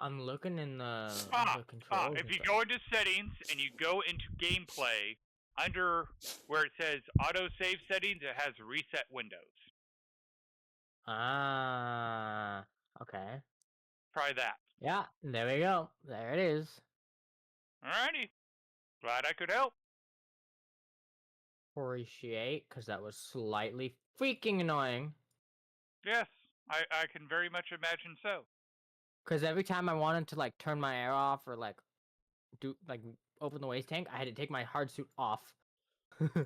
I'm looking in the controls. If you go into settings and you go into gameplay, under where it says auto save settings, it has reset windows. Ah, okay. Try that. Yeah, there we go. There it is. Alrighty. Glad I could help. Appreciate, because that was slightly freaking annoying. Yes, I can very much imagine so. Because every time I wanted to like turn my air off or like do like open the waste tank, I had to take my hard suit off.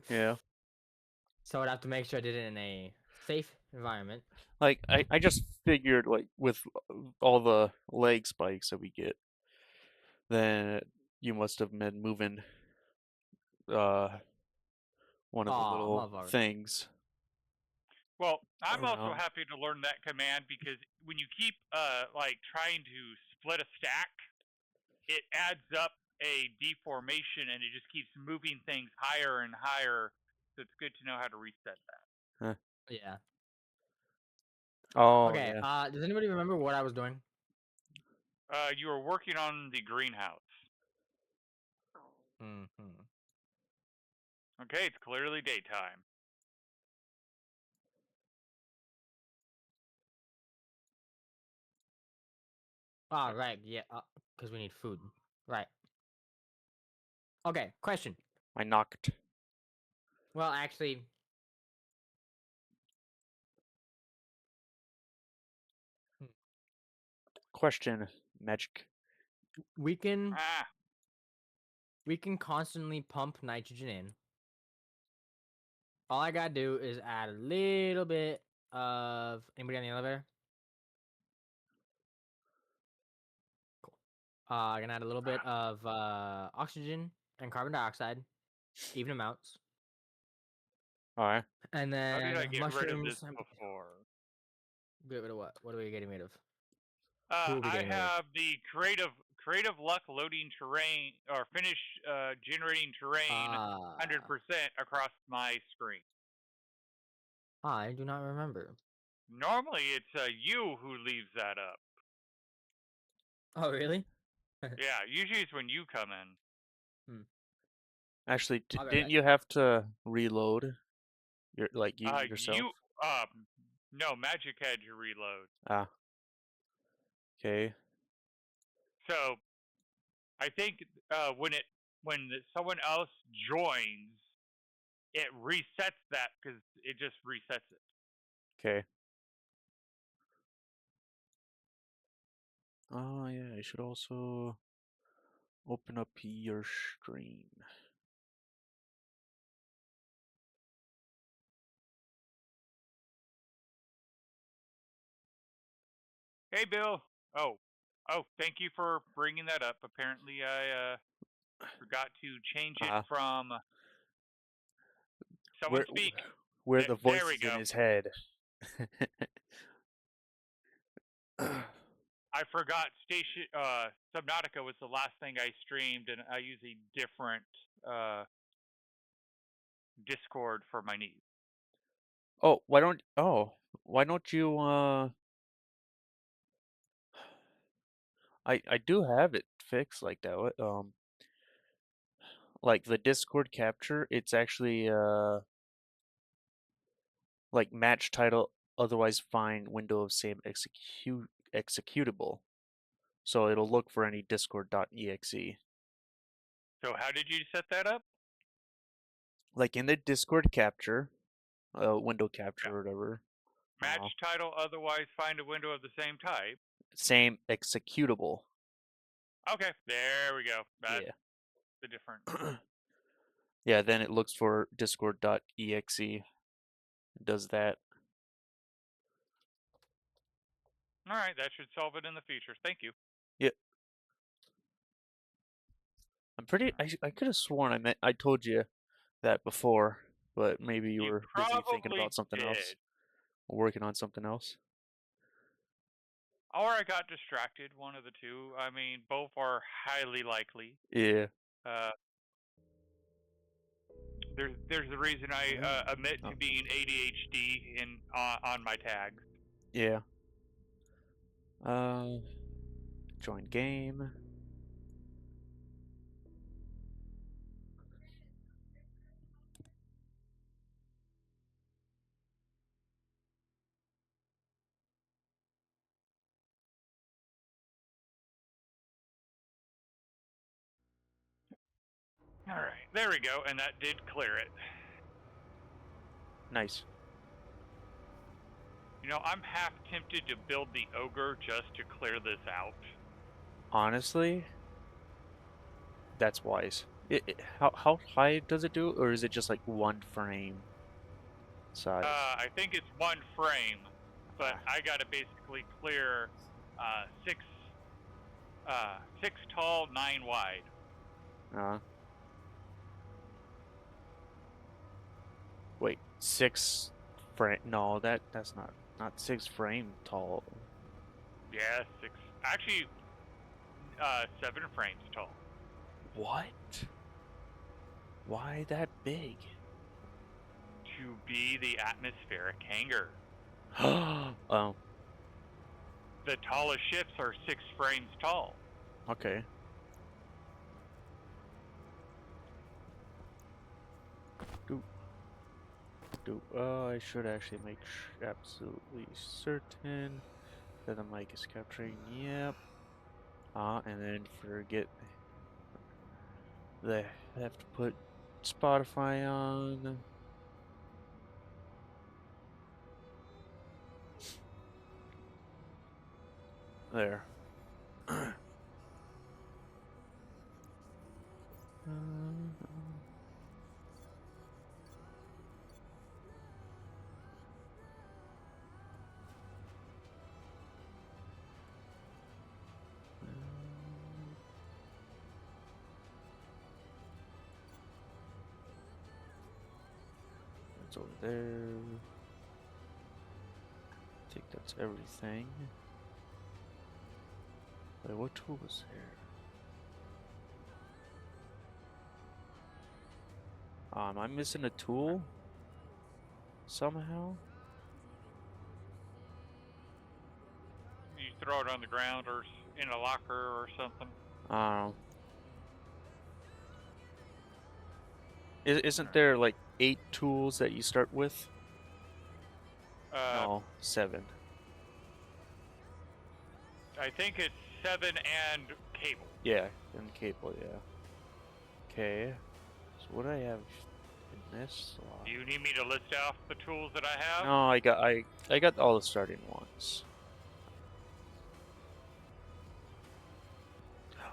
Yeah. So I'd have to make sure I did it in a safe environment. Like I just figured like with all the leg spikes that we get, then you must have been moving one of the little motherfucker. things. Well, I'm also around. happy to learn that command because when you keep like trying to split a stack, it adds up a deformation and it just keeps moving things higher and higher. So it's good to know how to reset that. Huh. Yeah. Oh Okay. yeah. Does anybody remember what I was doing? You were working on the greenhouse. Mm-hmm. Okay, it's clearly daytime. Oh, right. Yeah. Because we need food. Right. Okay. Question. I knocked. Well, actually, Question. Magic. we can Ah, constantly pump nitrogen in. All I gotta do is add a little bit of anybody on the elevator. Cool. I'm gonna add a little bit of oxygen and carbon dioxide, even amounts, All right. and how did I then get rid of this mushrooms. before? Get rid of what? What are we getting rid of? Who are we I getting rid of? have the creative luck loading terrain or finish generating terrain 100% across my screen. I do not remember. Normally, it's you who leaves that up. Oh, really? Yeah, usually it's when you come in. Actually, I'll be right didn't back. you have to reload your yourself? You no magic had to reload. Ah. Okay. So I think when someone else joins, it resets that because it just resets it. Okay. Oh yeah, I should also open up your stream. Hey, Bill. Oh, thank you for bringing that up. Apparently, I forgot to change it from someone speak. Where the There voice we is in go. his head. I forgot Subnautica was the last thing I streamed, and I use a different Discord for my needs. Oh, why don't you I do have it fixed like that. Like the Discord capture, it's actually like match title otherwise find window of same executable. So it'll look for any discord.exe. So how did you set that up? Like in the Discord capture, window capture or whatever. Match title, otherwise find a window of the same type. Same executable. Okay, there we go. That's Yeah. the difference. Yeah, then it looks for discord.exe. Does that. All right, that should solve it in the future. Thank you. Yep. I'm pretty. I could have sworn I told you that before, but maybe you were busy thinking about something else, or working on something else. Or I got distracted, one of the two. I mean, both are highly likely. Yeah. There's the reason I admit to being ADHD on my tags. Yeah. Join game. All right, there we go, and that did clear it. Nice. You know, I'm half tempted to build the ogre just to clear this out. Honestly, that's wise. How high does it do, or is it just like one frame size? I think it's one frame, but I gotta basically clear 6 tall, 9 wide. Wait, 6 frame? No, that's not 6 frame tall. Yeah, 6. Actually, 7 frames tall. What? Why that big? To be the atmospheric hangar. Oh. The tallest ships are 6 frames tall. Okay. I should actually make absolutely certain that the mic is capturing. Yep. And then forget I have to put Spotify on. There. That's over there. I think that's everything. Wait, what tool was there? Am I missing a tool? Somehow? You throw it on the ground or in a locker or something. Isn't there like 8 tools that you start with? No, 7. I think it's 7 and cable. Yeah, and cable, yeah. Okay. So what do I have in this slot? Do you need me to list off the tools that I have? No, I got all the starting ones.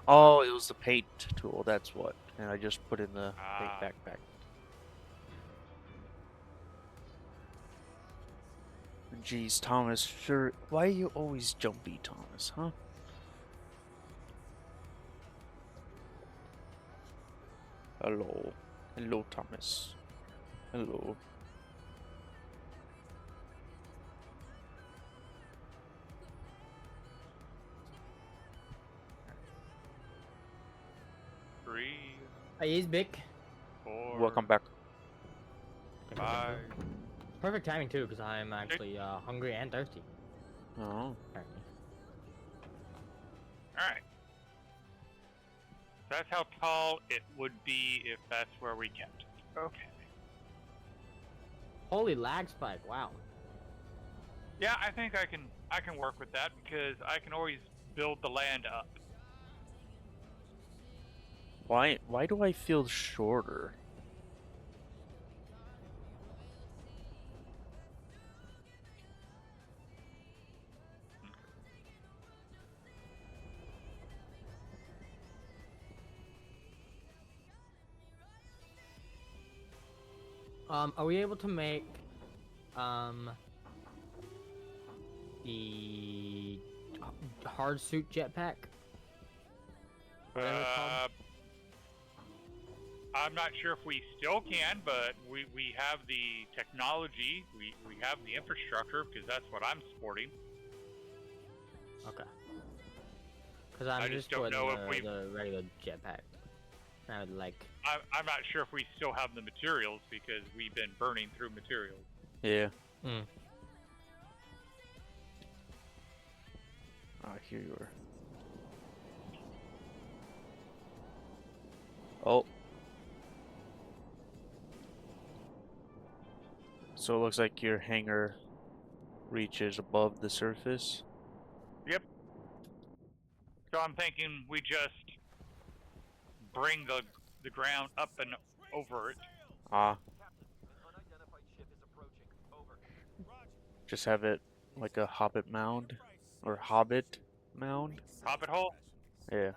Oh, it was the paint tool, that's what. And I just put in the paint backpack. Jeez, Thomas, sure. Why are you always jumpy, Thomas, huh? Hello. Hello, Thomas. Hello. I is Bic. 4. Welcome back. 5. Perfect timing too, because I'm actually hungry and thirsty. Oh. Apparently. Alright. That's how tall it would be if that's where we kept it. Okay. Holy lag spike! Wow. Yeah, I think I can work with that because I can always build the land up. Why do I feel shorter? Are we able to make the hard suit jetpack? Whatever it's called? I'm not sure if we still can, but we have the technology, we have the infrastructure because that's what I'm supporting. Okay. Because I just don't know if we the regular jetpack. I would like. I'm not sure if we still have the materials because we've been burning through materials. Yeah. Hmm. Here you are. Oh. So it looks like your hangar reaches above the surface. Yep. So I'm thinking we just bring the ground up and over it. Ah. Just have it like a hobbit mound or hobbit mound. Hobbit hole? Yeah.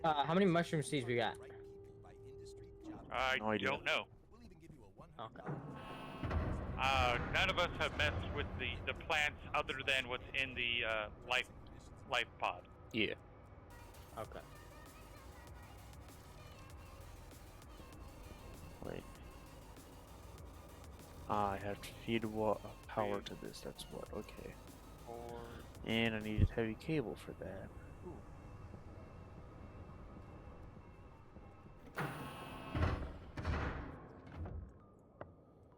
How many mushroom seeds we got? I No idea. don't know. Okay. None of us have messed with the plants other than what's in the life pod. Yeah. Okay. Wait. I have to feed power to this. That's what. Okay. And I needed heavy cable for that.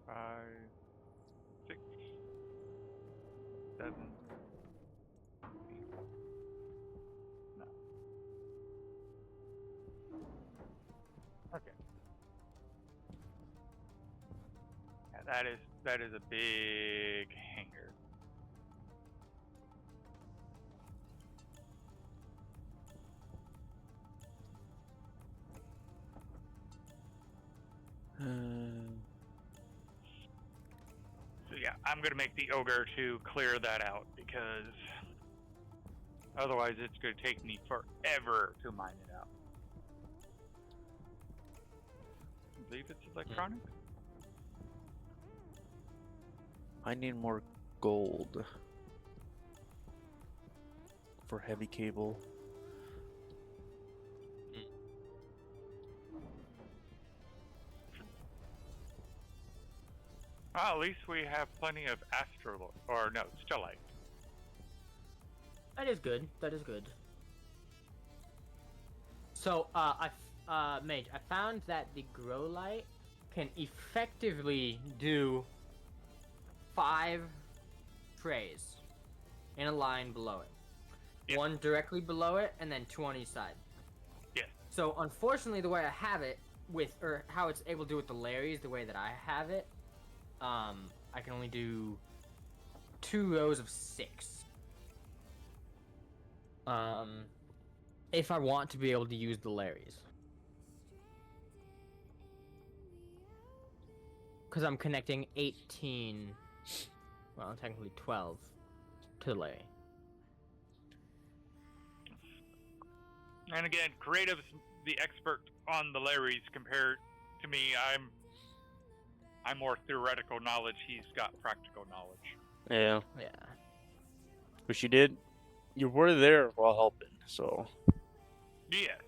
Five, 6, 7, 8, 9. Okay. Yeah, that is a big hanger. So yeah, I'm gonna make the ogre to clear that out because otherwise it's gonna take me forever to mine it out. I believe it's electronic. I need more gold for heavy cable. Well, at least we have plenty of stellite. That is good. That is good. So, Mage, I found that the grow light can effectively do 5 trays in a line below it. Yes. 1 directly below it, and then 2 on each side. Yes. So, unfortunately, the way I have it or how it's able to do with the Larrys, the way that I have it, I can only do 2 rows of 6. If I want to be able to use the Larrys. Because I'm connecting 18, well, technically 12, to the Larry. And again, Creative's the expert on the Larrys compared to me. I'm more theoretical knowledge. He's got practical knowledge. Yeah. Yeah. But you were there while helping, so. Yes.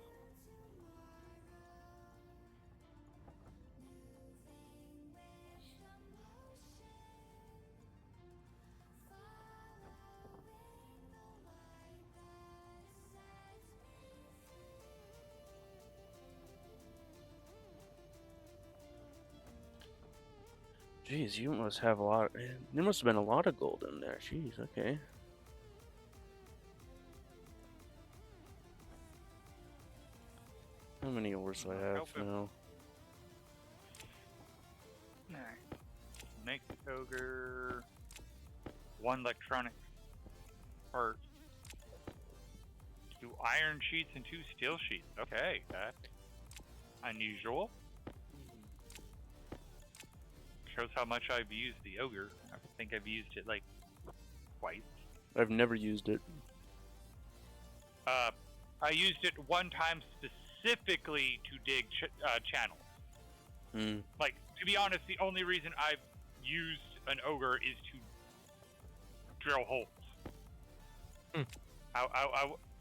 Jeez, you must have a lot. There must have been a lot of gold in there. Jeez, okay. How many ores do I have now? Alright. Make the ogre 1 electronic part. 2 iron sheets and 2 steel sheets. Okay, that's unusual. Shows how much I've used the ogre. I think I've used it like twice. I've never used it. I used it 1 time specifically to dig channels. Like, to be honest, the only reason I've used an ogre is to drill holes.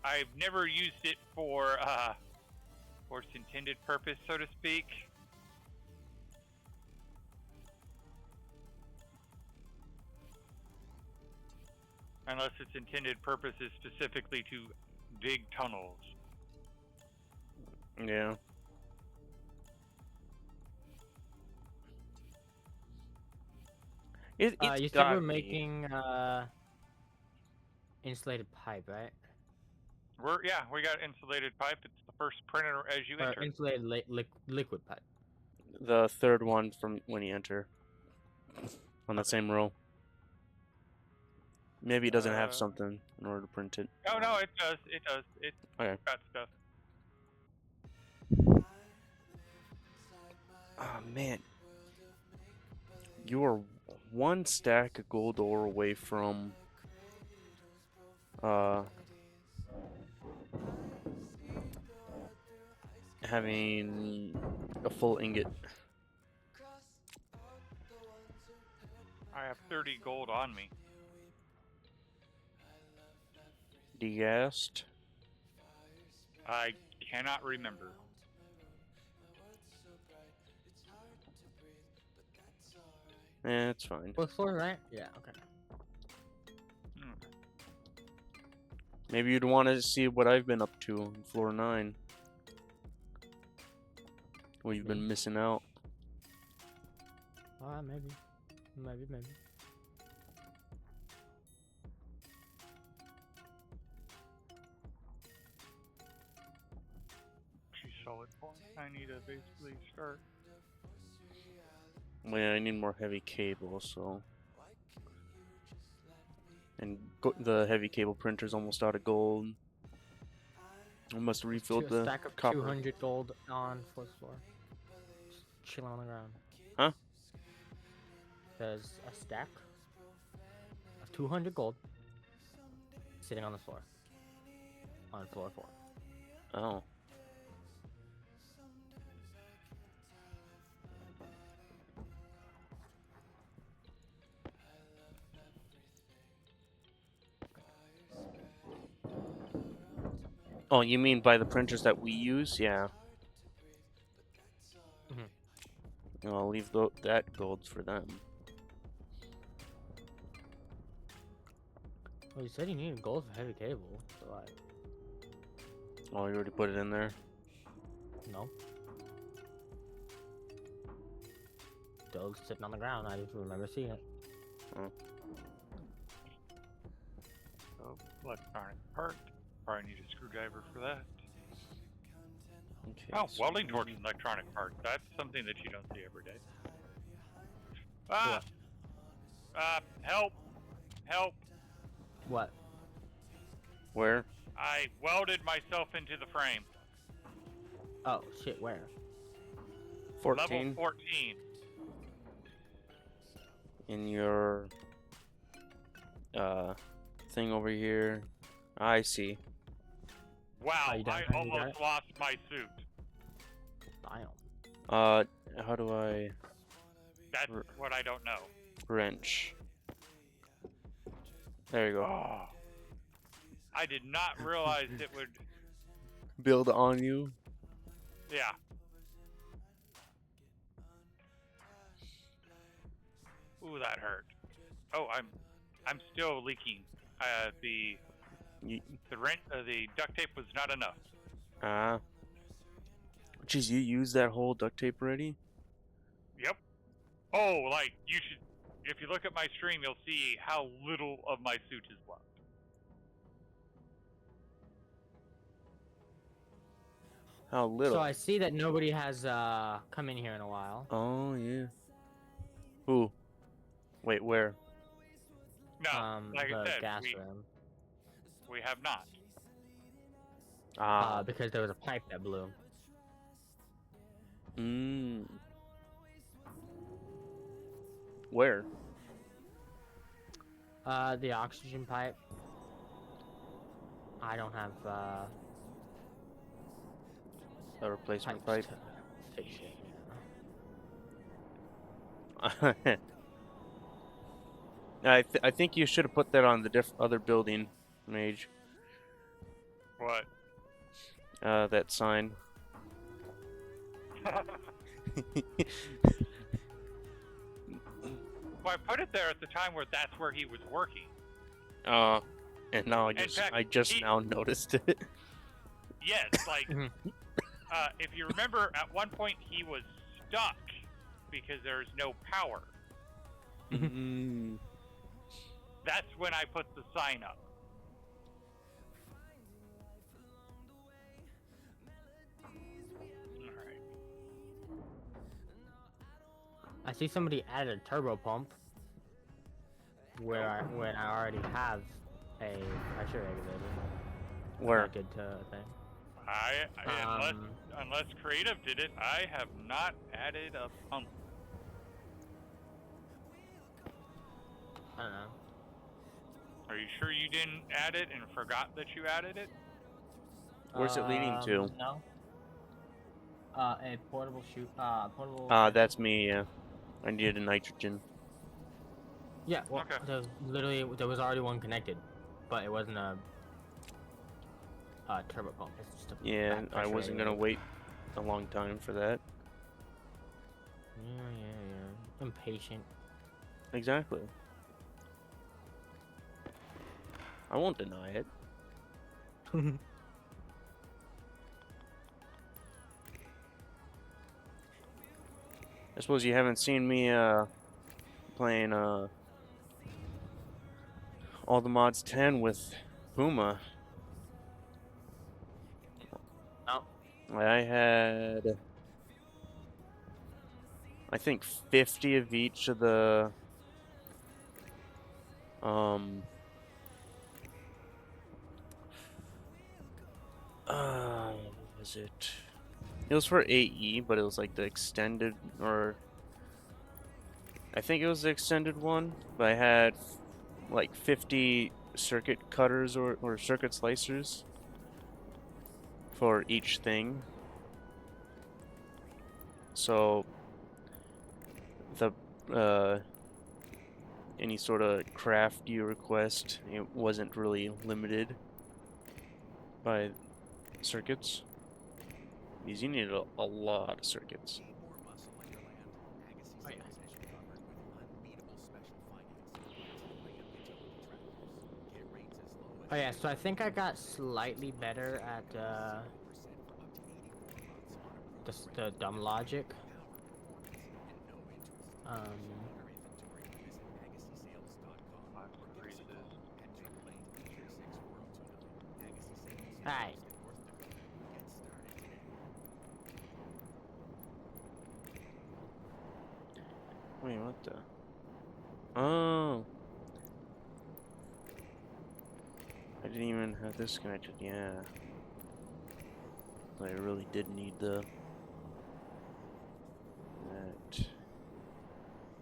I've never used it for its intended purpose, so to speak. Unless its intended purpose is specifically to dig tunnels. Yeah. It's you said we're making insulated pipe, right? We got insulated pipe. It's the first printer as you enter? Insulated liquid pipe. The third one from when you enter. On that same row. Maybe it doesn't have something in order to print it. Oh no, it does. It does. It's Okay. got stuff. Oh man. You're one stack of gold ore away from having a full ingot. I have 30 gold on me. Degassed. I cannot remember. It's fine. Fourth floor, right? Yeah, okay. Maybe you'd want to see what I've been up to on floor 9. Well, you've been missing out. Maybe. Maybe. Solid point. I need to basically start. Well, yeah, I need more heavy cable, so. And the heavy cable printer's almost out of gold. I must have refilled the stack of copper. 200 gold on fourth floor. Just chilling on the ground. Huh? There's a stack of 200 gold sitting on the floor. On floor 4. Oh. Oh, you mean by the printers that we use? Yeah. I'll leave that gold for them. Well, you said you needed gold for heavy cable, so Oh, you already put it in there? No. Dog's sitting on the ground, I just remember seeing it. Oh. So, electronic part. Probably need a screwdriver for that. Okay, Oh, so welding torch and electronic parts. That's something that you don't see every day. Help! Help! What? Where? I welded myself into the frame. Oh, shit, where? 14. Level 14. In your thing over here. I see. Wow, you done? I You got almost it? lost my suit. Biome. How do I That's what I don't know. wrench? There you go. Oh, I did not realize it would. Build on you. Yeah. Ooh, that hurt. Oh, I'm still leaking. The duct tape was not enough. Jeez, you used that whole duct tape already? Yep. Oh, like you should. If you look at my stream, you'll see how little of my suit is left. How little? So I see that nobody has come in here in a while. Oh yeah. Who? Wait, where? No, like I The said, gas room. we have not. Because there was a pipe that blew. Where? The oxygen pipe. I don't have A replacement pipes pipe. to fix it. I think you should have put that on the other building, Mage. What? That sign. Well, I put it there at the time where that's where he was working. And now I just now noticed it. Yes, like, if you remember, at one point he was stuck because there's no power. That's when I put the sign up. I see somebody added a turbo pump when I already have a pressure regulator Where? connected to a thing. Unless creative did it, I have not added a pump. I don't know. Are you sure you didn't add it and forgot that you added it? Where's it leading to? No. A portable shoot. Portable. That's me. Yeah, I needed a nitrogen. Yeah. Well, Okay. there was already one connected, but it wasn't a turbo pump. It's just a Yeah, back I pressure wasn't gonna regulator. wait a long time for that. Yeah. Impatient. Exactly. I won't deny it. I suppose you haven't seen me playing all the mods 10 with Puma. No. I had, I think, 50 of each of the what was it? It was for AE, but it was like the extended, or I think it was the extended one, but I had like 50 circuit cutters or circuit slicers for each thing. So the any sort of craft you request, it wasn't really limited by circuits. Because you needed a lot of circuits. Oh, yeah. Oh yeah, so I think I got slightly better at the dumb logic. Alright. Wait, what the? Oh. I didn't even have this connected, yeah. I really did need that.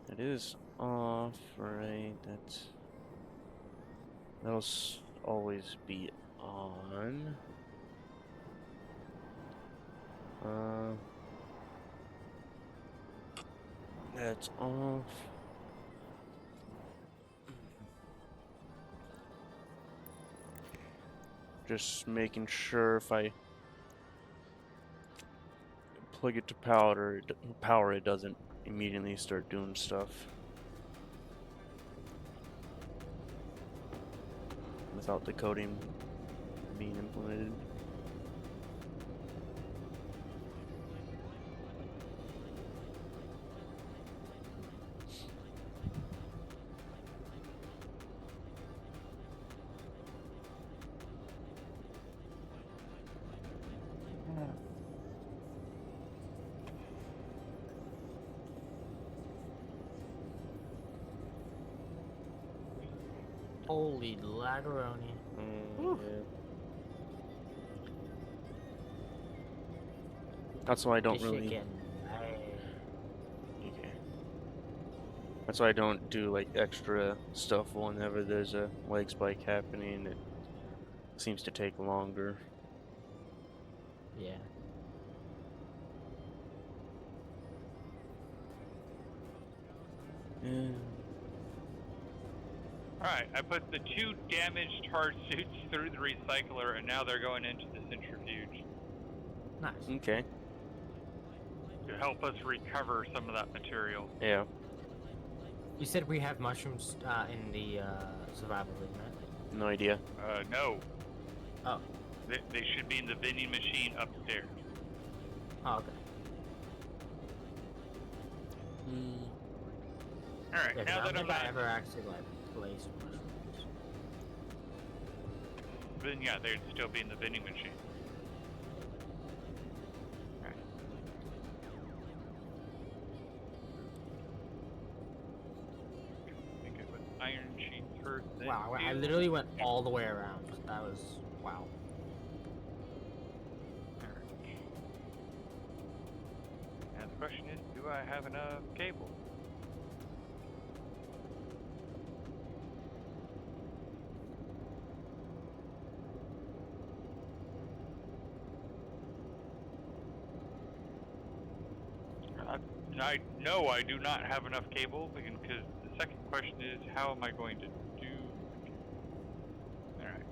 That is off, right? That'll always be on. That's off. Just making sure if I plug it to power, it doesn't immediately start doing stuff without the coding being implemented. Holy lagaroni. Yeah. That's why I don't This really. shit getting bad. Okay. That's why I don't do like extra stuff whenever there's a leg spike happening. It seems to take longer. Yeah. Alright, I put the 2 damaged hard suits through the recycler, and now they're going into the centrifuge. Nice. Okay. To help us recover some of that material. Yeah. You said we have mushrooms in the survival room, right? No idea. No. Oh. They should be in the vending machine upstairs. Oh, okay. Alright, Yeah, now I that don't I'm think I not... ever actually like placed mushrooms. Then yeah, they'd still be in the vending machine. iron sheets first. Then Wow, I steel. literally went all the way around. That was wow. Alright. Now the question is, do I have enough cable? I know I do not have enough cable because the second question is, how am I going to do? Alright.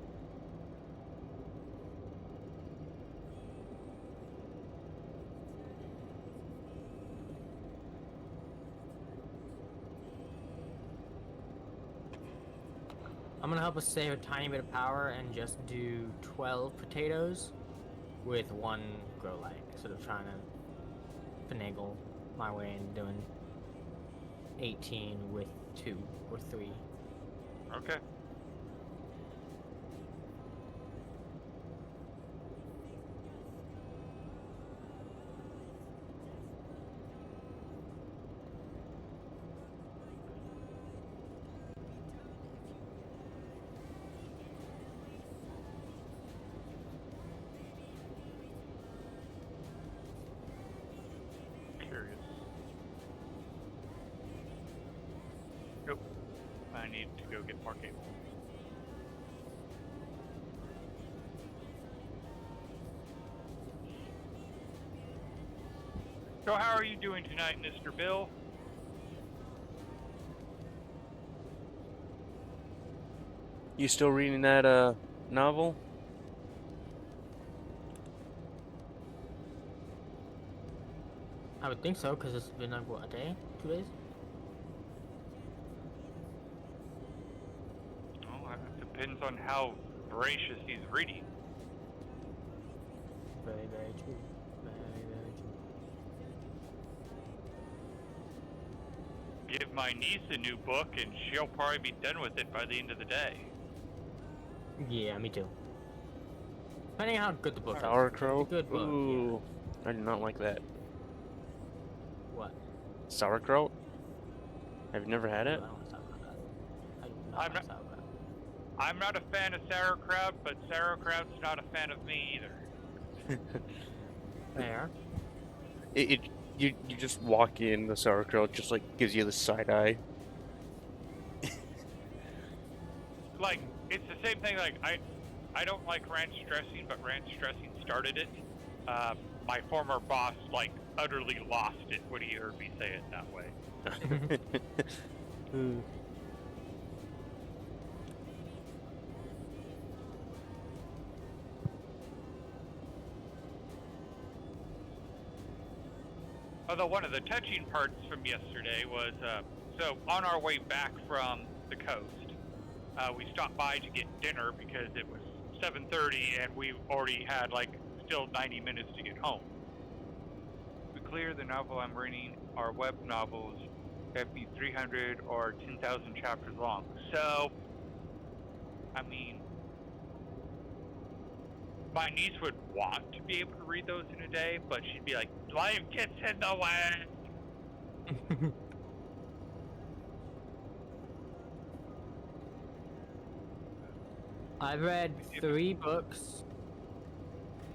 I'm gonna help us save a tiny bit of power and just do 12 potatoes with one grow light instead of trying to finagle my way into doing 18 with 2 or 3. Okay. Curious. Nope. I need to go get more cable. So how are you doing tonight, Mr. Bill? You still reading that novel? I would think so, because it's been like, what, a day? 2 days? Oh, it depends on how voracious he's reading. Very, very true. Very, very true. Give my niece a new book and she'll probably be done with it by the end of the day. Yeah, me too. Depending on how good the book is. Sauerkraut? It's a good book, Ooh, I do not like that. What? Sauerkraut? Have you never had Ooh, it? I don't want to talk about that. I do not I'm like not- sauerkraut. I'm not a fan of sauerkraut, but sauerkraut's not a fan of me either. Fair. You just walk in, the sauerkraut just like gives you the side eye. Like, it's the same thing, like, I don't like ranch dressing, but ranch dressing started it. My former boss, like, utterly lost it when he heard me say it that way. Although one of the touching parts from yesterday was, so on our way back from the coast, we stopped by to get dinner because it was 7:30 and we already had like still 90 minutes to get home. To be clear, the novel I'm reading are web novels that be 300 or 10,000 chapters long. So, I mean, my niece would want to be able to read those in a day, but she'd be like, life gets in the way. I've read 3 books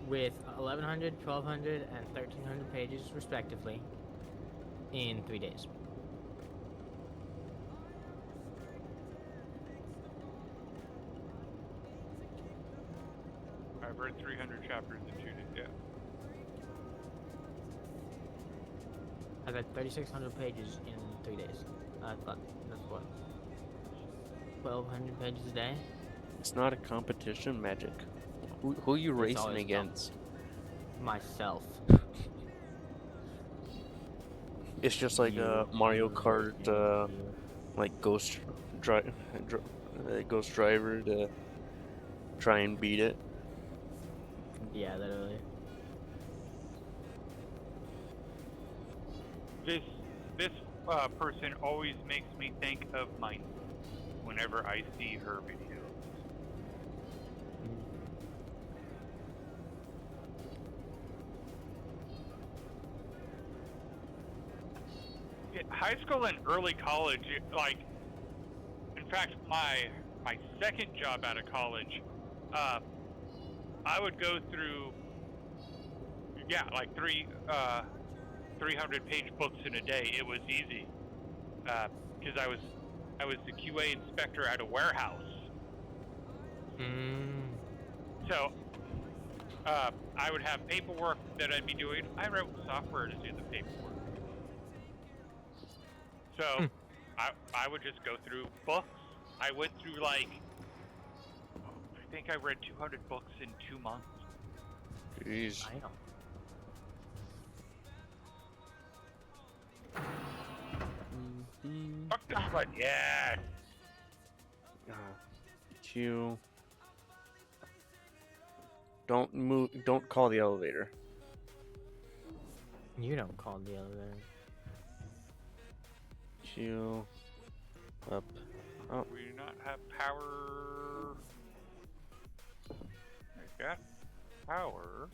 with 1,100, 1,200, and 1,300 pages respectively in 3 days. I've read 300 chapters in 2 days, yeah. I've read 3,600 pages in 3 days. I thought that's what, 1,200 pages a day. It's not a competition, Magic. Who are you It's racing always against? Myself. It's just like You, Mario you, Kart, you. like Ghost Driver to try and beat it. Yeah, literally. This person always makes me think of my niece whenever I see her videos. High school and early college, like, in fact, my second job out of college, I would go through, like 300-page books in a day. It was easy, because I was the QA inspector at a warehouse. So I would have paperwork that I'd be doing. I wrote software to do the paperwork. So I would just go through books. I went through I think I read 200 books in 2 months. Jeez. I know. Fuck this one, yeah. Q. Don't move. Don't call the elevator. You don't call the elevator. Q. Up. Oh. We do not have power. I got power.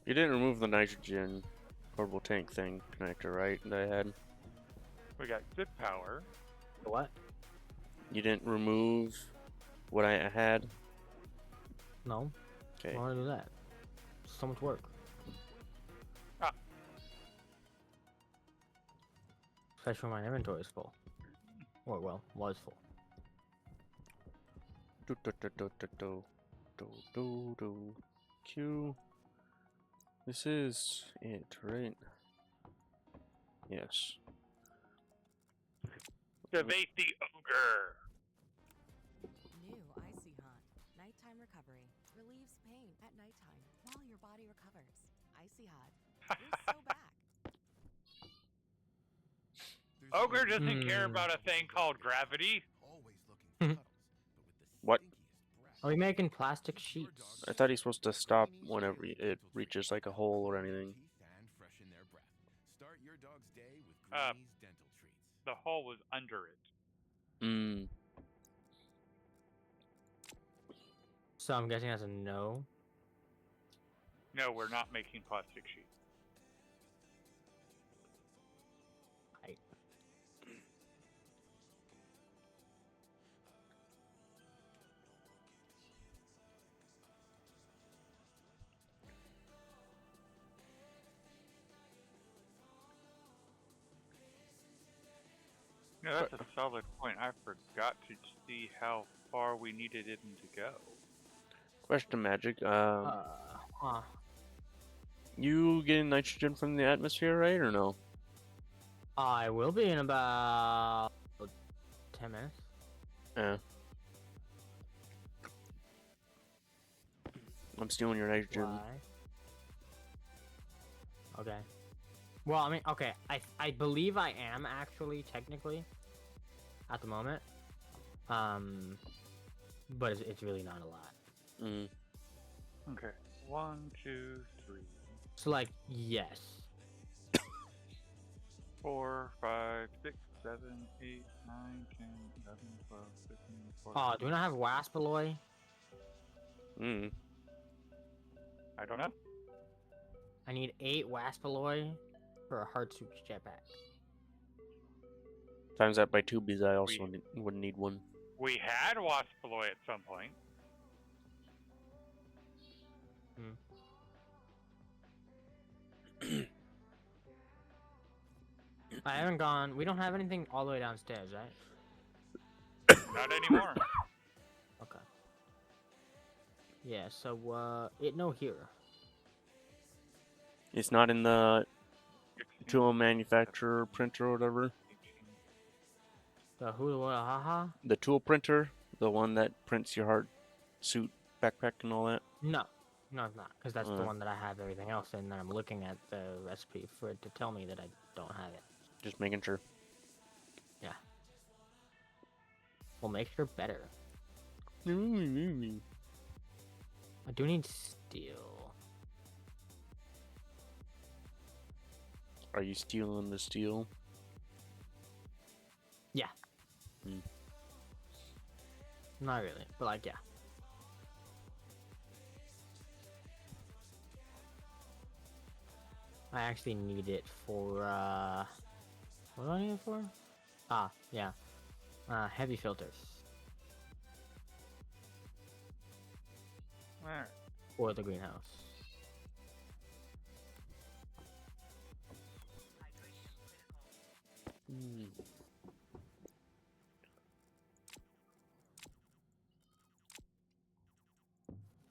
You didn't remove the nitrogen portable tank thing connector, right? That I had. We got zip power. What? You didn't remove what I had. No. Okay. I want to do that. So much work. Ah. Especially when my inventory is full. Or, well, was full. Q. This is it, right? Yes. Debate the ogre. New Icy Hot. Nighttime recovery. Relieves pain at nighttime while your body recovers. Icy Hot. You're so back. Ogre doesn't care about a thing called gravity. What? Are we making plastic sheets? I thought he's supposed to stop whenever it reaches like a hole or anything. The hole was under it. Mm. So I'm guessing that's a no. No, we're not making plastic sheets. Right. No, that's a solid point. I forgot to see how far we needed him to go. Question, Magic. Huh. You getting nitrogen from the atmosphere, right, or no? I will be in about 10 minutes. Yeah. I'm stealing your nitrogen. Why? Okay. Well, I mean, okay. I believe I am actually technically at the moment. But it's really not a lot. Mm. Okay. 1, 2, 3. So like, yes. 4, 5, 6, 7, 8, 9, 10, 11, 12, 13, 14. Oh, do we not have Waspaloy? Mm. I don't know. I need 8 Waspaloy for a hard super jetpack. Times that by 2 because I also would need one. We had Waspaloy at some point. I haven't gone. We don't have anything all the way downstairs, right? Not anymore. Okay. Yeah, so, no here. It's not in the tool manufacturer printer or whatever. The who, what, haha? The tool printer, the one that prints your hard suit backpack and all that. No. No, it's not. Because that's the one that I have everything else in, and I'm looking at the recipe for it to tell me that I don't have it. Just making sure. Yeah. We'll make sure better. I do need steel. Are you stealing the steel? Yeah. Hmm. Not really, but like, yeah. I actually need it for, what do I need it for? Ah, yeah. Heavy filters Alright. for the greenhouse. Hmm.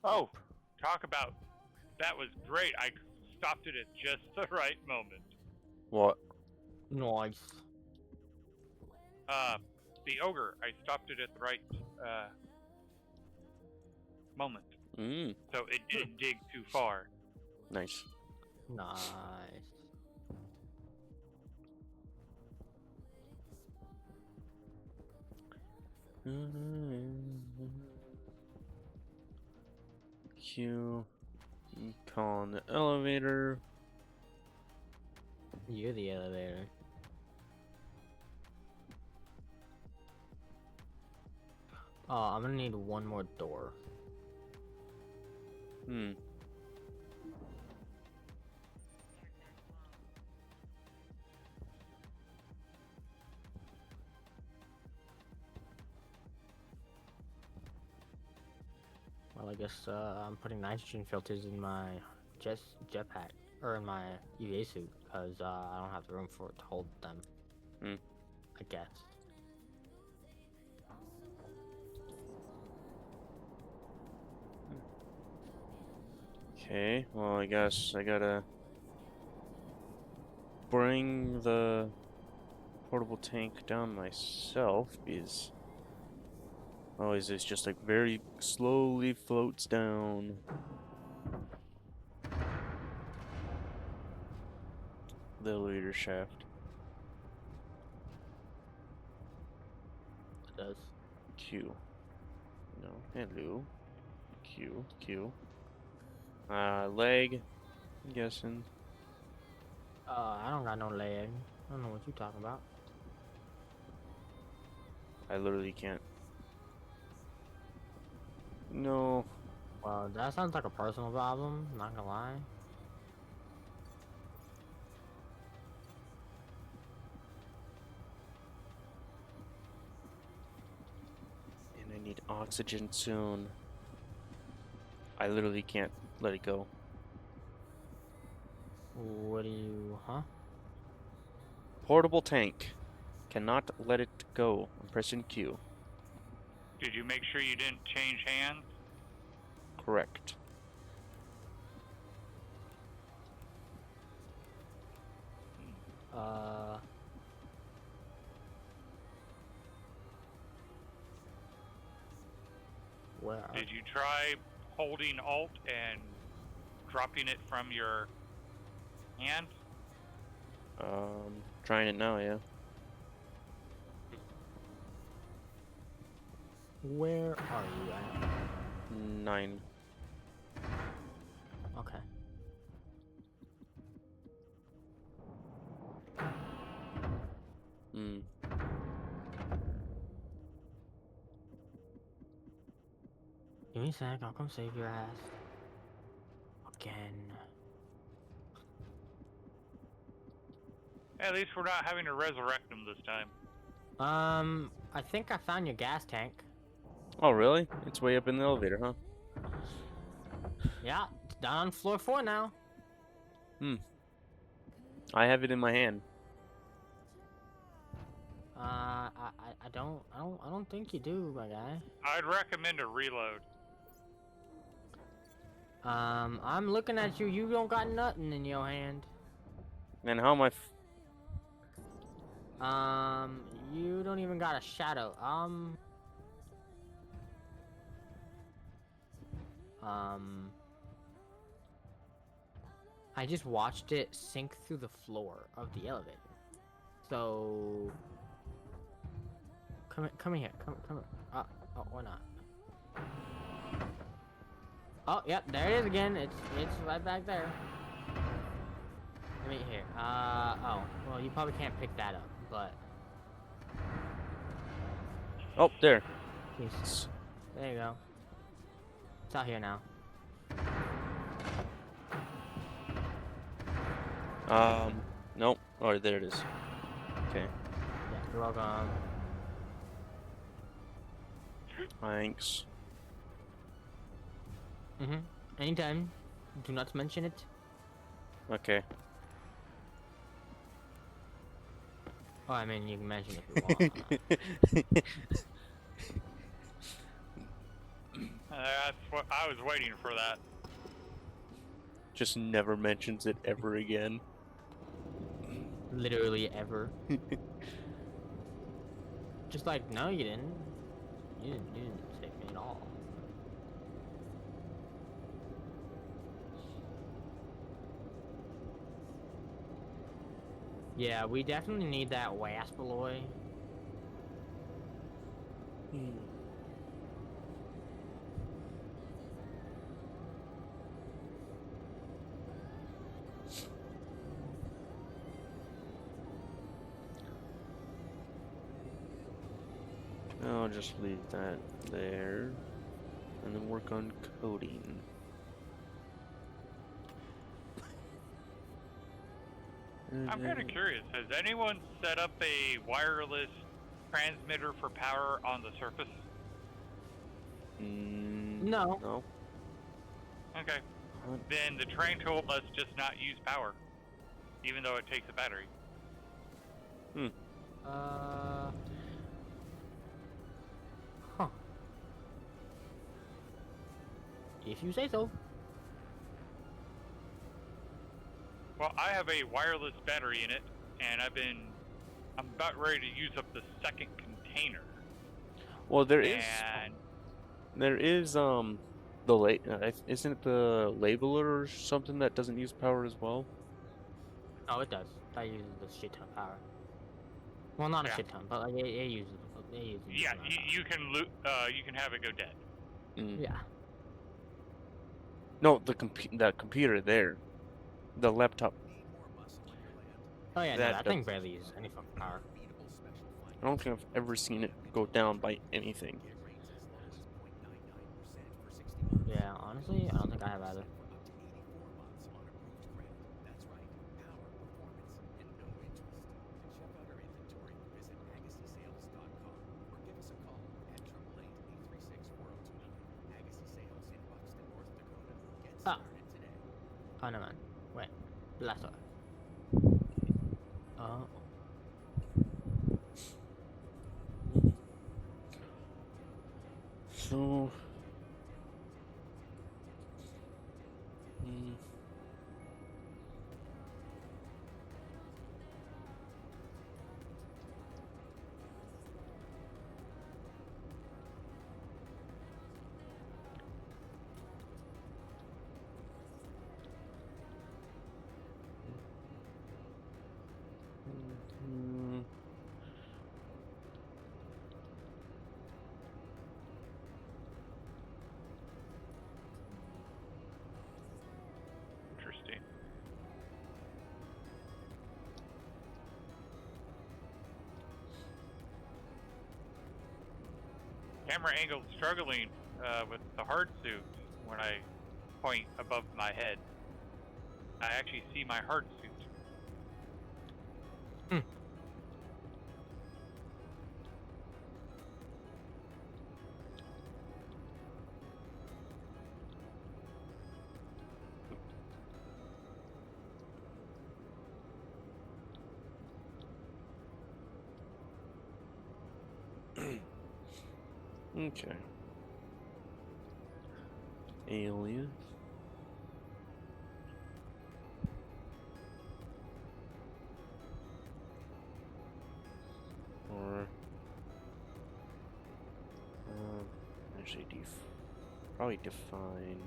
Oh, talk about that was great. I stopped it at just the right moment. What? Nice. The ogre. I stopped it at the right moment, Mm. so it didn't dig too far. Nice. Nice. Q. Call on the elevator. You're the elevator. Oh, I'm gonna need one more door. Hmm. Well, I guess I'm putting nitrogen filters in my jetpack or in my UA suit because I don't have the room for it to hold them. Hmm. I guess. Okay, well, I guess I gotta bring the portable tank down myself because otherwise this just like very slowly floats down. The elevator shaft. It does. Q. No, hello. Q. Leg. I'm guessing. I don't got no leg. I don't know what you talking about. I literally can't. No. Well, that sounds like a personal problem. Not gonna lie. And I need oxygen soon. I literally can't let it go. What do you, huh? Portable tank. Cannot let it go. I'm pressing Q. Did you make sure you didn't change hands? Correct. Where? Did you try holding Alt and dropping it from your hand? Trying it now, yeah. Where are you at? 9. Okay. Hmm. Give me a sec. I'll come save your ass. Again. At least we're not having to resurrect them this time. I think I found your gas tank. Oh, really? It's way up in the elevator, huh? Yeah, it's down on floor 4 now. I have it in my hand. I don't think you do, my guy. I'd recommend a reload. I'm looking at you. You don't got nothing in your hand. And how am I? You don't even got a shadow. I just watched it sink through the floor of the elevator. So, come here. Come. Oh, or not. Oh, yep, there it is again. It's right back there. Let me here. Oh, well, you probably can't pick that up, but. Oh, there. Jeez. There you go. It's out here now. Nope. Oh, there it is. Okay. Yeah, You're welcome. Thanks. Mm-hmm. Anytime. Do not mention it. Okay. Oh, I mean, you can mention it if you want. That's what I was waiting for. That. Just never mentions it ever again. Literally ever. Just like, no, you didn't. You didn't save me at all. Yeah, we definitely need that wasp alloy. I'll just leave that there, and then work on coding. I'm kind of curious. Has anyone set up a wireless transmitter for power on the surface? No. No. Okay. Then the train tool must just not use power, even though it takes a battery. Huh. If you say so. Well, I have a wireless battery in it, and I'm about ready to use up the second container. Well, there is isn't it the labeler or something that doesn't use power as well? Oh, it does. That uses a shit ton of power. Well, not a shit ton, but like it uses. Yeah, you can have it go dead. Yeah. No, that computer there, the laptop. Oh yeah, no, That that thing barely uses any fucking power. I don't think I've ever seen it go down by anything. Yeah, honestly, I don't think I have either. Oh no, man. Wait. Last one. Oh. So. Interesting. Camera angle struggling with the hard suit when I point above my head. I actually see my hard suit. Okay. Alias. Or actually probably define.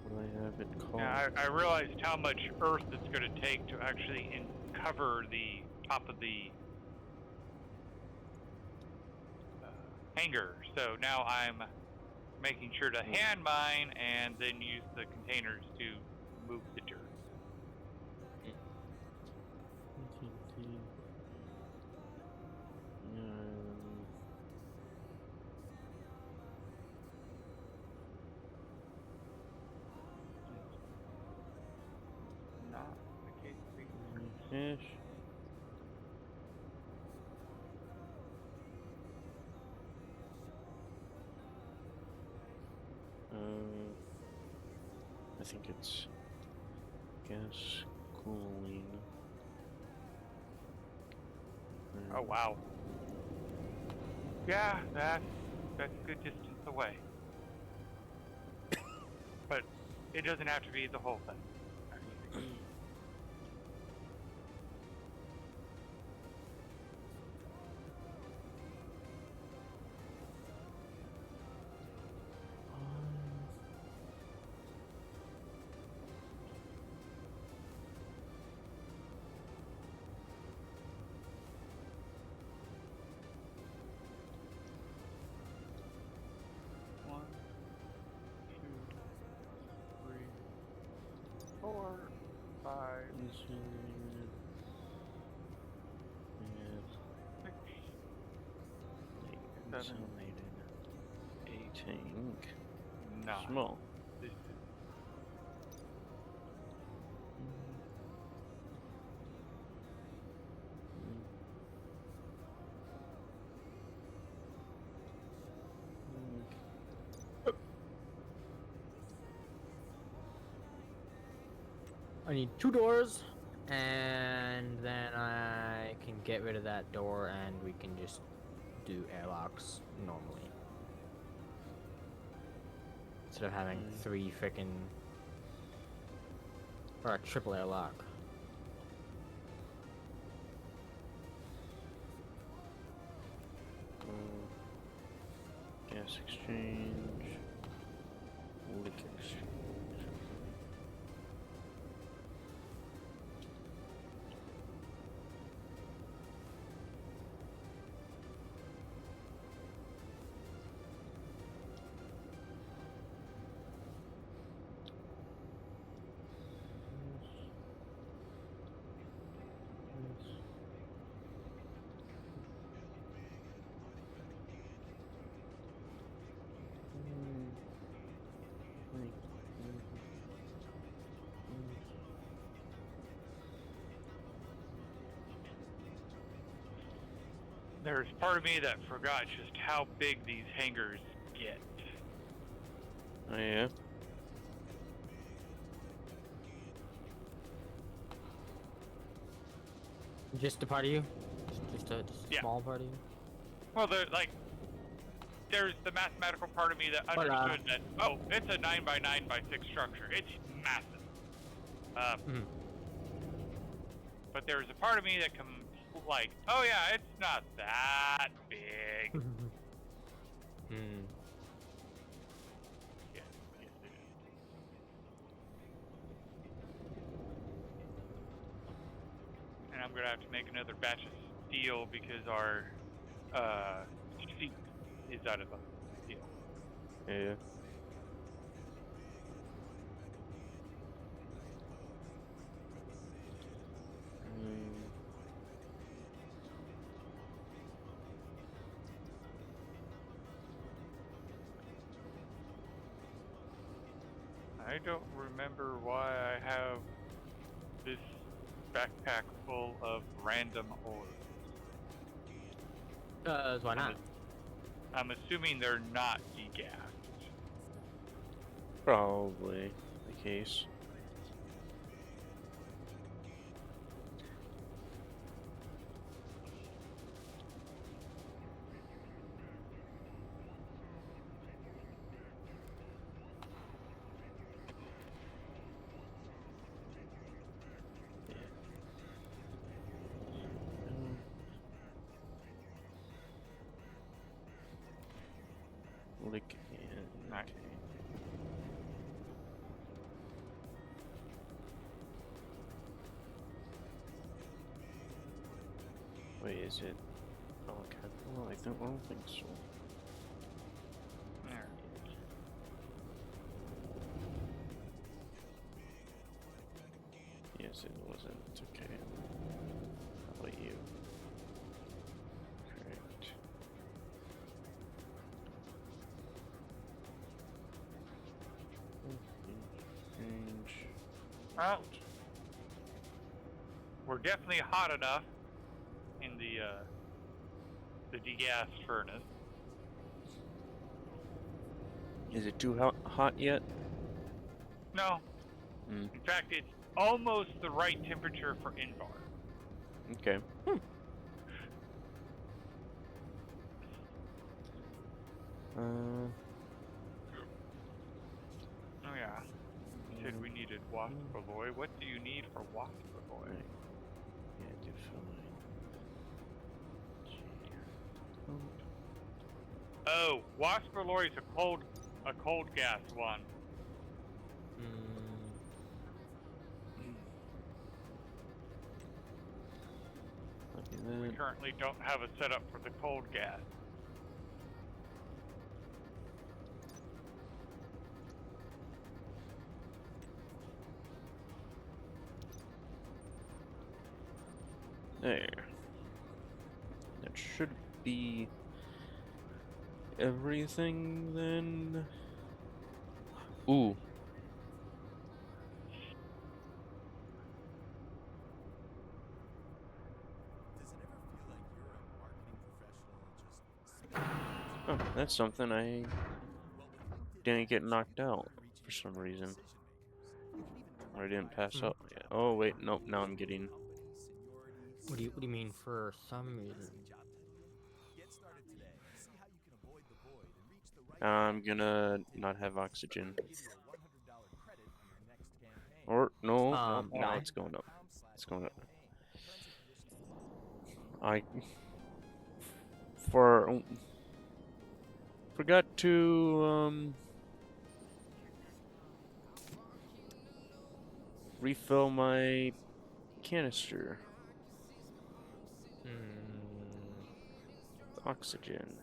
What do I have it called? Yeah, I realized how much earth it's going to take to actually cover the top of the hangar. So now I'm making sure to hand mine and then use the containers to move the dirt. Ish. I think it's gas cooling. Oh wow. Yeah, that's a good distance away. But it doesn't have to be the whole thing. One, two, three, 4, 5, Insulated. 6, Yeah. 7, Insulated. A tank. 9. Small. This is I need 2 doors, and then I can get rid of that door, and we can just do airlocks normally. Instead of having 3 frickin' or a triple airlock. Gas exchange. Liquor exchange. there's part of me that forgot just how big these hangars get. Oh yeah. Just a part of you? Just a Yeah. small part of you? Well, there's the mathematical part of me that But, understood that, oh, it's a 9 by 9 by 6 structure. It's massive. Mhm. But there's a part of me that can, like, oh yeah, it's not that big. Hmm. Yes, it is. And I'm gonna have to make another batch of steel because our sheet is out of the steel. Yeah. I don't remember why I have this backpack full of random ores. Why not? I'm assuming they're not degassed. Probably the case. Lick and Right. okay. Wait, is it all capital? I don't think so. There. Yes, it wasn't. Okay. How about you? Correct. Range. Well, we're definitely hot enough in the degassed furnace. Is it too hot yet? No, Mm, in fact, it's almost the right temperature for Invar. okay. Oh yeah. You said we needed Waspaloy. What do you need for Waspaloy? Right. Yeah, definitely. Oh, Waspaloy is a cold gas one. We currently don't have a setup for the cold gas. There. That should be everything then. Ooh. Oh, that's something I didn't get knocked out for some reason. Or I didn't pass out. Yeah. Oh wait, nope. Now I'm getting. What do you mean for some reason? I'm gonna not have oxygen. Or no, no, now why? it's going up. It's going up. I forgot to refill my canister. Oxygen.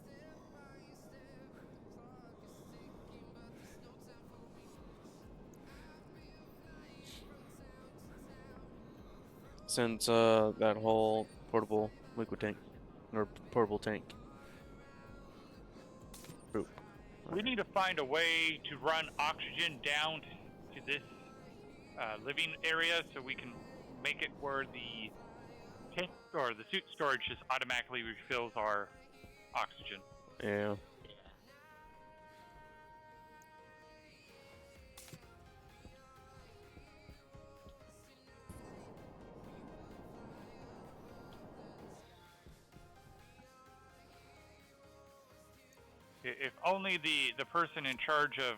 Since that whole portable liquid tank or portable tank. Boop. We need to find a way to run oxygen down to this living area so we can make it where the tank or the suit storage just automatically refills our oxygen. Yeah. If only the person in charge of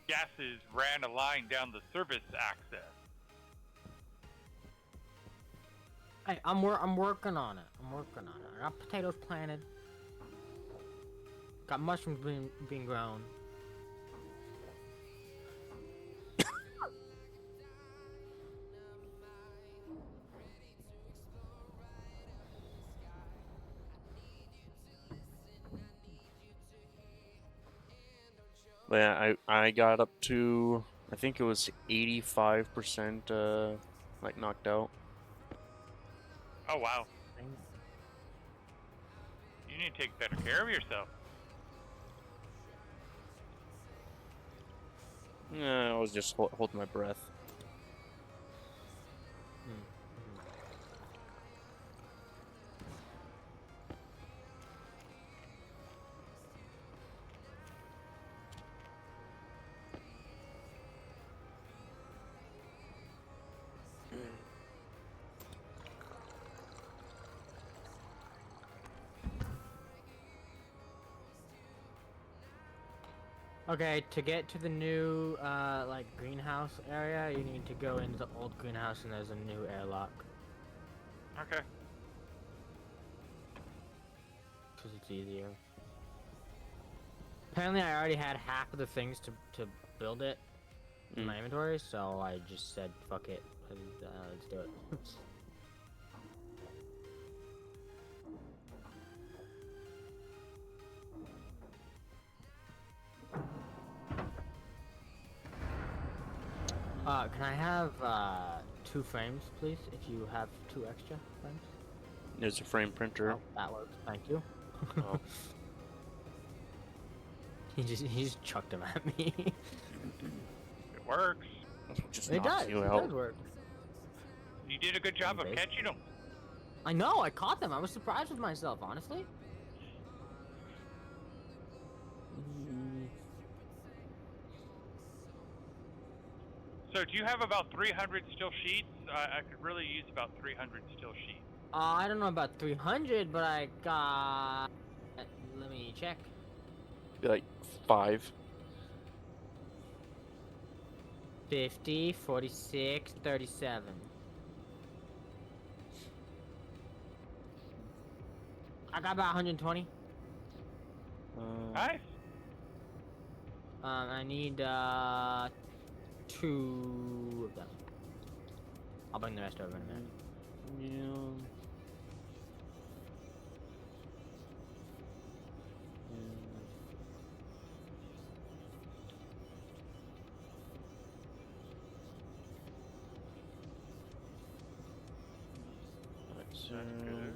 gases ran a line down the service access. Hey, I'm working on it. I'm working on it. I got potatoes planted. Got mushrooms being grown. But yeah, I got up to, I think it was 85% like knocked out. Oh wow. You need to take better care of yourself. I was just holding my breath. Okay, to get to the new like greenhouse area, you need to go into the old greenhouse and there's a new airlock. Okay. Because it's easier. Apparently I already had half of the things to build it in my inventory, so I just said fuck it, let's do it. Can I have 2 frames, please? If you have 2 extra frames. There's a frame printer. Oh, that works. Thank you. Oh. he just chucked them at me. It works. Just It knocks does. you It out. does work. You did a good job of Base. catching them. I know, I caught them. I was surprised with myself, honestly. So do you have about 300 steel sheets? I could really use about 300 steel sheets. I don't know about 300, but I got... Let me check. Like 5. 50, 46, 37. I got about 120. Nice. I need 2 of them. I'll bring the rest over in a minute. Yeah. That's good.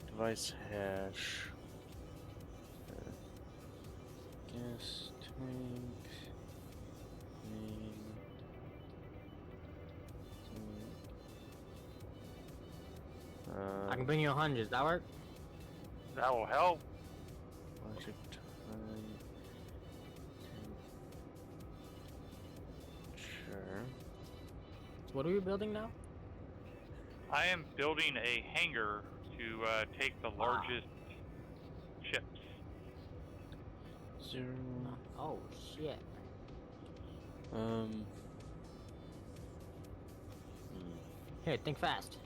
Device hash. Gas tank. Name. I can bring you 100. Does that work? That will help. Logic time. Sure. So what are we building now? I am building a hangar to take the largest ships. 0. Oh, shit. Here, think fast.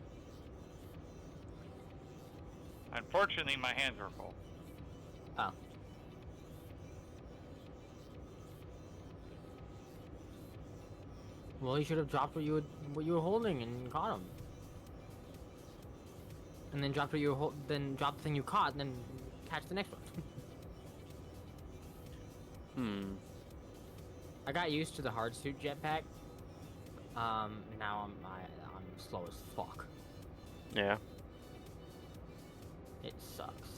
Unfortunately, my hands are full. Oh. Well, you should have dropped what you were holding and caught him. And then dropped what you were then drop the thing you caught, and then catch the next one. I got used to the hard suit jetpack. Now I'm slow as fuck. Yeah. It sucks.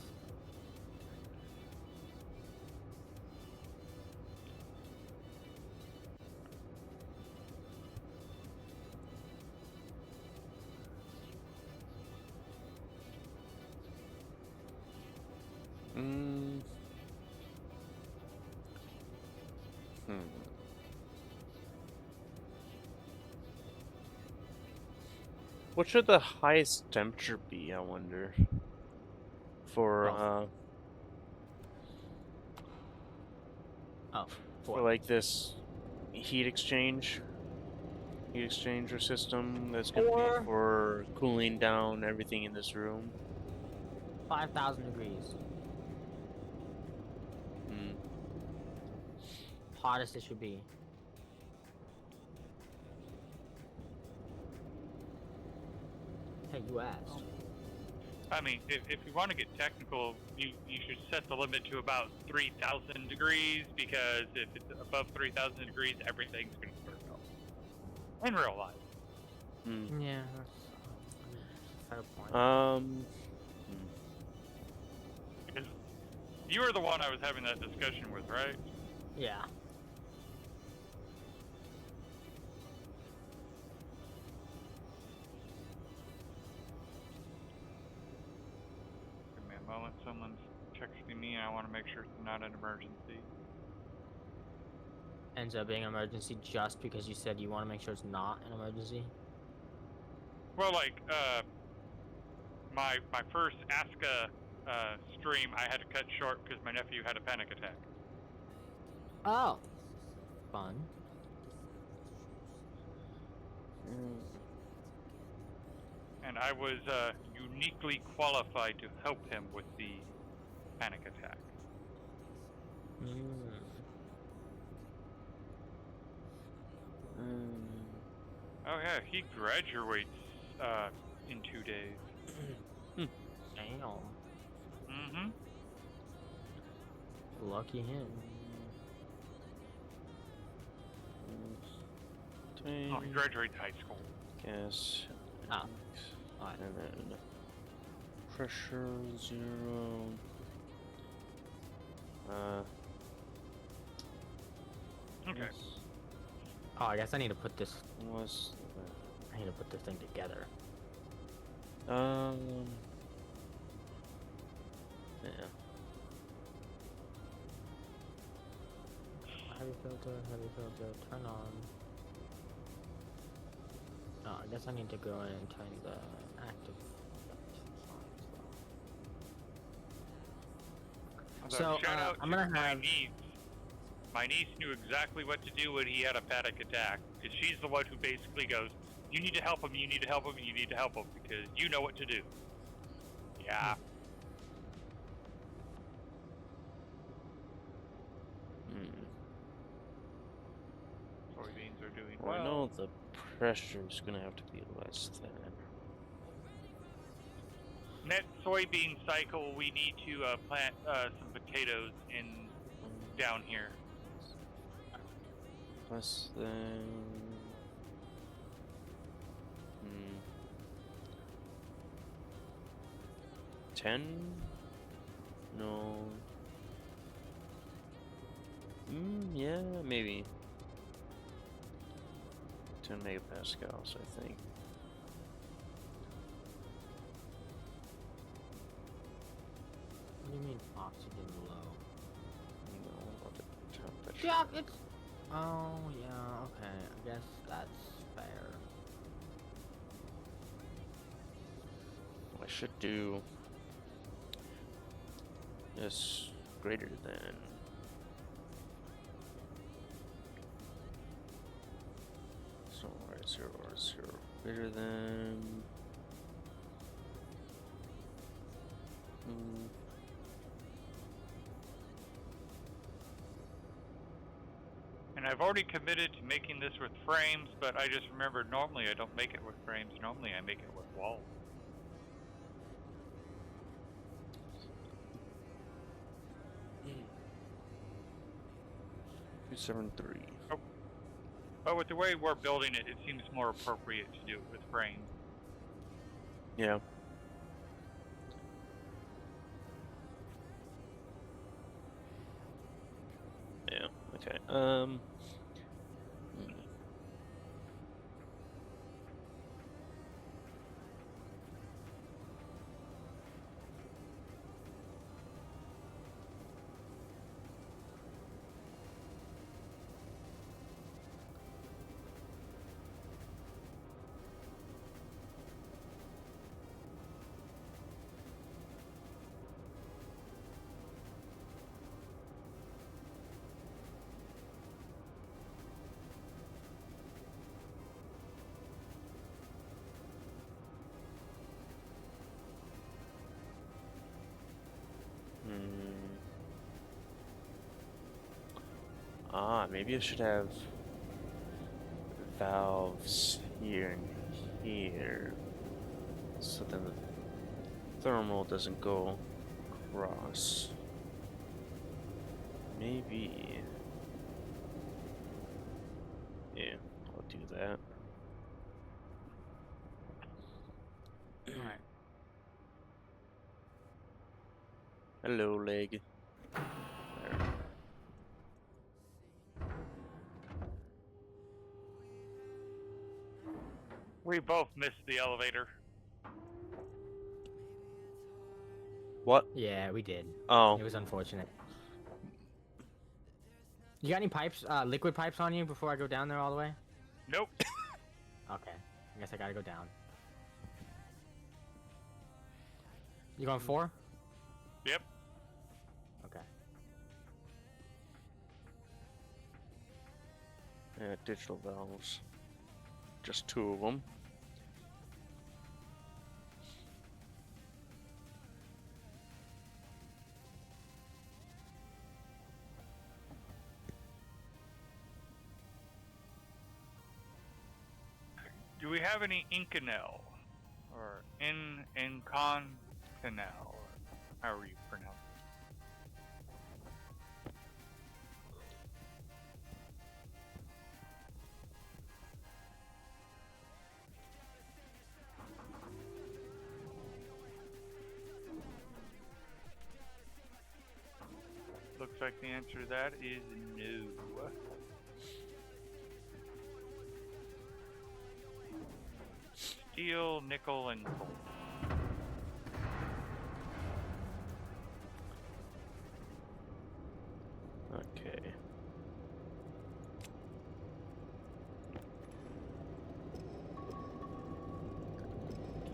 What should the highest temperature be, I wonder? For for like this heat exchanger system that's gonna be for cooling down everything in this room. 5,000 degrees. Hottest it should be. Hey, you asked. I mean, if you want to get technical, you should set the limit to about 3,000 degrees, because if it's above 3,000 degrees, everything's going to start melting. In real life. Yeah, that's a fair point. Because you were the one I was having that discussion with, right? Yeah. Give me a moment. Someone's texting me, and I want to make sure it's not an emergency. Ends up being an emergency just because you said you want to make sure it's not an emergency? Well, like, my first Aska stream, I had to cut short because my nephew had a panic attack. Oh. Fun. And I was uniquely qualified to help him with the panic attack. Oh yeah, he graduates in 2 days. Damn. Mm-hmm. Lucky him. Oh, he graduates high school. Gas. Ah. Alright. And then pressure 0. Okay. Yes. Oh, I guess I need to put this. Was I need to put this thing together. yeah. Heavy filter, turn on. Oh, I guess I need to go in and turn the active on as well. Although, So, shout out I'm to gonna my have. niece. My niece knew exactly what to do when he had a panic attack, because she's the one who basically goes, "You need to help him. You need to help him. You need to help him because you know what to do." Yeah. Soybeans are doing Well, well. I know the pressure is gonna have to be less than. Net soybean cycle. We need to plant some potatoes in down here. Less than. 10? No. Yeah, maybe. 10 megapascals, I think. What do you mean oxygen low? No, what about the temperature? Yeah, it's. Oh yeah, okay. I guess that's fair. I should do this greater than. So we're at 0 or 0 greater than. And I've already committed to making this with frames, but I just remembered normally I don't make it with frames. Normally I make it with walls. Two 7.3. But with the way we're building it, it seems more appropriate to do it with frames. Yeah. Yeah, okay. Maybe I should have valves here and here, so then the thermal doesn't go across. Maybe. Yeah, I'll do that. Alright. Hello, leg. There. We both missed the elevator. What? Yeah, we did. Oh. It was unfortunate. You got any pipes, liquid pipes on you before I go down there all the way? Nope. Okay. I guess I gotta go down. You going 4? Yep. Okay. Digital valves. Just 2 of them. Do we have any Inconel? Or Incontinel? Or however you pronounce it. Looks like the answer to that is no. steel, nickel, and coal. Okay.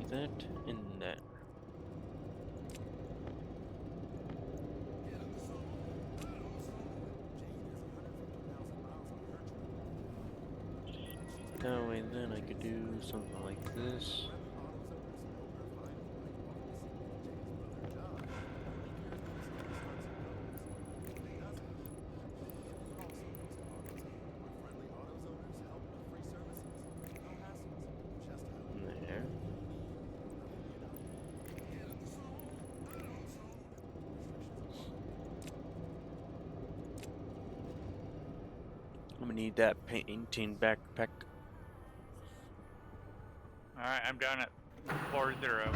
Do that and that. That way, then I could do something like this. There. I'm gonna need that painting backpack. Alright, I'm down at floor 0.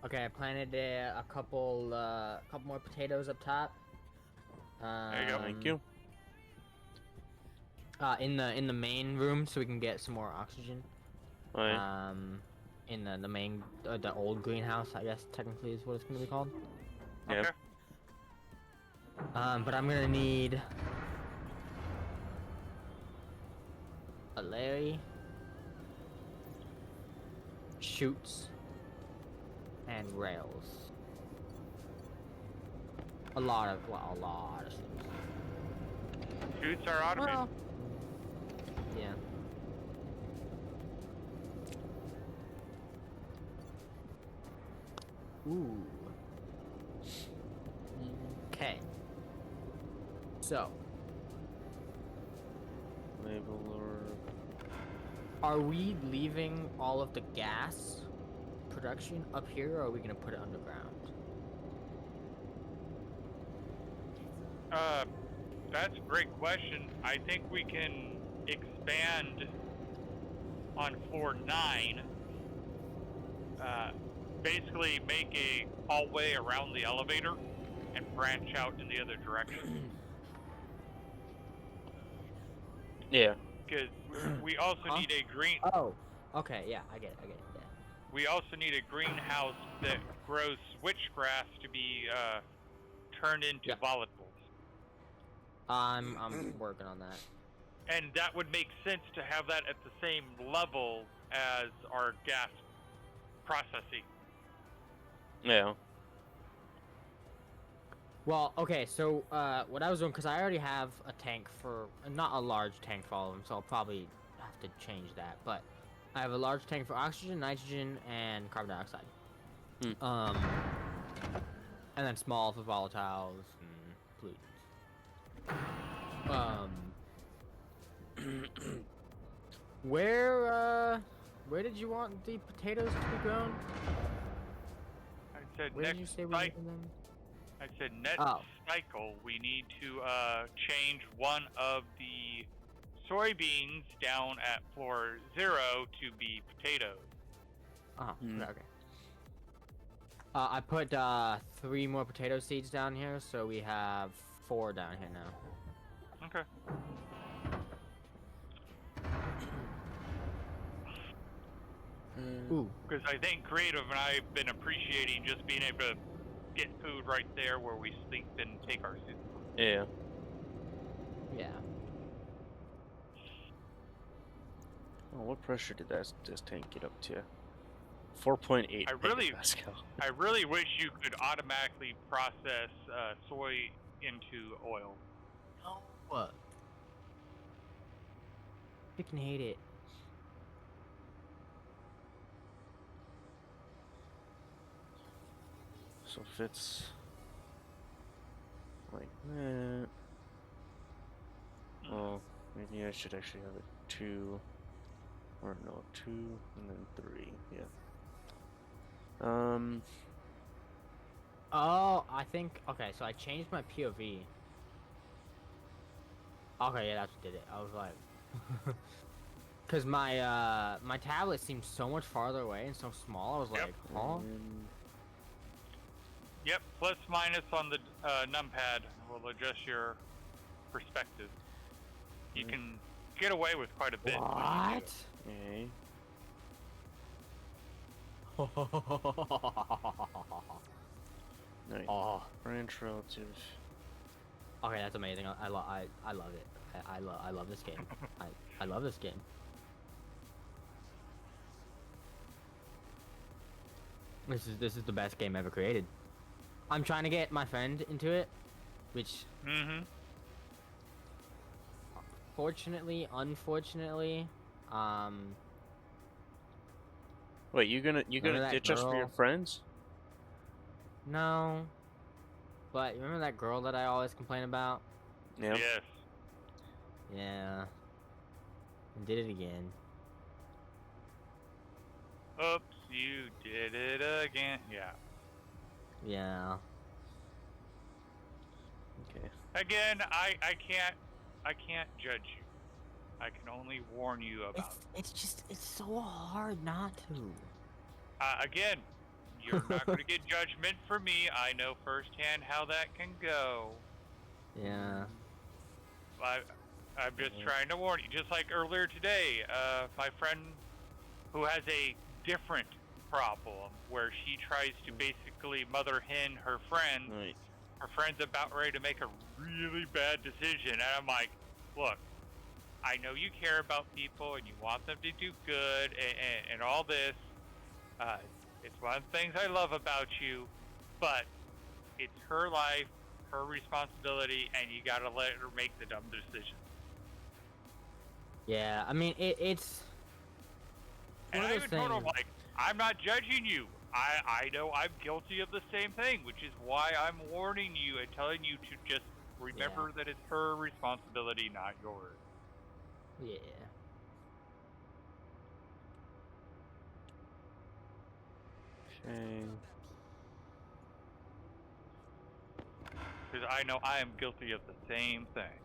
Okay, I planted a couple more potatoes up top. There you go. Thank you. In the main room, so we can get some more oxygen. Alright. In the main the old greenhouse, I guess technically is what it's gonna be called. Yeah. Okay. But I'm gonna need a Larry, chutes, and rails. A lot of things. Shoots are automated. Well, yeah. Ooh. Okay. So, Label or are we leaving all of the gas production up here, or are we gonna put it underground? That's a great question. I think we can expand on floor 9. Basically make a hallway around the elevator and branch out in the other direction. yeah. Because we also Huh? need a green. Oh. Okay. Yeah, I get it. Yeah. We also need a greenhouse that grows switchgrass to be turned into Yeah. volatiles. I'm working on that. And that would make sense to have that at the same level as our gas processing. Yeah. Well, okay, so what I was doing, because I already have a tank for, not a large tank for all of them, so I'll probably have to change that, but I have a large tank for oxygen, nitrogen, and carbon dioxide. And then small for volatiles and pollutants. Where did you want the potatoes to be grown? I said Where next did you say we cycle. needed them? I said next Oh. cycle we need to change one of the soybeans down at floor 0 to be potatoes. Okay. I put 3 more potato seeds down here, so we have 4 down here now. Okay. Ooh. Because I think Creative and I have been appreciating just being able to get food right there where we sleep and take our soup. Yeah. Yeah. Oh, what pressure did this tank get up to? 4.8 Pascal. I really wish you could automatically process soy into oil. No. What? Freaking hate it. So if it's like that, well, maybe I should actually have it 2, or no, 2 and then 3. Yeah. Oh, I think. Okay, so I changed my POV. Okay, yeah, that's what did it. I was like. Cause my tablet seemed so much farther away and so small. I was Yep. like, huh? Yep, plus minus on the numpad will adjust your perspective. You can get away with quite a bit. What? Okay. Nice. Oh. Branch relative. Okay, that's amazing. I love it. I love this game. I love this game. This is the best game ever created. I'm trying to get my friend into it, which unfortunately, Wait, you gonna Remember that ditch us for your girl? friends? no. But remember that girl that I always complain about? Yeah. Yes. Yeah. I did it again. Oops, you did it again. Yeah. Yeah. Okay. Again, I can't judge you. I can only warn you about It's so hard not to. again, you're not going to get judgment from me. I know firsthand how that can go. Yeah. I'm just trying to warn you. Just like earlier today, my friend who has a different problem where she tries to basically mother hen her friend. Right. Her friend's about ready to make a really bad decision, and I'm like, look, I know you care about people and you want them to do good and all this. It's one of the things I love about you, but it's her life, her responsibility, and you gotta let her make the dumb decision. Yeah, I mean, it's And one I of those even told her, things. like, I'm not judging you. I know I'm guilty of the same thing, which is why I'm warning you and telling you to just remember that it's her responsibility, not yours. Yeah. Okay. Because I know I am guilty of the same thing.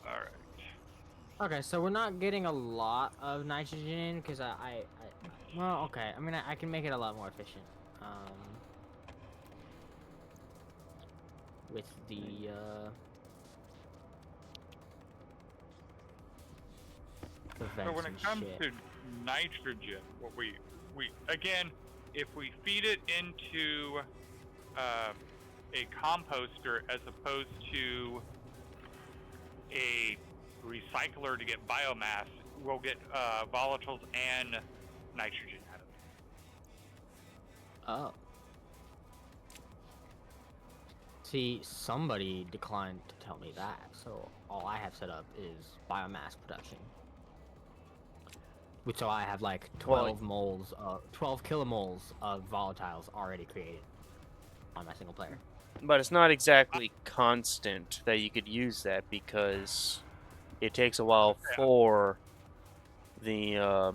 Alright. Okay, so we're not getting a lot of nitrogen because well, okay. I mean, I can make it a lot more efficient. With the So vents when it and comes shit. to nitrogen, what we again, if we feed it into a composter as opposed to a recycler to get biomass, we'll get volatiles and nitrogen out of it. Oh. See, somebody declined to tell me that, so all I have set up is biomass production. So I have like 12 kilomoles of volatiles already created on my single player. But it's not exactly constant that you could use that because it takes a while for the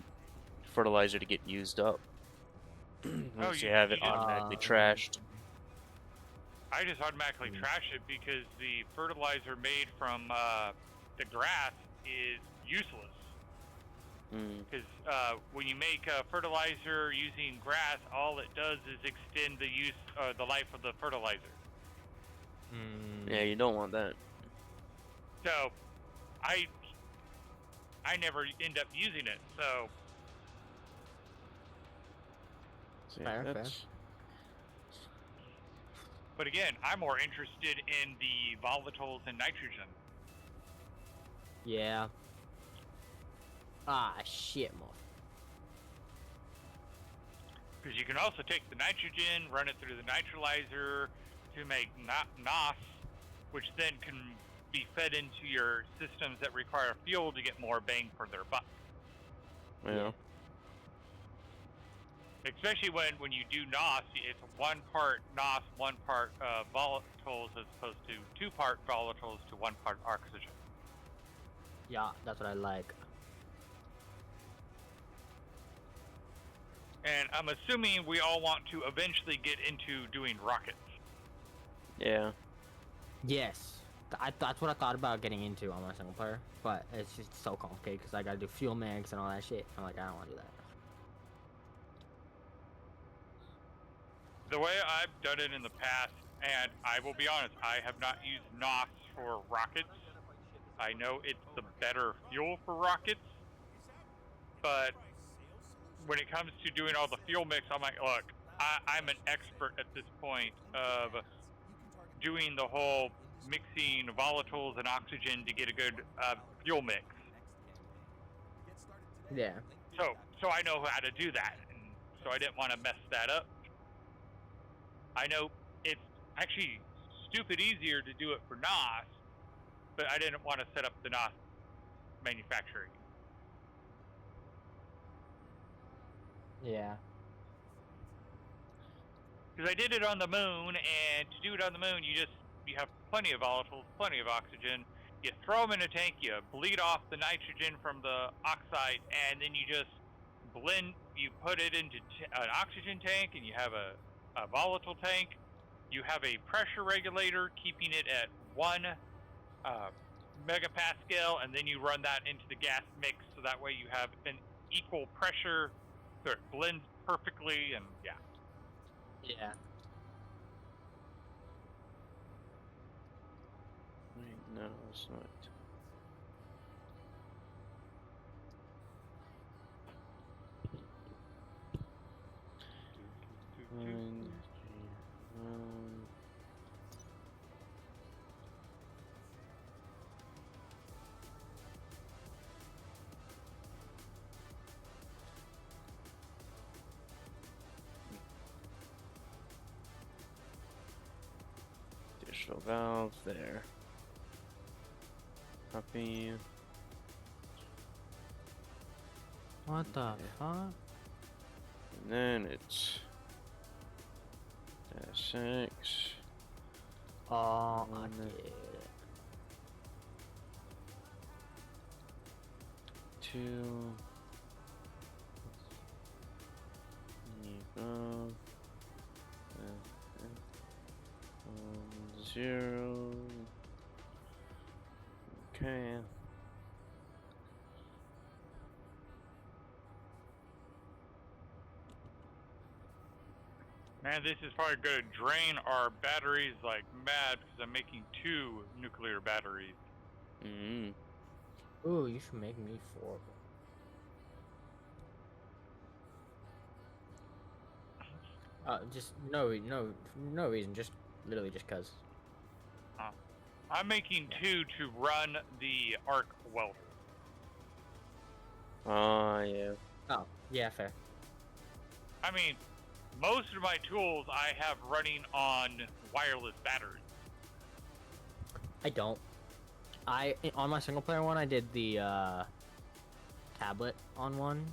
fertilizer to get used up. Once you have it automatically trashed. I just automatically trash it because the fertilizer made from the grass is useless. Because when you make fertilizer using grass, all it does is extend the life of the fertilizer. Yeah, you don't want that. So, I never end up using it. So, Fair. but again, I'm more interested in the volatiles and nitrogen. Yeah. Ah, shit, moth. Because you can also take the nitrogen, run it through the nitrolyzer to make NOS, which then can be fed into your systems that require fuel to get more bang for their buck. Yeah. Especially when you do NOS, it's 1 part NOS, 1 part volatiles, as opposed to 2 part volatiles to 1 part oxygen. Yeah, that's what I like. And I'm assuming we all want to eventually get into doing rockets. Yeah. Yes. that's what I thought about getting into on my single player, but it's just so complicated because I gotta do fuel mix and all that shit. I'm like, I don't want to do that. The way I've done it in the past, and I will be honest, I have not used NOS for rockets. I know it's the better fuel for rockets, but when it comes to doing all the fuel mix, I'm like, look, I'm an expert at this point of doing the whole mixing volatiles and oxygen to get a good fuel mix. Yeah. So I know how to do that, and so I didn't want to mess that up. I know it's actually stupid easier to do it for NOS, but I didn't want to set up the NOS manufacturing. Yeah. Because I did it on the moon, and to do it on the moon, you have plenty of volatiles, plenty of oxygen. You throw them in a tank, you bleed off the nitrogen from the oxide, and then you just blend. You put it into an oxygen tank, and you have a volatile tank. You have a pressure regulator, keeping it at 1 megapascal, and then you run that into the gas mix, so that way you have an equal pressure, so it blends perfectly, and yeah. Yeah. Wait, no, it's not. Additional valve there. Copy. What the fuck? And then it's -6. Oh, I And then get it. 2. Equal. 0. Okay. Man, this is probably going to drain our batteries like mad because I'm making 2 nuclear batteries. Mm-hmm. Ooh, you should make me 4. Just no reason, just literally just cause. I'm making 2 to run the arc welder. Oh, yeah. Oh, yeah, fair. I mean, most of my tools I have running on wireless batteries. I don't. On my single player one, I did the tablet on one.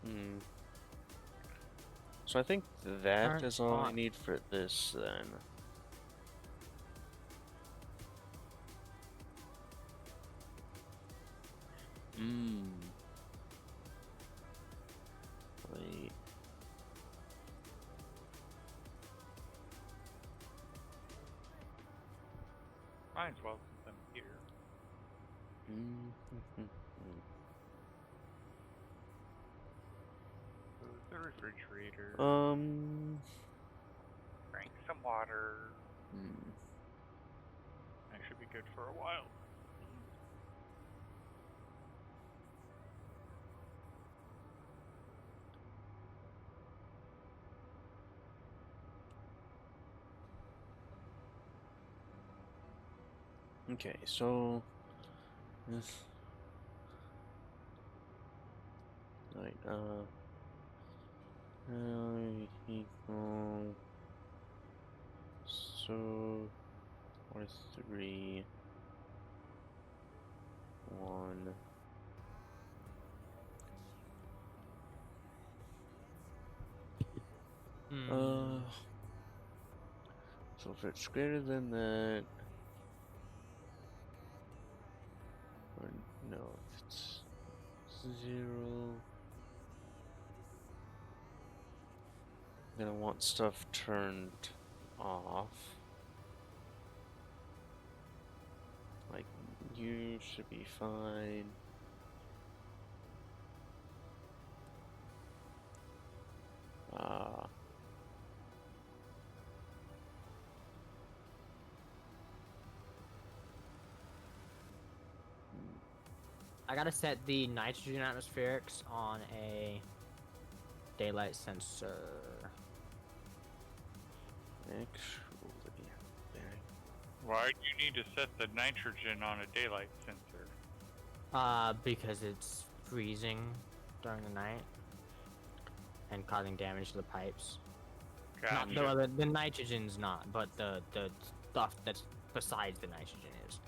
Hmm. So I think that Alright, is all I fine. need for this then. Wait. Might as well put them here. Close the refrigerator. Drink some water. That should be good for a while. Okay, so this like equal so or 3 1 so if it's greater than that, or no, if it's 0, gonna want stuff turned off. Like, you should be fine. I gotta set the nitrogen atmospherics on a daylight sensor. Actually, Why do you need to set the nitrogen on a daylight sensor? Because it's freezing during the night and causing damage to the pipes. Gotcha. The nitrogen's not, but the stuff that's besides the nitrogen is.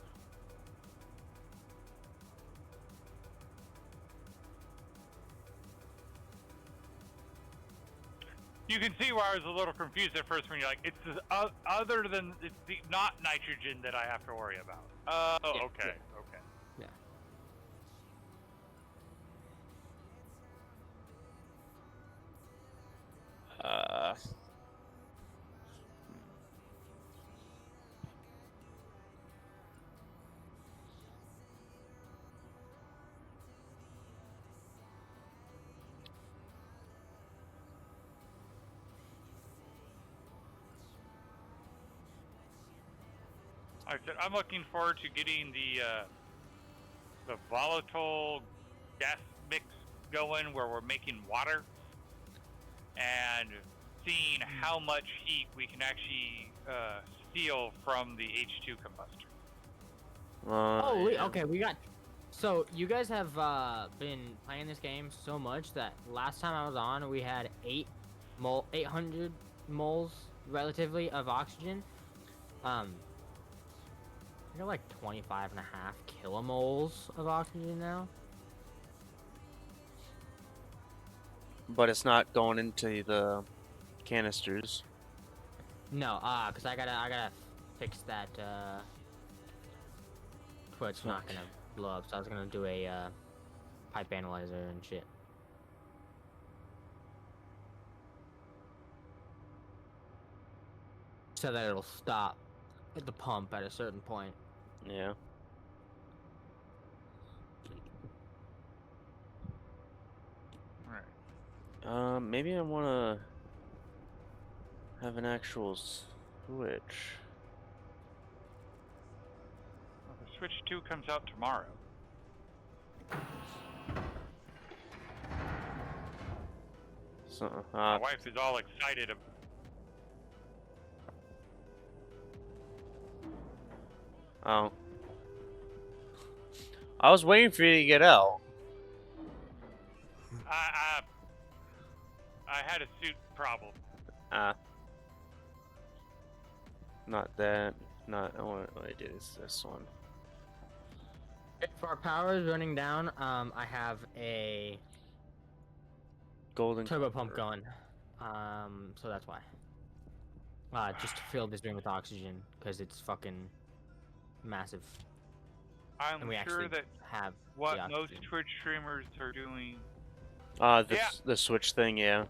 You can see why I was a little confused at first when you're like, it's the, other than it's the not nitrogen that I have to worry about. Oh, Yeah, okay, yeah. okay. Yeah. Like I said, I'm looking forward to getting the volatile gas mix going where we're making water and seeing how much heat we can actually steal from the H2 combustor. yeah. Okay, we got. So you guys have been playing this game so much that last time I was on, we had 800 moles relatively of oxygen. You're like 25 and a half kilomoles of oxygen now. But it's not going into the canisters. No, cause I gotta fix that. Where it's not gonna blow up. So I was gonna do a pipe analyzer and shit. So that it'll stop at the pump at a certain point. Yeah. Right. Maybe I wanna have an actual switch. Well, the Switch 2 comes out tomorrow. So, My wife is all excited. Oh. I was waiting for you to get out. I had a suit problem. Not that. Not. What I did is this one. If our power is running down, I have a Golden turbo pump cover. going. So that's why. Just to fill this room with oxygen, because it's fucking massive. I'm And we sure actually that have what the most oxygen. Twitch streamers are doing. The switch thing, yeah.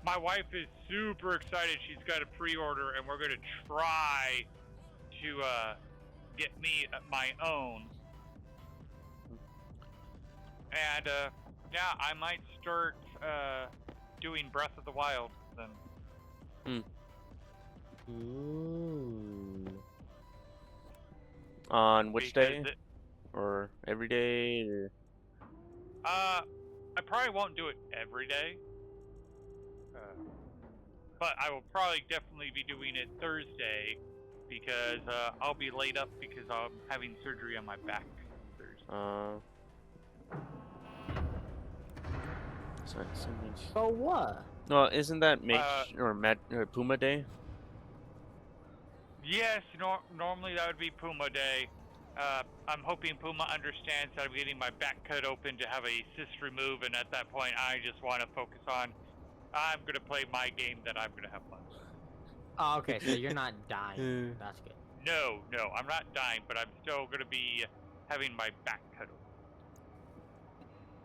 My wife is super excited. She's got a pre-order, and we're gonna try to get me my own. And yeah, I might start doing Breath of the Wild then. Ooh. On which day? Because Or every day? Or... I probably won't do it every day. But I will probably definitely be doing it Thursday because I'll be laid up because I'm having surgery on my back Thursday. Oh, what? No, isn't that Puma Day? Yes, normally that would be Puma Day. I'm hoping Puma understands that I'm getting my back cut open to have a cyst removed, and at that point, I just want to focus on. I'm gonna play my game that I'm gonna have fun with. Oh, okay, so you're not dying. That's good. No, I'm not dying, but I'm still gonna be having my back cut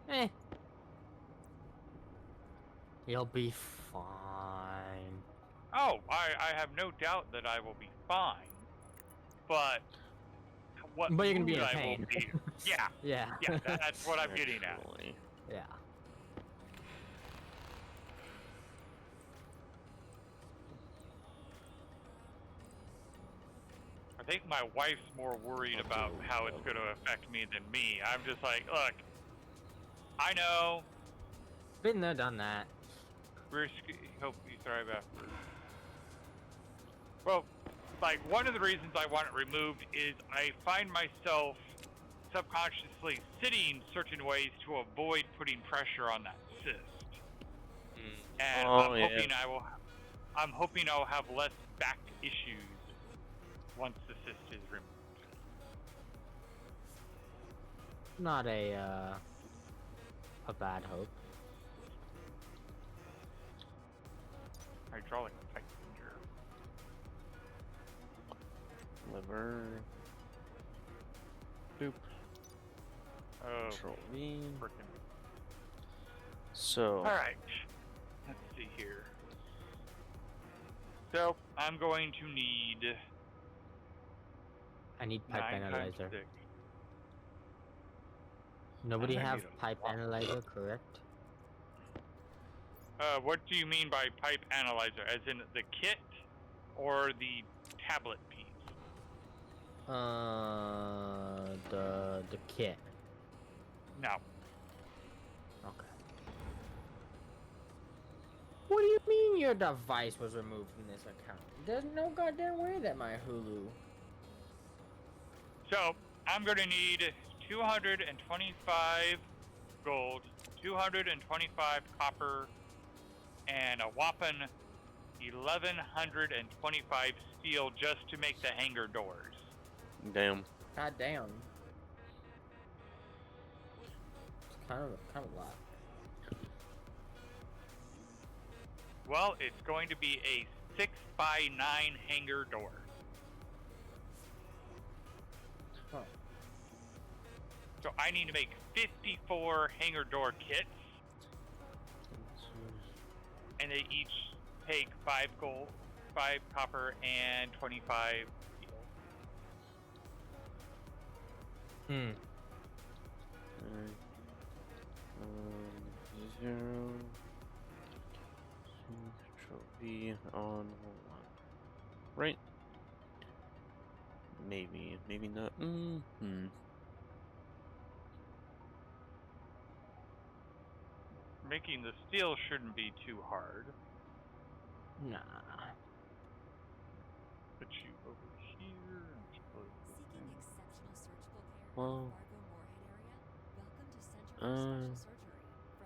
open. You'll be fine. Oh, I have no doubt that I will be fine. But what But you're gonna be mood in I will pain. be. Yeah, Yeah. yeah, that's what I'm getting at. Actually. Yeah. I think my wife's more worried about how it's going to affect me than me. I'm just like, look, I know Been there, done that. hope you thrive after. Well, like one of the reasons I want it removed is I find myself subconsciously sitting certain ways to avoid putting pressure on that cyst, and I'm hoping I'll have less back issues once the cyst is removed. Not a bad hope. Hydraulic pipe finger. Liver. Boop. Oh, Control V. frickin'. So. Alright. Let's see here. So, I'm going to need I need pipe 9 times analyzer. 6. Nobody I have need a pipe lot. analyzer, correct? What do you mean by pipe analyzer? As in the kit or the tablet piece? The kit. No. Okay. What do you mean your device was removed from this account? There's no goddamn way that my Hulu. So, I'm going to need 225 gold, 225 copper, and a whopping 1,125 steel just to make the hangar doors. Damn. God damn. It's kind of a lot. Well, it's going to be a 6x9 hangar door. Huh. So I need to make 54 hangar door kits, and they each take 5 gold, 5 copper, and 25 steel. Hmm. 0. Control V on. Hold on. Right. Maybe not. Making the steel shouldn't be too hard. Nah. Put you over here. Seeking exceptional surgical care Well, in the Fargo Moorhead area? Welcome to Center for Special Surgery.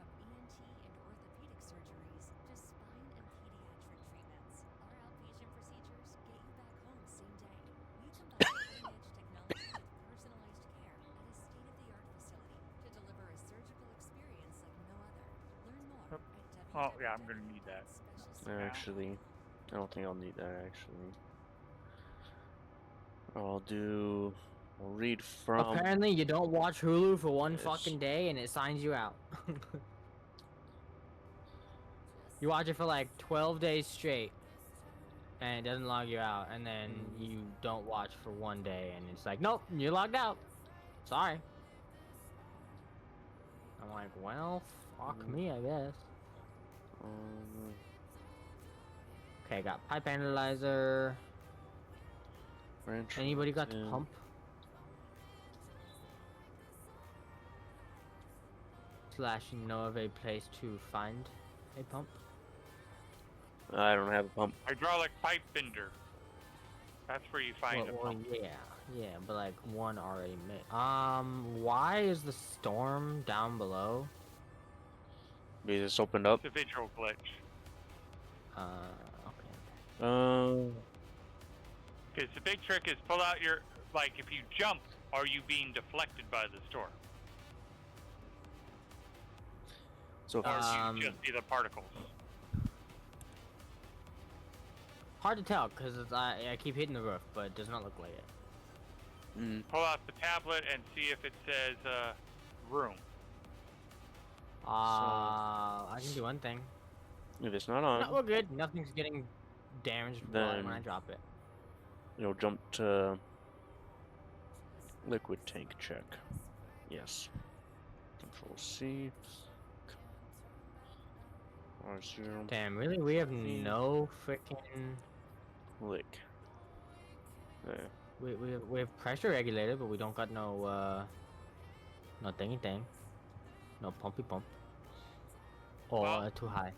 From ENT and orthopedic surgeries to spine and pediatric treatments, our outpatient procedures get you back home same day. We combine cutting-edge technology with personalized care at a state-of-the-art facility to deliver a surgical experience like no other. Learn more at Oh, yeah, I'm gonna need that. actually, I don't think I'll need that. Actually, I'll read from. Apparently, you don't watch Hulu for one Yes. fucking day and it signs you out. You watch it for like 12 days straight and it doesn't log you out, and then you don't watch for one day and it's like, nope, you're logged out. Sorry. I'm like, well, fuck me, I guess. Okay, got pipe analyzer. Anybody got the pump? / know of a place to find a pump? I don't have a pump. Hydraulic pipe bender. That's where you find a Well, pump. yeah, but like one already made. Why is the storm down below? We just opened up. It's a visual glitch. Okay. Because the big trick is pull out your, like, if you jump, are you being deflected by the storm? So Or do you just see the particles? Hard to tell because I keep hitting the roof, but it does not look like it. Pull out the tablet and see if it says room. I can do one thing. If it's not on, No, we're good. Nothing's getting damaged when I Then- drop it. it'll jump to liquid tank check. Yes. Control C. R0. Damn, really? We have Hmm. no freaking. Click. There. We have pressure regulator, but we don't got no no thingy thing. No pumpy pump. Or Well- too high.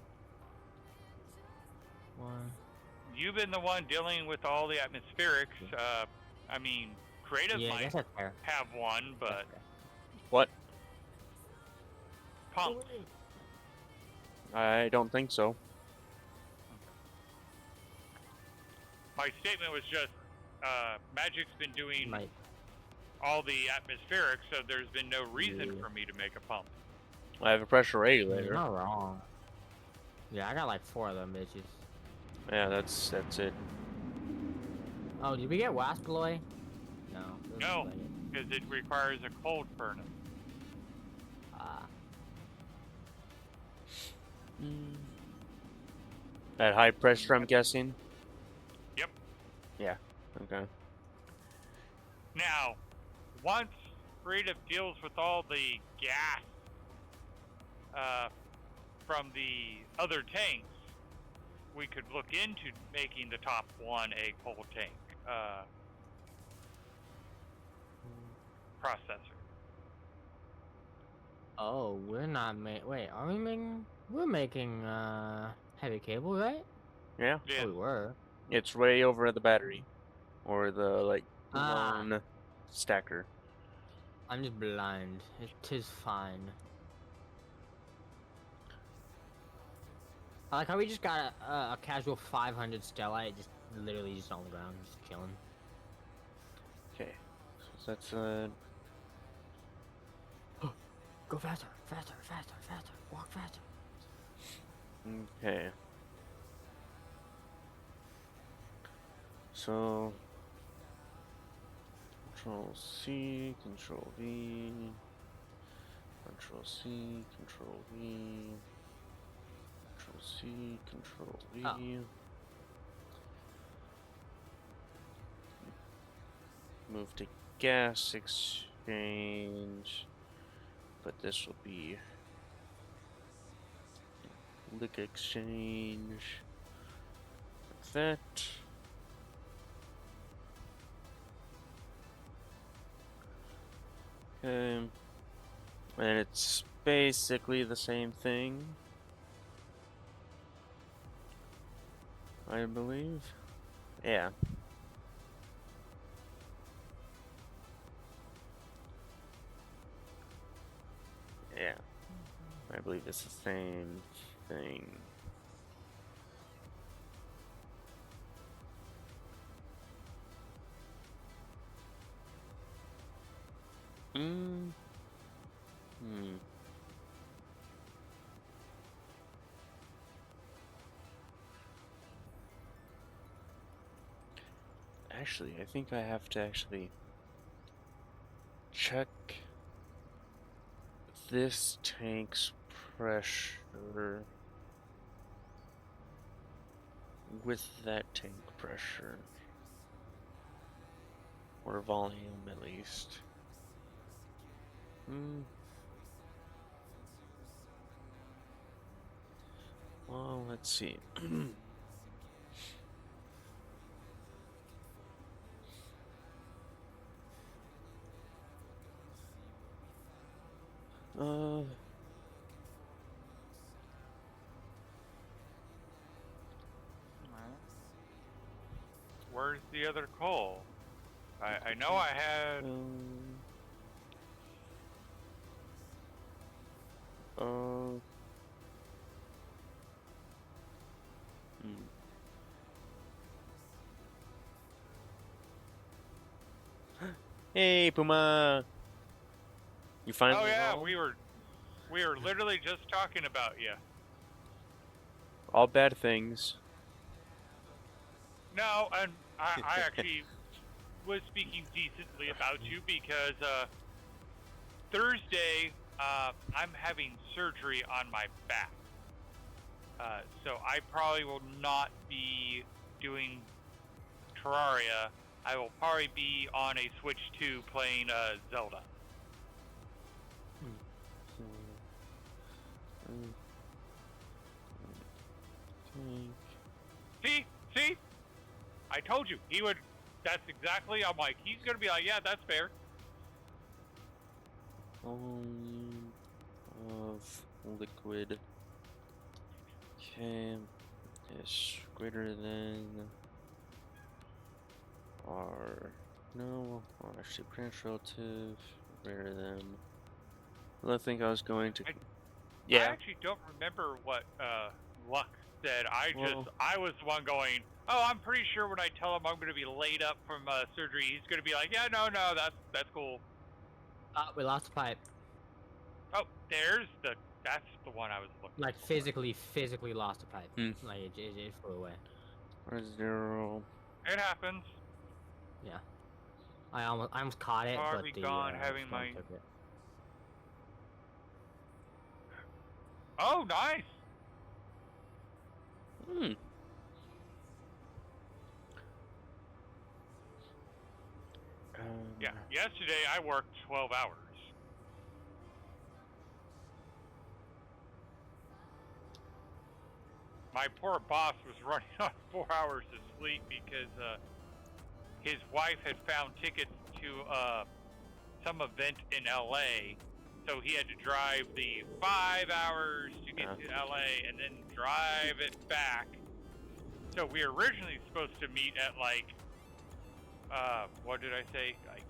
One. You've been the one dealing with all the atmospherics. I mean, creative Yeah, I might guess that's fair. have one, but That's fair. What? pump. I don't think so. My statement was just, Magic's been doing Might. all the atmospherics, so there's been no reason Yeah. for me to make a pump. I have a pressure You're regulator. not wrong. Yeah, I got like 4 of them bitches. Yeah, that's it. Oh, did we get Waspaloy? No. doesn't No. look like it. Because it requires a cold furnace. Ah. At high pressure, I'm guessing. Yep. Yeah. Okay. Now, once creative deals with all the gas from the other tanks, we could look into making the top one a cold tank processor. Oh, we're not wait, are we making? We're making heavy cable, right? Yeah. Yeah. Oh, we were. It's way over at the battery, or the Ah. lone stacker. I'm just blind. It is fine. I like how we just got a casual 500 Stellite, just literally just on the ground, just chilling. Okay. So that's Go faster, faster, faster, faster. Walk faster. okay. So Control C, Control V, Control C, Control V, Control C, Control V. Oh. Move to gas exchange, but this will be lick exchange. Like that. Okay. And it's basically the same thing, I believe. Yeah. Yeah. I believe it's the same thing. Actually, I think I have to actually check this tank's pressure with that tank pressure, or volume at least. Well, let's see. Where's the other coal? I know I had. Hey, Puma! You finally Oh yeah, home? we were literally just talking about you. All bad things. No, and I actually was speaking decently about you because Thursday I'm having surgery on my back. So so I probably will not be doing Terraria. I will probably be on a Switch 2 playing Zelda. See? I told you he would. That's exactly. I'm like, he's gonna be like, yeah, that's fair. Volume of liquid. Okay, is greater than or no, or actually branch relative greater than. Well, I think I was going to. I actually don't remember what Luck said. I was the one going, oh, I'm pretty sure when I tell him I'm going to be laid up from surgery, he's going to be like, yeah, no, that's cool. We lost a pipe. Oh, that's the one I was looking Like for. physically lost a pipe. Like it flew away. Or 0. It happens. Yeah. I almost caught it, Are but we the gone having storm my... took it. Oh, nice. Yeah, yesterday I worked 12 hours. My poor boss was running on 4 hours of sleep because his wife had found tickets to some event in LA, so he had to drive the 5 hours to get to LA and then drive it back. So we were originally supposed to meet at like, what did I say, like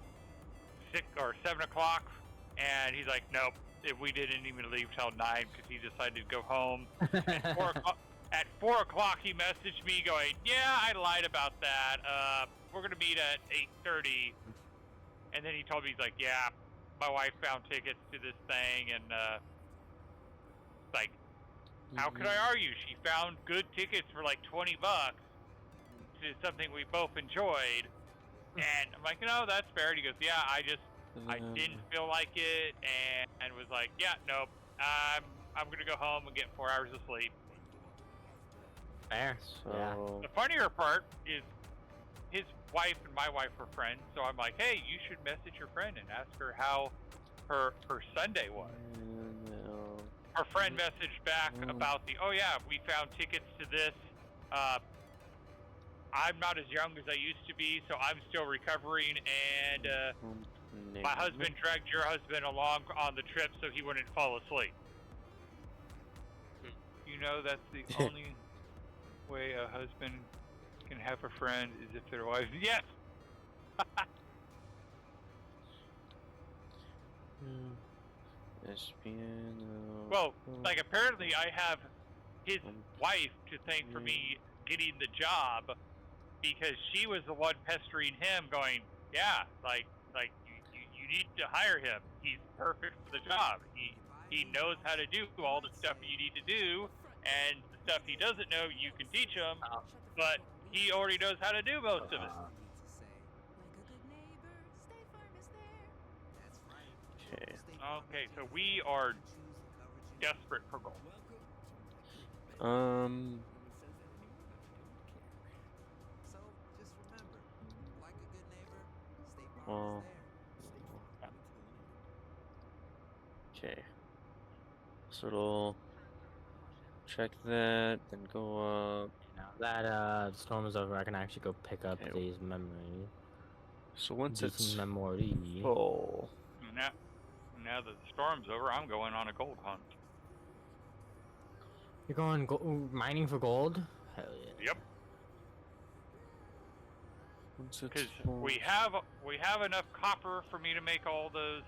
6 or 7 o'clock, and he's like, nope, we didn't even leave till 9 because he decided to go home. At 4 o'clock, he messaged me going, yeah, I lied about that. We're going to meet at 8:30. And then he told me, he's like, yeah, my wife found tickets to this thing. And, like, how could I argue? She found good tickets for like $20 to something we both enjoyed. And I'm like, no, that's fair. And he goes, yeah, I didn't feel like it. And was like, yeah, nope. I'm going to go home and get 4 hours of sleep. Fair. So Yeah. The funnier part is his wife and my wife were friends, so I'm like, hey, you should message your friend and ask her how her Sunday was. Her friend messaged back about oh yeah, we found tickets to this. I'm not as young as I used to be, so I'm still recovering, and my husband dragged your husband along on the trip so he wouldn't fall asleep. You know, that's the only way a husband can have a friend is if their wife. Yes. Well, like apparently I have his wife to thank for me getting the job, because she was the one pestering him, going, yeah, like you need to hire him. He's perfect for the job. He knows how to do all the stuff you need to do, and the stuff he doesn't know you can teach him, but he already knows how to do most of it. Okay, so we are desperate for gold. Well, okay. So it'll check that, then go up. Now that the storm is over, I can actually go pick up these memories. So once it's memory full. Now that the storm's over, I'm going on a gold hunt. You're going mining for gold? Hell yeah. Yep. Because we have enough copper for me to make all those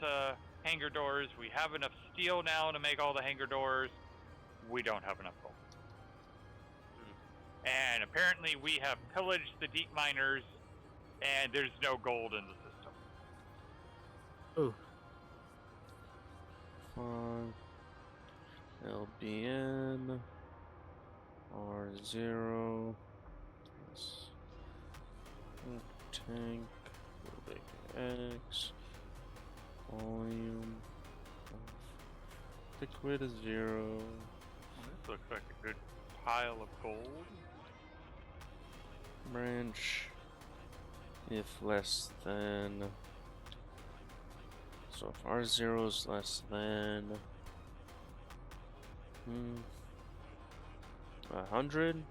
hangar doors. We have enough steel now to make all the hangar doors. We don't have enough gold. And apparently we have pillaged the deep miners, and there's no gold in the system. Ooh. LBN R0 tank big X volume of liquid is 0. Well, this looks like a good pile of gold. Branch. If less than. So if R0 is less than 100.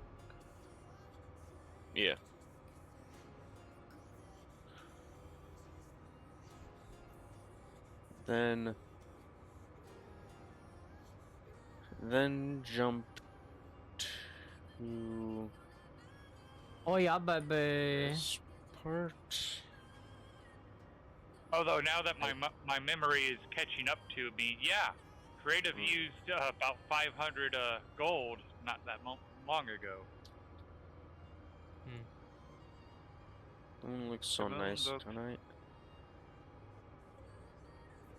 Yeah. Then jump to Oh yeah, baby. this part. Although now that my memory is catching up to me, yeah, Creative used about 500 gold not that long ago. Looks so Seven nice looks- tonight.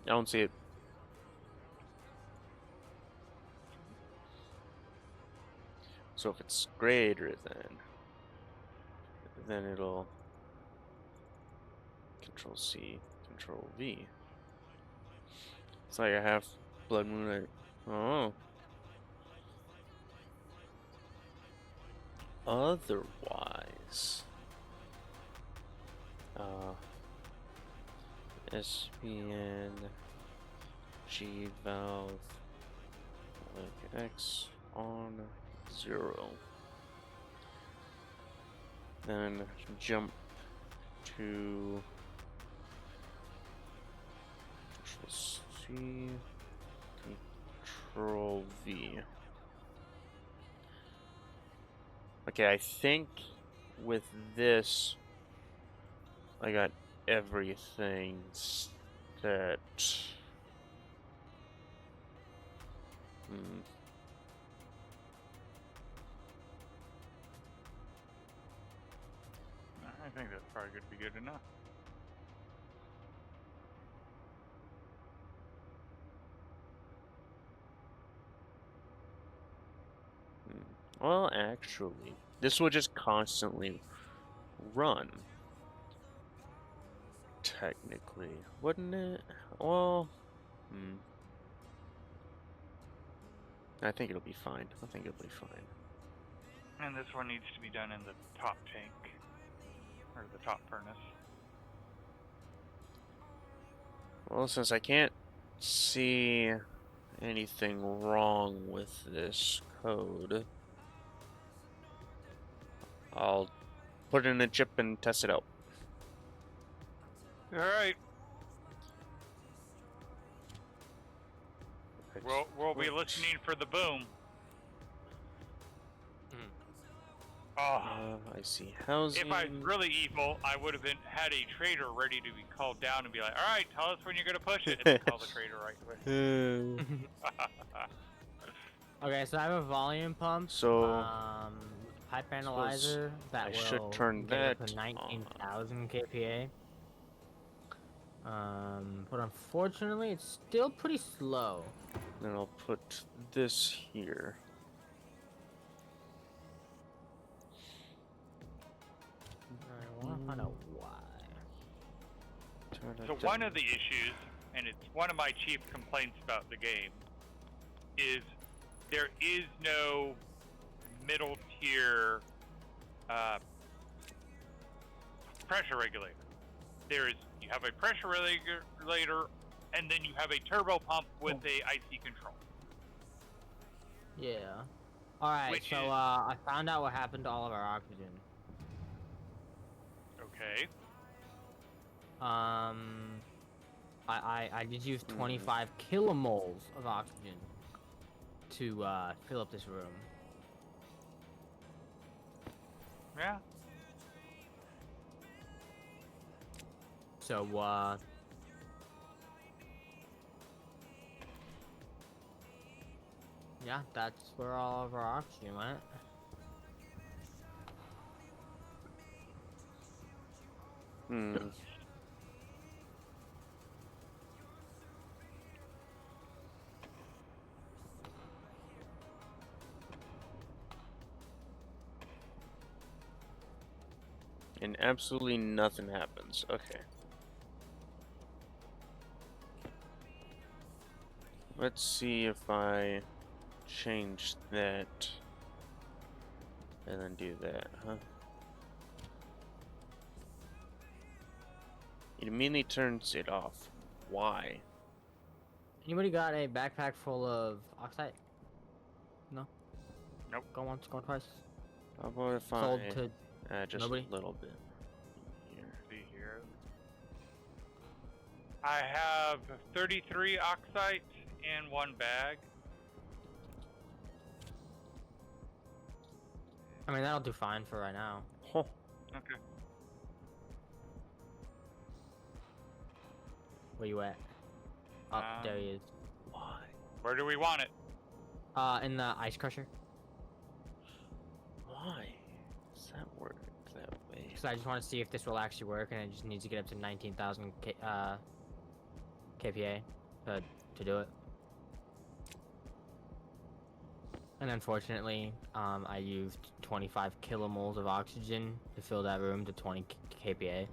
I don't see it. So if it's greater then it'll Control C, Control V. It's like I have Blood Moon. Oh. Otherwise, SPN G valve like X on 0. Then jump to Control C, Control V. Okay, I think with this, I got everything set. I think that's probably going to be good enough. Well, actually, this will just constantly run. Technically, wouldn't it? Well, I think it'll be fine. I think it'll be fine. And this one needs to be done in the top tank. Or the top furnace. Well, since I can't see anything wrong with this code, I'll put it in a chip and test it out. Alright. We'll be listening for the boom. Oh. I see housing. If I was really evil, I would have had a trader ready to be called down and be like, alright, tell us when you're going to push it. And then call the trader right away. Okay, so I have a volume pump. So, Pipe analyzer that I will should turn get up that to 19,000 kPa. But unfortunately, it's still pretty slow. Then I'll put this here. I want to find out why. So one of the issues, and it's one of my chief complaints about the game, is there is no middle tier pressure regulator. You have a pressure regulator, and then you have a turbo pump with a IC control. Yeah. Alright, so I found out what happened to all of our oxygen. Okay. I did use 25 kilomoles of oxygen to fill up this room. Yeah. So yeah, that's where all of our oxygen went. And absolutely nothing happens. Okay. Let's see if I change that And then do that, huh? It immediately turns it off. Why? Anybody got a backpack full of oxide? No? Nope. Go once, go twice. How about if Sold I to add just nobody? a little bit here? See here. I have 33 oxite in one bag. I mean, that'll do fine for right now. Huh. Okay. Where you at? Oh, there he is. Why? Where do we want it? In the ice crusher. Why does that work that way? Because I just want to see if this will actually work, and it just needs to get up to 19,000 kPa to do it. And unfortunately, I used 25 kilomoles of oxygen to fill that room to 20 kPa.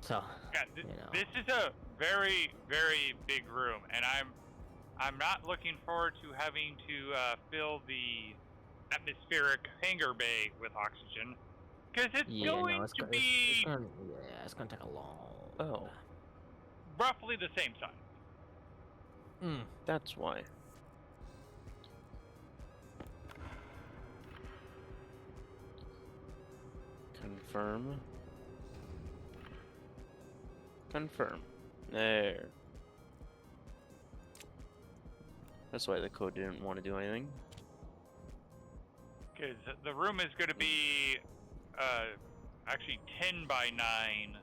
So, Yeah, you know. this is a very, very big room, and I'm not looking forward to having to fill the atmospheric hangar bay with oxygen, because it's going to be it's gonna take a long. Oh, roughly the same size. that's why. Confirm. Confirm. There. That's why the code didn't want to do anything. Because the room is going to be actually 10 by 9.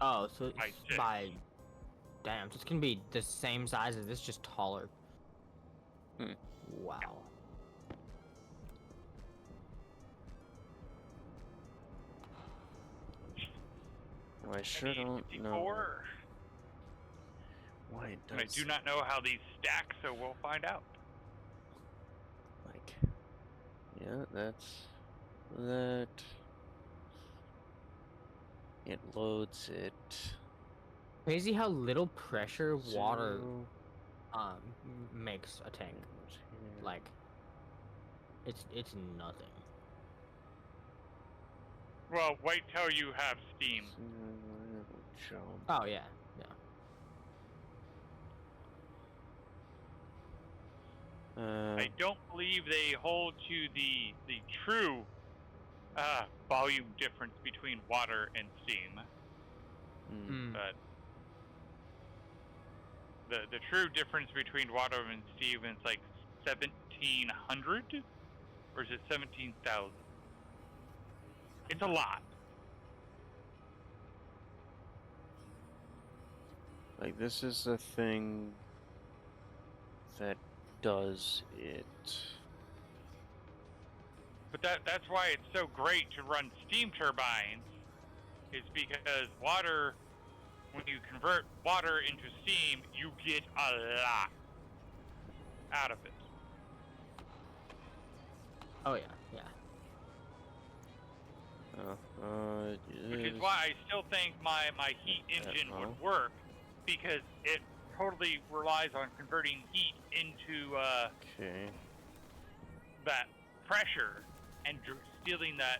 Oh, so it's By 6. damn, so it's gonna be the same size as this, just taller. Hmm. Wow. Well, I sure don't know 54. why it And I does. do not know how these stack, so we'll find out. Like, yeah, that's that. It loads it. Crazy how little pressure water Zero, makes a tank. goes here. Like, it's nothing. Well, wait till you have steam. Jump. Oh yeah, yeah. I don't believe they hold to the true volume difference between water and steam, Mm. but the true difference between water and steam is like 1,700, or is it 17,000? It's a lot. Like, this is the thing that does it. But that's why it's so great to run steam turbines, is because water, when you convert water into steam, you get a lot out of it. Oh yeah, yeah. Which is why I still think my heat engine would work, because it totally relies on converting heat into Okay. that pressure and stealing that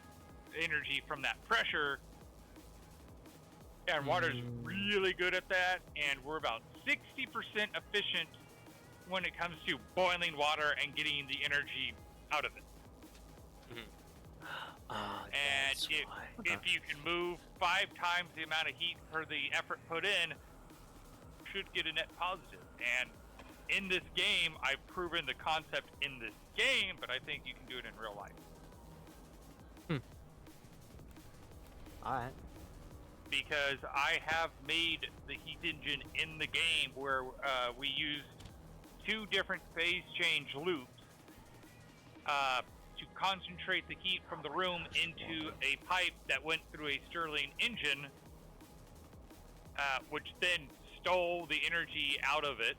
energy from that pressure. And water's really good at that, and we're about 60% efficient when it comes to boiling water and getting the energy out of it. And if you can move 5 times the amount of heat for the effort put in, should get a net positive. And in this game, I've proven the concept in this game, but I think you can do it in real life. Alright. Because I have made the heat engine in the game where we used 2 different phase change loops to concentrate the heat from the room into a pipe that went through a Stirling engine, which then stole the energy out of it,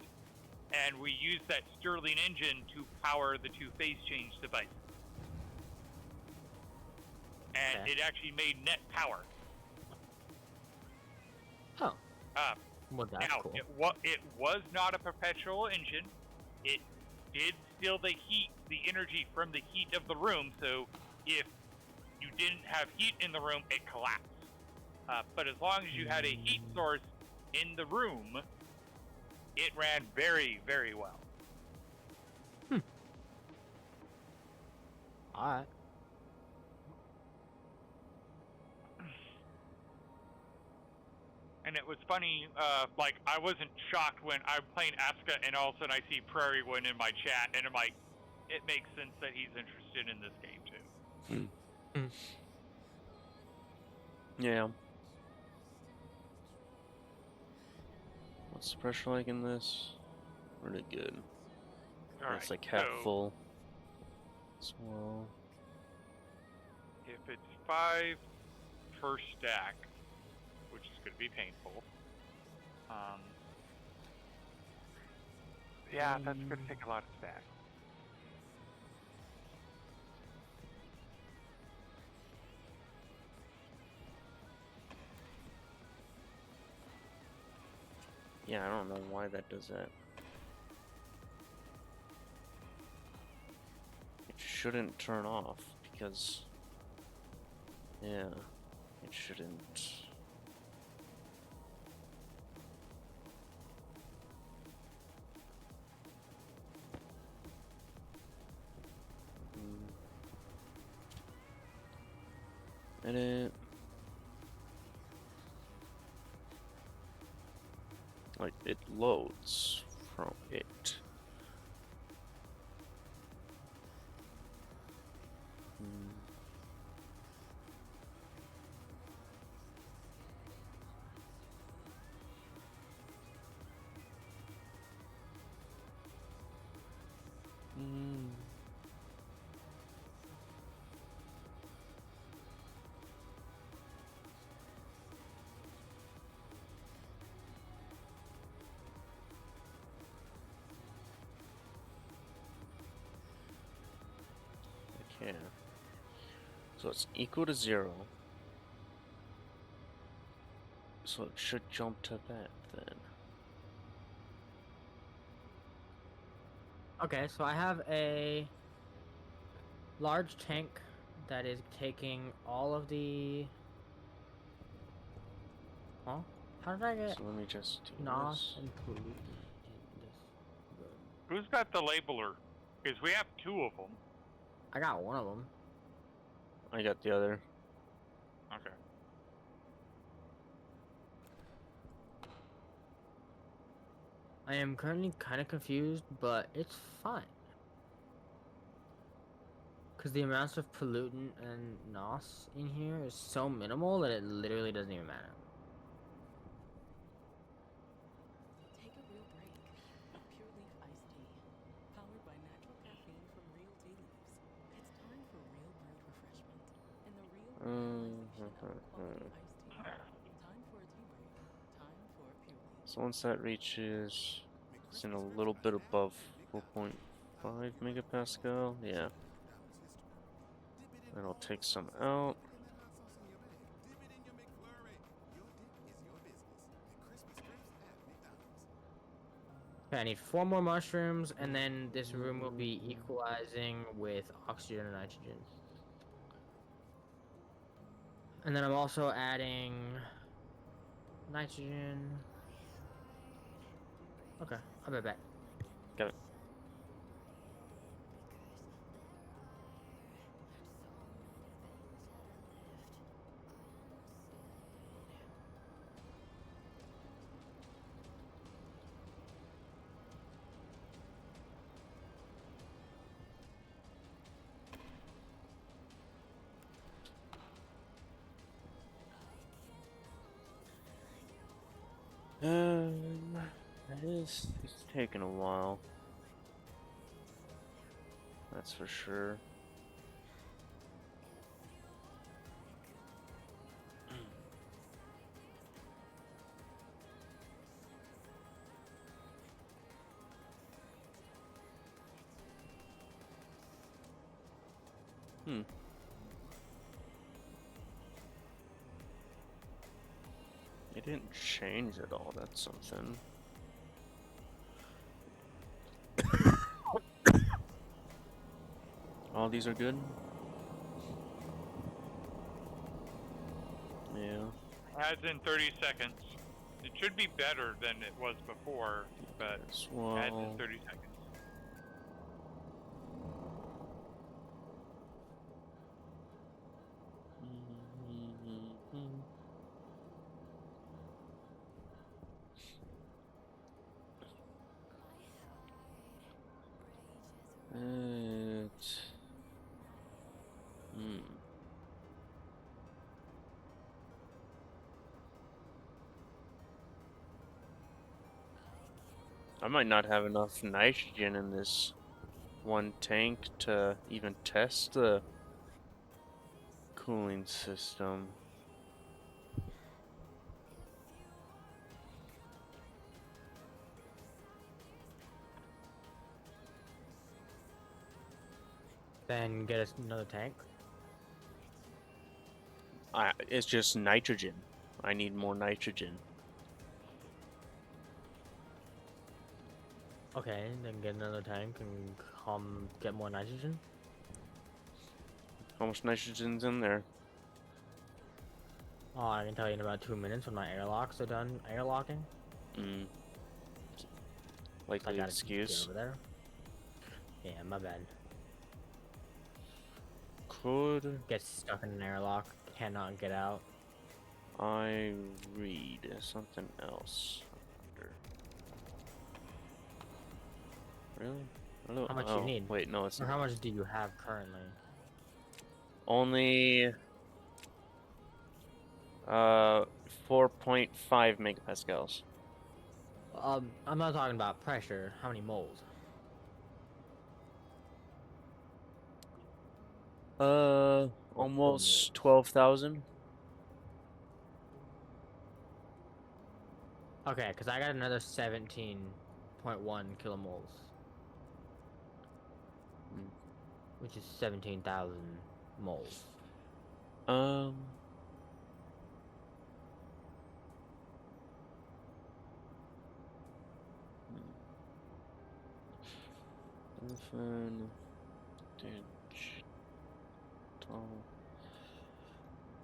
and we used that Stirling engine to power the 2 phase change devices. And it actually made net power. Oh. Well, that's Now, cool. it was not a perpetual engine. It did steal the heat, the energy from the heat of the room. So if you didn't have heat in the room, it collapsed. But as long as you had a heat source in the room, it ran very, very well. Alright. And it was funny, like, I wasn't shocked when I'm playing Asuka and all of a sudden I see Prairie Wind in my chat, and I'm like, it makes sense that he's interested in this game too. Yeah. What's the pressure like in this? Really good. All It's right, like half so full as well. if it's 5 per stack, which is going to be painful, yeah, that's going to take a lot of stacks. Yeah, I don't know why that does that. It shouldn't turn off because, yeah, it shouldn't. Edit. Like, it loads from it. Okay. So it's equal to 0. So it should jump to that then. Okay, so I have a large tank that is taking all of the... Huh? How did I get So let me just do NOS this. and pollutant in this room? Who's got the labeler? Because we have 2 of them. I got one of them. I got the other. Okay. I am currently kind of confused, but it's fine. Because the amounts of pollutant and NOS in here is so minimal that it literally doesn't even matter. Take a real break. Pure Leaf iced tea. Powered by natural caffeine from real tea leaves. It's time for real brewed refreshment. And the real realization of quality iced tea. Time for a tea break. Time for Pure Leaf. So once that reaches, it's in a little bit above 4.5 megapascal. Yeah. Then I'll take some out. Okay, I need 4 more mushrooms, and then this room will be equalizing with oxygen and nitrogen. And then I'm also adding nitrogen. Okay, I'll be back. Got it. It's taking a while. That's for sure. It didn't change at all, that's something. All these are good? Yeah. Adds in 30 seconds. It should be better than it was before, but As adds in well. 30 seconds. I might not have enough nitrogen in this one tank to even test the cooling system. Then get us another tank. It's just nitrogen. I need more nitrogen. Okay, then get another tank and get more nitrogen. How much nitrogen's in there? Oh, I can tell you in about 2 minutes when my airlocks are done airlocking. Mm. I Likely gotta excuse. get over there. Yeah, my bad. Could Get stuck in an airlock, cannot get out. I read something else? Really? Hello? How much do you Oh, need? wait, no, it's Or not. how much do you have currently? Only 4.5 megapascals. I'm not talking about pressure. How many moles? Almost 12,000. Okay, because I got another 17.1 kilomoles. Hmm. Which is 17,000 moles. Um. Telephone. Digital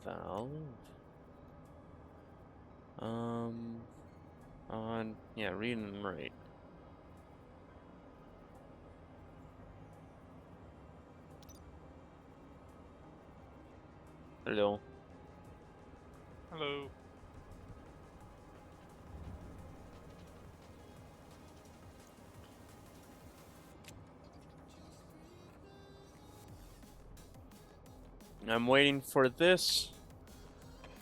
valve. Yeah, read and write. Hello. Hello. I'm waiting for this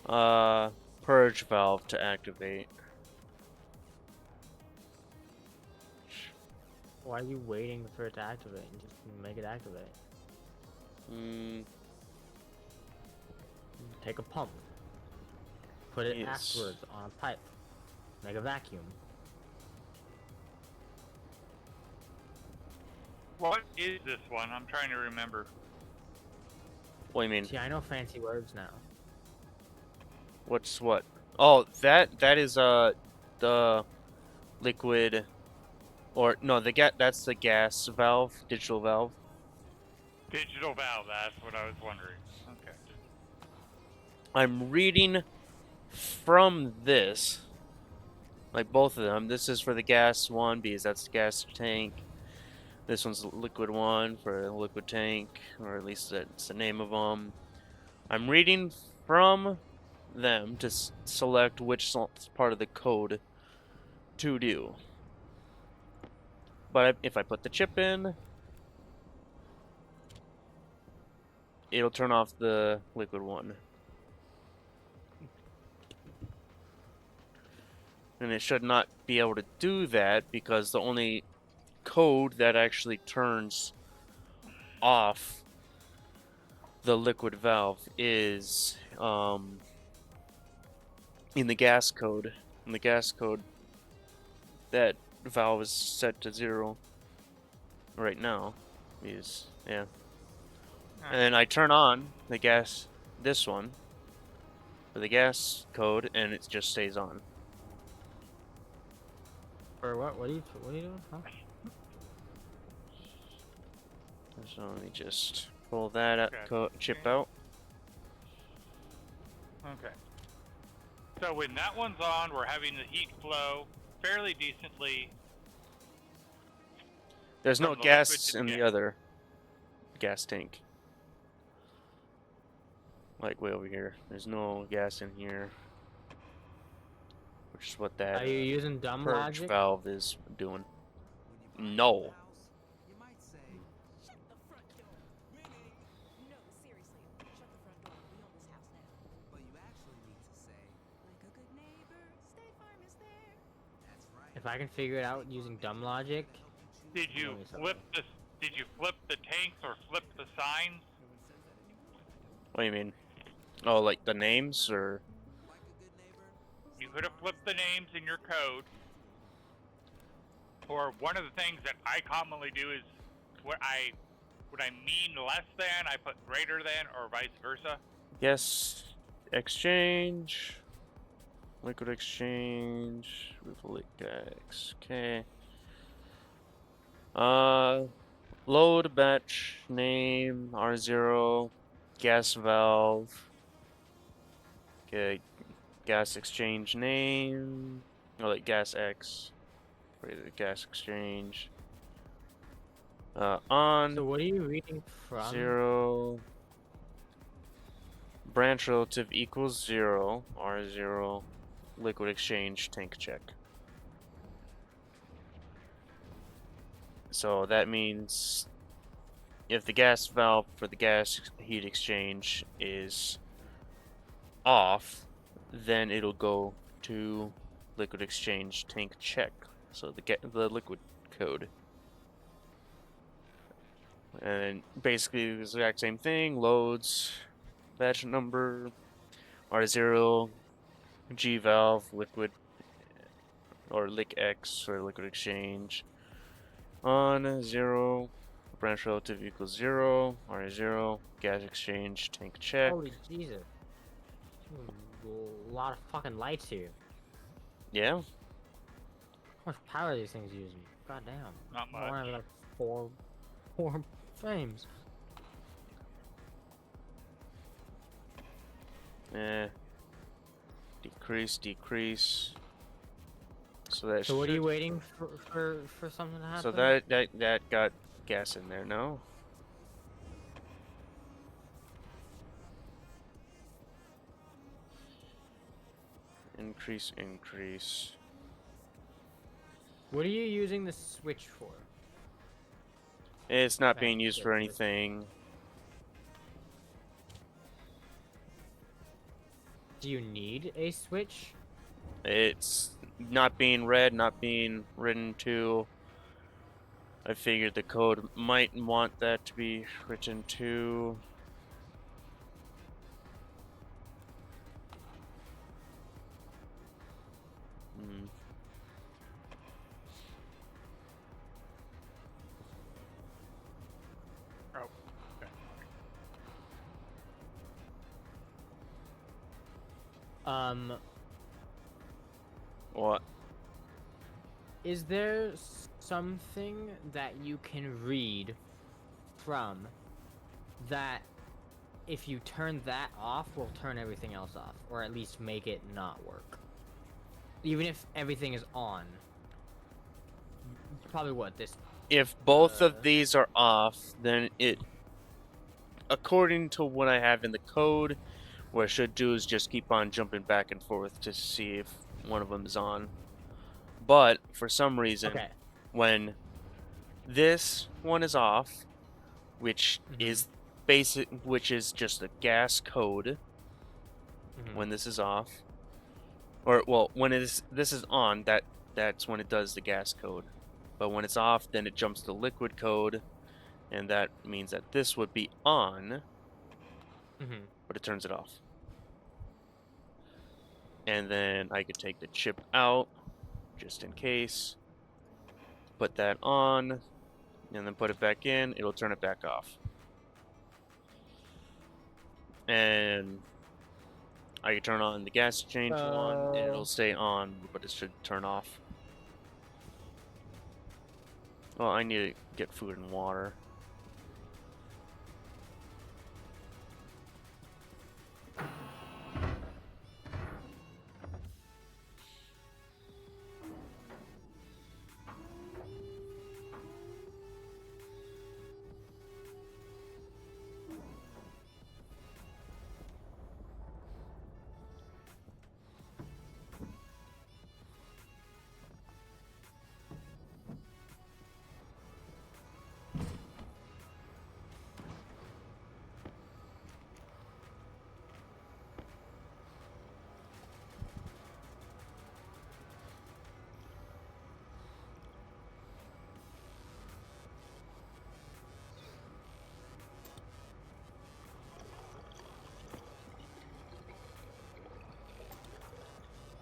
purge valve to activate. Why are you waiting for it to activate? Just make it activate. Take a pump. Put it Yes. afterwards on a pipe. Make a vacuum. What is this one? I'm trying to remember. What do you mean? See, I know fancy words now. What's what? Oh, that is the liquid, or no, that's the gas valve, digital valve. Digital valve, that's what I was wondering. Okay. I'm reading from this, like both of them. This is for the gas one because that's the gas tank. This one's the liquid one for the liquid tank, or at least that's the name of them. I'm reading from them to select which part of the code to do. But if I put the chip in, it'll turn off the liquid one. And it should not be able to do that because the only code that actually turns off the liquid valve is in the gas code. In the gas code, that valve is set to 0 right now. Yeah. And then I turn on the gas, this one, for the gas code, and it just stays on. For what? What are you doing? Huh? So let me just pull that out, Okay. chip out. Okay. So when that one's on, we're having the heat flow fairly decently. There's no From the liquid to gas the in the gas. other gas tank. Like way over here. There's no gas in here. Which is what that Are you using dumb purge logic? valve is doing. When you buy No. a house, you might say, Shut the front door. Winning. No, seriously. Shut the front door. We own this house now. but you actually need to say, Like a good neighbor, State Farm is there. that's right. If I can figure it out using dumb logic, Did you Let me flip the? Did you flip the tanks or flip the signs? What do you mean? Oh, like the names or? Like a good neighbor, You could have flipped the names in your code. Or one of the things that I commonly do is what I mean less than, I put greater than, or vice versa. Yes. Exchange. Liquid exchange with LickX. Okay. Load batch name R0. Gas valve. Okay. Gas exchange name. Or like gas X. For the gas exchange. On so what are you reading from? 0. Branch relative equals 0. R0. Liquid exchange tank check. So that means if the gas valve for the gas heat exchange is off, then it'll go to liquid exchange tank check. So the liquid code. And basically the exact same thing. Loads, batch number, R0, G valve, liquid, or LickX or liquid exchange. On 0, branch relative equals 0, R0, gas exchange, tank check. Holy Jesus. A lot of fucking lights here. Yeah. How much power are these things using? God damn. Not I only have much. like four frames. Decrease. So that So what are you should- waiting for something to happen? So that got gas in there, no? Increase. What are you using the switch for? It's not Right, being used yeah, for but- anything. Do you need a switch? It's not being read, not being written to. I figured the code might want that to be written to. Oh, okay. What? Is there something that you can read from that if you turn that off will turn everything else off, or at least make it not work? Even if everything is on. Probably what, this? If both Uh, of these are off, then it, according to what I have in the code, what I should do is just keep on jumping back and forth to see if one of them is on. But for some reason, Okay. when this one is off, which is basic, which is just a gas code, when this is off, or well, when this is on, that's when it does the gas code. But when it's off, then it jumps to liquid code, and that means that this would be on, but it turns it off. And then I could take the chip out, just in case, put that on, and then put it back in, it'll turn it back off. And I can turn on the gas exchange one, and it'll stay on, but it should turn off. Well, I need to get food and water.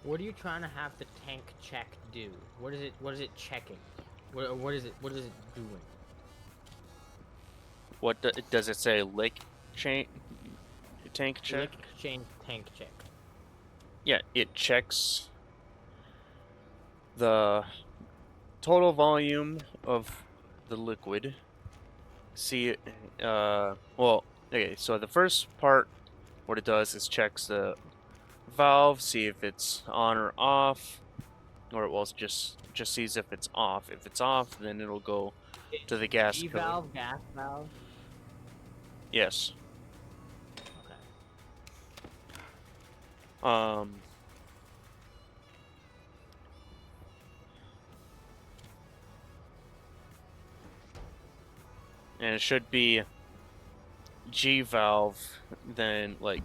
What are you trying to have the tank check do? What is it checking? What is it doing? What does it say? Lick chain tank check? Lick exchange tank check. Yeah, it checks the total volume of the liquid. See, well, okay, so the first part, what it does is checks the valve, see if it's on or off, or well, just sees if it's off. If it's off, then it'll go to the gas G code. valve, gas valve. Yes. Okay. And it should be G valve, then like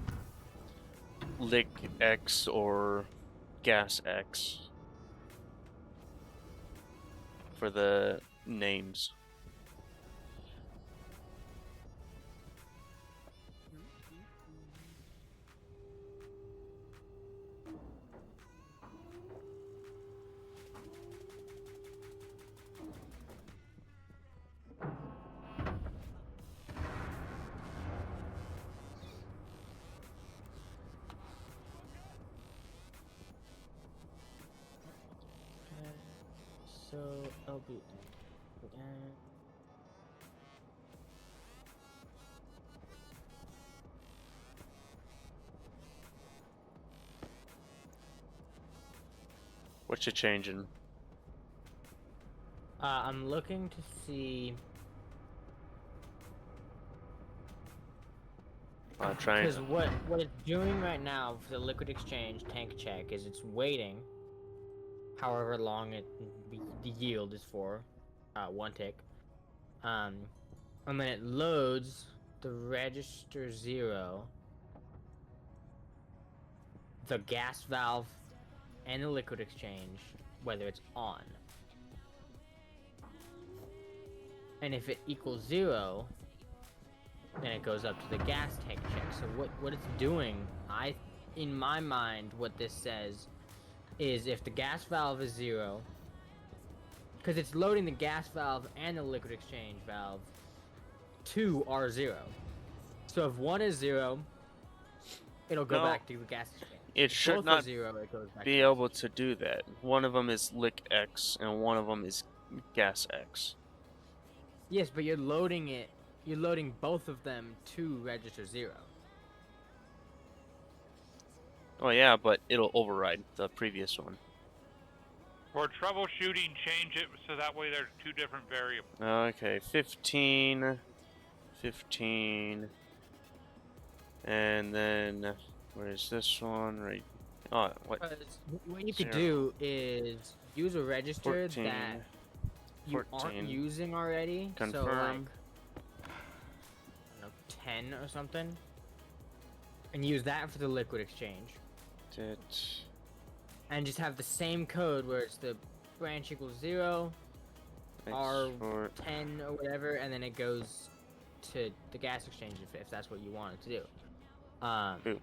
lick X or gas X for the names. So LB. What you changing? I'm looking to see Trying. because what it's doing right now for the liquid exchange tank check is it's waiting, however long the yield is for, 1 tick, and then it loads the register 0, the gas valve, and the liquid exchange, whether it's on. And if it equals 0, then it goes up to the gas tank check. So what it's doing, in my mind, what this says is if the gas valve is 0, because it's loading the gas valve and the liquid exchange valve to R0. So if one is 0, it'll go back to the gas exchange. It If should both are not 0, it goes back be to able to do that. One of them is lick X and one of them is gas X. Yes, but you're loading both of them to register 0. Oh yeah, but it'll override the previous one. For troubleshooting, change it so that way there's 2 different variables. Okay, 15, 15, and then where's this one? Right. Oh, what? What you could 0. do is use a register 14, that you 14. aren't using already. So like, Confirm. I don't know, 10 or something, and use that for the liquid exchange. And just have the same code where it's the branch equals 0, R 10 or whatever, and then it goes to the gas exchange if that's what you want it to do. Boom.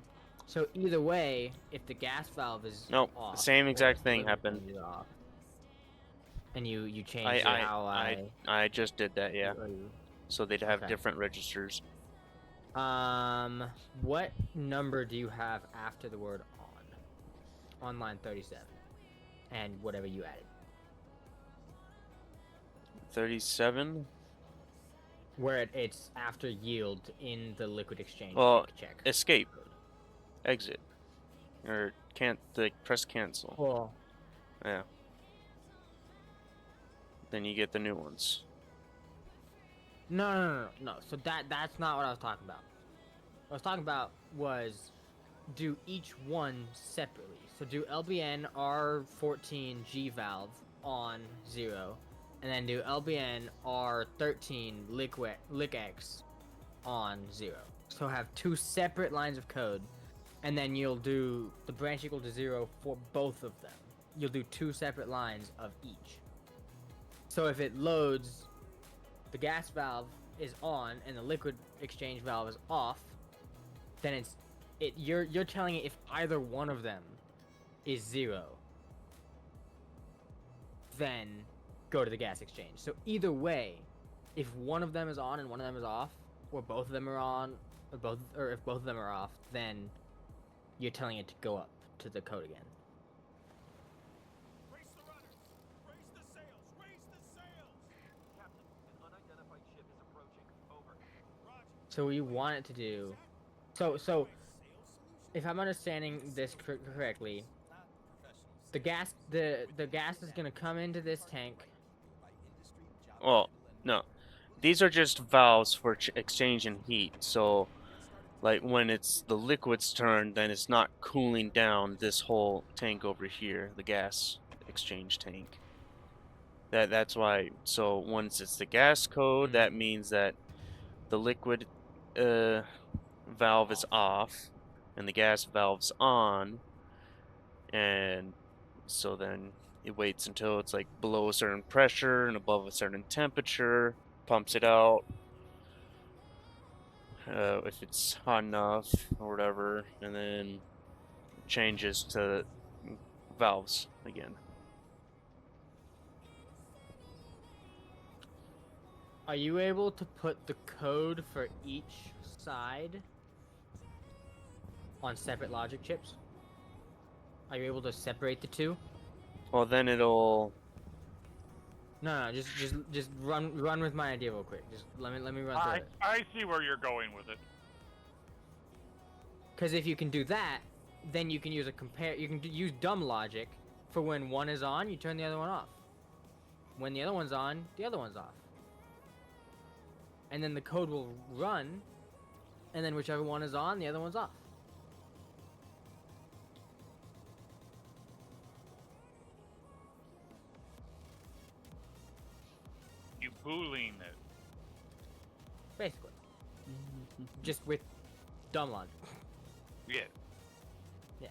So either way, if the gas valve is Nope, off, the same or exact the thing liquid happened. exchange is off, and you change it I just did that, yeah. or you- So they'd have Okay. different registers. What number do you have after the word on? On line 37, and whatever you added. 37. Where it's after yield in the liquid exchange Well, check. escape, exit, or can't press cancel. Well, Yeah. Then you get the new ones. no. So that's not what I was talking about. What I was talking about was do each one separately. So do LBN R14 G valve on 0, and then do LBN R13 lick X on 0. So have 2 separate lines of code, and then you'll do the branch equal to 0 for both of them. You'll do 2 separate lines of each. So if it loads, the gas valve is on and the liquid exchange valve is off, then you're telling it if either one of them is 0, then go to the gas exchange. So either way, if one of them is on and one of them is off, or both of them are on, or if both of them are off, then you're telling it to go up to the code again. Raise the runners! Raise the sails! Raise the sails! Captain, an unidentified ship is approaching. Over. Roger. So what you want it to do, so if I'm understanding this correctly, the gas is gonna come into this tank. Well, no. These are just valves for exchanging heat. So, like when it's the liquid's turn, then it's not cooling down this whole tank over here, the gas exchange tank. That's why. So once it's the gas code, that means that the liquid valve is off, and the gas valve's on, and so then it waits until it's like below a certain pressure and above a certain temperature, pumps it out. If it's hot enough or whatever, and then changes to valves again. Are you able to put the code for each side on separate logic chips? Are you able to separate the two? Well, then it'll. No, just run with my idea real quick. Just let me run through it. I see where you're going with it. Because if you can do that, then you can use you can use dumb logic for when one is on, you turn the other one off. When the other one's on, the other one's off. And then the code will run, and then whichever one is on, the other one's off. You boolean it. Basically. Just with dumb logic. Yeah. Yeah.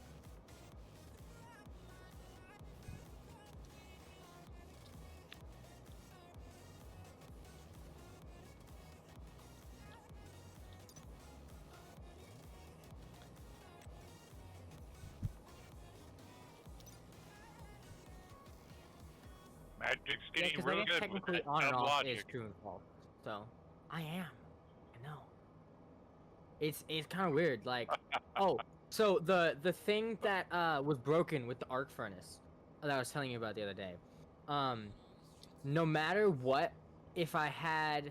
Magic's Yeah, getting because real I guess good with technically that on and dumb off logic. is true and false. So, I am. I know. It's kind of weird. Like, oh, so the thing that was broken with the arc furnace that I was telling you about the other day, no matter what, if I had,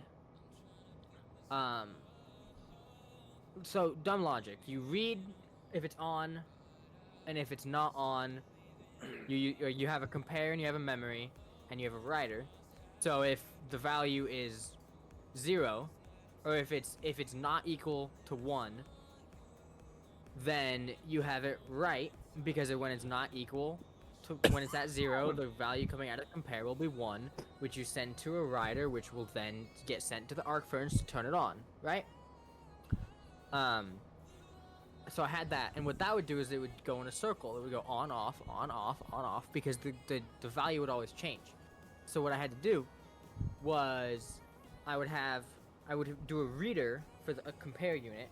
so dumb logic, you read if it's on, and if it's not on, you have a compare and you have a memory, and you have a writer. So if the value is 0, or if it's not equal to 1, then you have it right, because when it's not equal to, when it's at 0, the value coming out of the compare will be 1, which you send to a writer, which will then get sent to the arc furnace to turn it on, right? So I had that, and what that would do is it would go in a circle. It would go on, off, on, off, on, off, because the value would always change. So what I had to do was I would do a reader for a compare unit,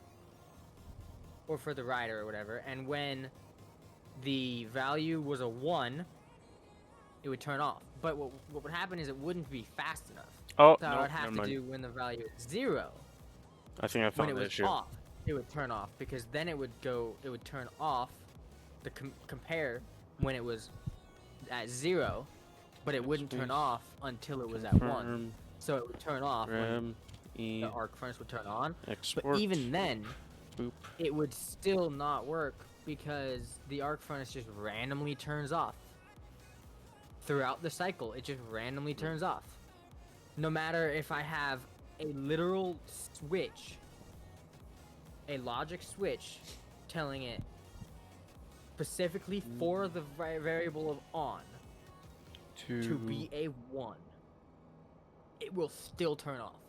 or for the writer or whatever, and when the value was a 1, it would turn off. But what would happen is it wouldn't be fast enough. Oh, So no, I would have never to mind. do when the value is 0. I think I When found it the was issue. off, it would turn off, because then it would turn off the compare when it was at 0, but it wouldn't turn off until it was at 1. Confirm, So it would turn off when RAM, E, the arc furnace would turn on. export. But even then, Boop. it would still not work, because the arc furnace just randomly turns off. Throughout the cycle, it just randomly turns off. No matter if I have a literal switch, a logic switch, telling it specifically for the variable of on to be a 1, it will still turn off.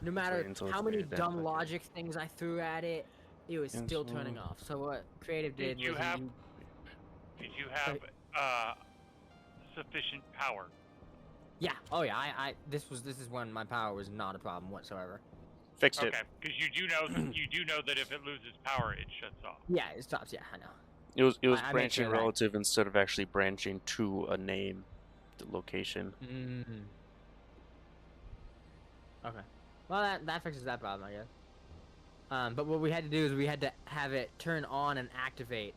No matter how many dumb logic things I threw at it, it was still turning off. So what Creative did Did you was have sufficient power? yeah, oh yeah, this is when my power was not a problem whatsoever. Fixed it. Okay, because you do know that if it loses power, it shuts off. Yeah, it stops. Yeah, I know. It was I made branching sure that- relative instead of actually branching to a name, the location. Okay. Well, that fixes that problem, I guess. But what we had to do is we had to have it turn on and activate,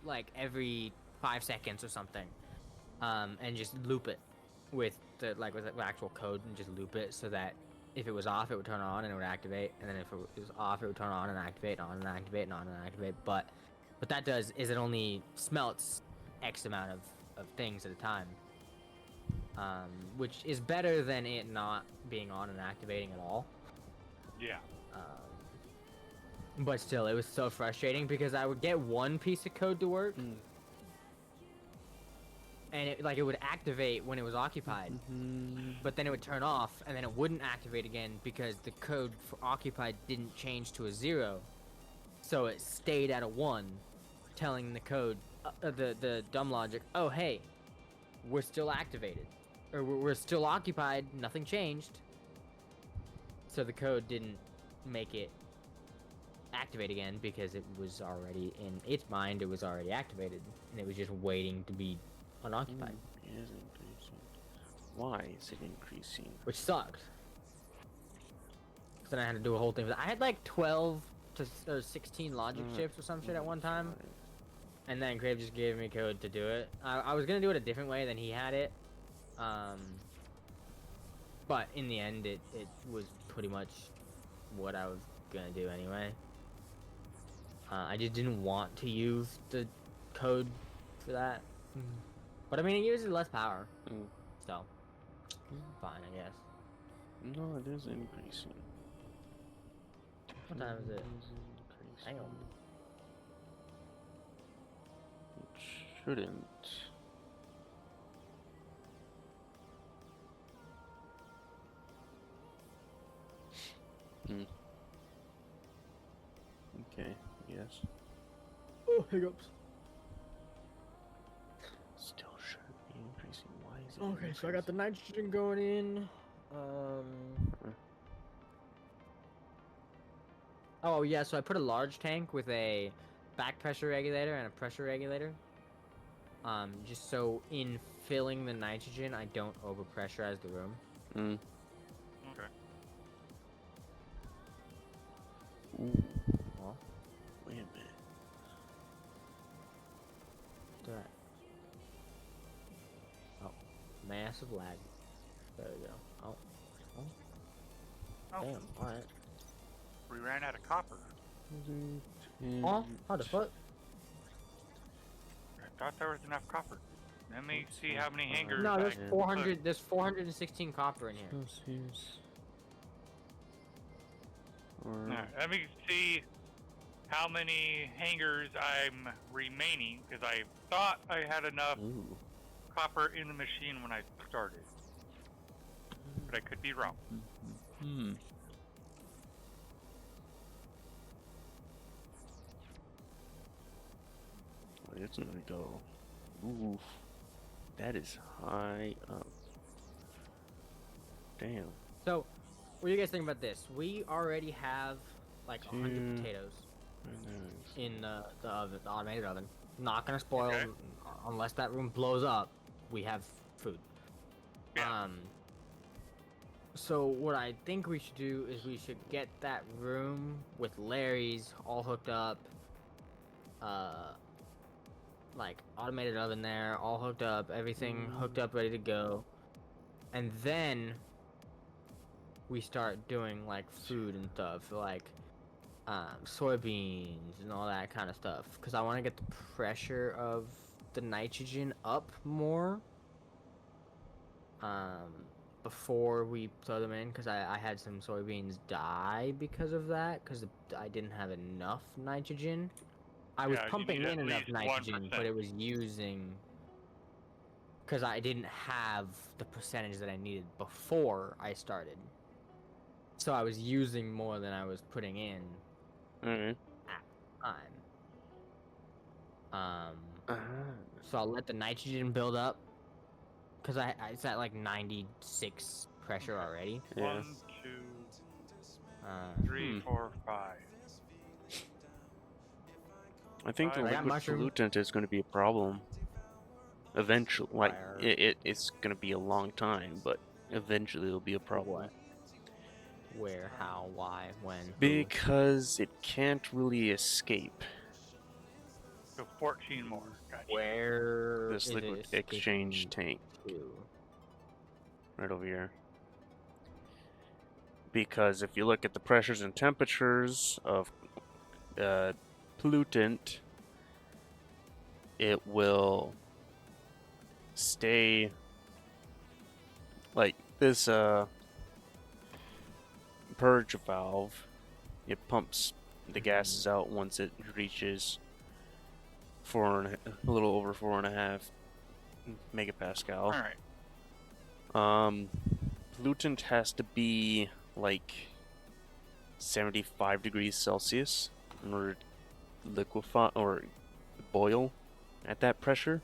like every 5 seconds or something, and just loop it with the with actual code and just loop it so that if it was off, it would turn on and it would activate, and then if it was off, it would turn on and activate, on and activate, and on and activate. But what that does is it only smelts X amount of things at a time, which is better than it not being on and activating at all. Yeah. But still, it was so frustrating because I would get one piece of code to work, and it would activate when it was occupied, but then it would turn off, and then it wouldn't activate again because the code for occupied didn't change to a 0, so it stayed at a 1, telling the code, the dumb logic, oh hey, we're still activated, or we're still occupied, nothing changed. So the code didn't make it activate again because it was already in its mind, it was already activated, and it was just waiting to be unoccupied, It is increasing. Why is it increasing? which sucked. So then I had to do a whole thing with it. I had like 12 or 16 logic chips or some shit at one time, and then Crave just gave me code to do it. I was gonna do it a different way than he had it, but in the end it was pretty much what I was gonna do anyway. I just didn't want to use the code for that. But I mean, it uses less power. So, fine, I guess. No, it is increasing. What time is it? Increasing. Hang on. It shouldn't. Okay, yes. Oh, hiccups. Still shouldn't be increasing. Why is it Okay, so I got the nitrogen going in. Oh yeah, so I put a large tank with a back pressure regulator and a pressure regulator. Just so in filling the nitrogen, I don't overpressurize the room. Okay. Ooh, Well, wait a minute. do that. Oh, massive lag. There we go. Oh. Oh, Damn, alright. we ran out of copper. Oh, how the fuck? I thought there was enough copper. Let me see how many hangers. No, I there's can 400. There's 416 copper in here. put. Alright, let me see how many hangers I'm remaining, because I thought I had enough copper in the machine when I started. But I could be wrong. It's gonna go. Oof. That is high up. Damn. So, what do you guys think about this? We already have like 100 potatoes in the oven, the automated oven. Not gonna spoil Okay. unless that room blows up. We have food. Yeah. So what I think we should do is we should get that room with Larry's all hooked up. Like automated oven there, all hooked up, everything hooked up, ready to go. And then we start doing like food and stuff, like soybeans and all that kind of stuff, because I want to get the pressure of the nitrogen up more before we throw them in, because I had some soybeans die because of that, because I didn't have enough nitrogen. I was Yeah, you pumping need in at enough least nitrogen, 1%. but it was using, because I didn't have the percentage that I needed before I started. So I was using more than I was putting in Alright. at the time. So I'll let the nitrogen build up, because it's at like 96 pressure already. Yeah. 1, 2, 3, 4, 5. I think the I got liquid mushroom. pollutant is going to be a problem. Eventually, like Fire. it's going to be a long time, but eventually it'll be a problem. What? Where? How? Why? When? Who? Because it can't really escape So 14 more. Gotcha. Where this is liquid it exchange escaping tank to? right over here. Because if you look at the pressures and temperatures of pollutant, it will stay like this purge valve. It pumps the gases out once it reaches a little over 4.5 megapascal. All right. Pollutant has to be like 75 degrees Celsius in order to liquefy or boil at that pressure.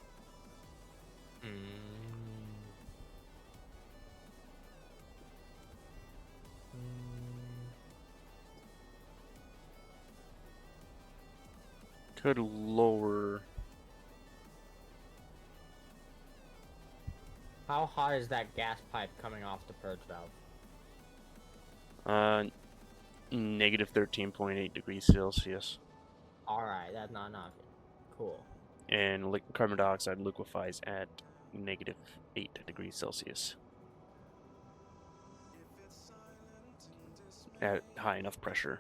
Could lower. How hot is that gas pipe coming off the purge valve? Negative 13.8 degrees Celsius. Alright, that's not enough. Cool. And carbon dioxide liquefies at negative 8 degrees Celsius. At high enough pressure.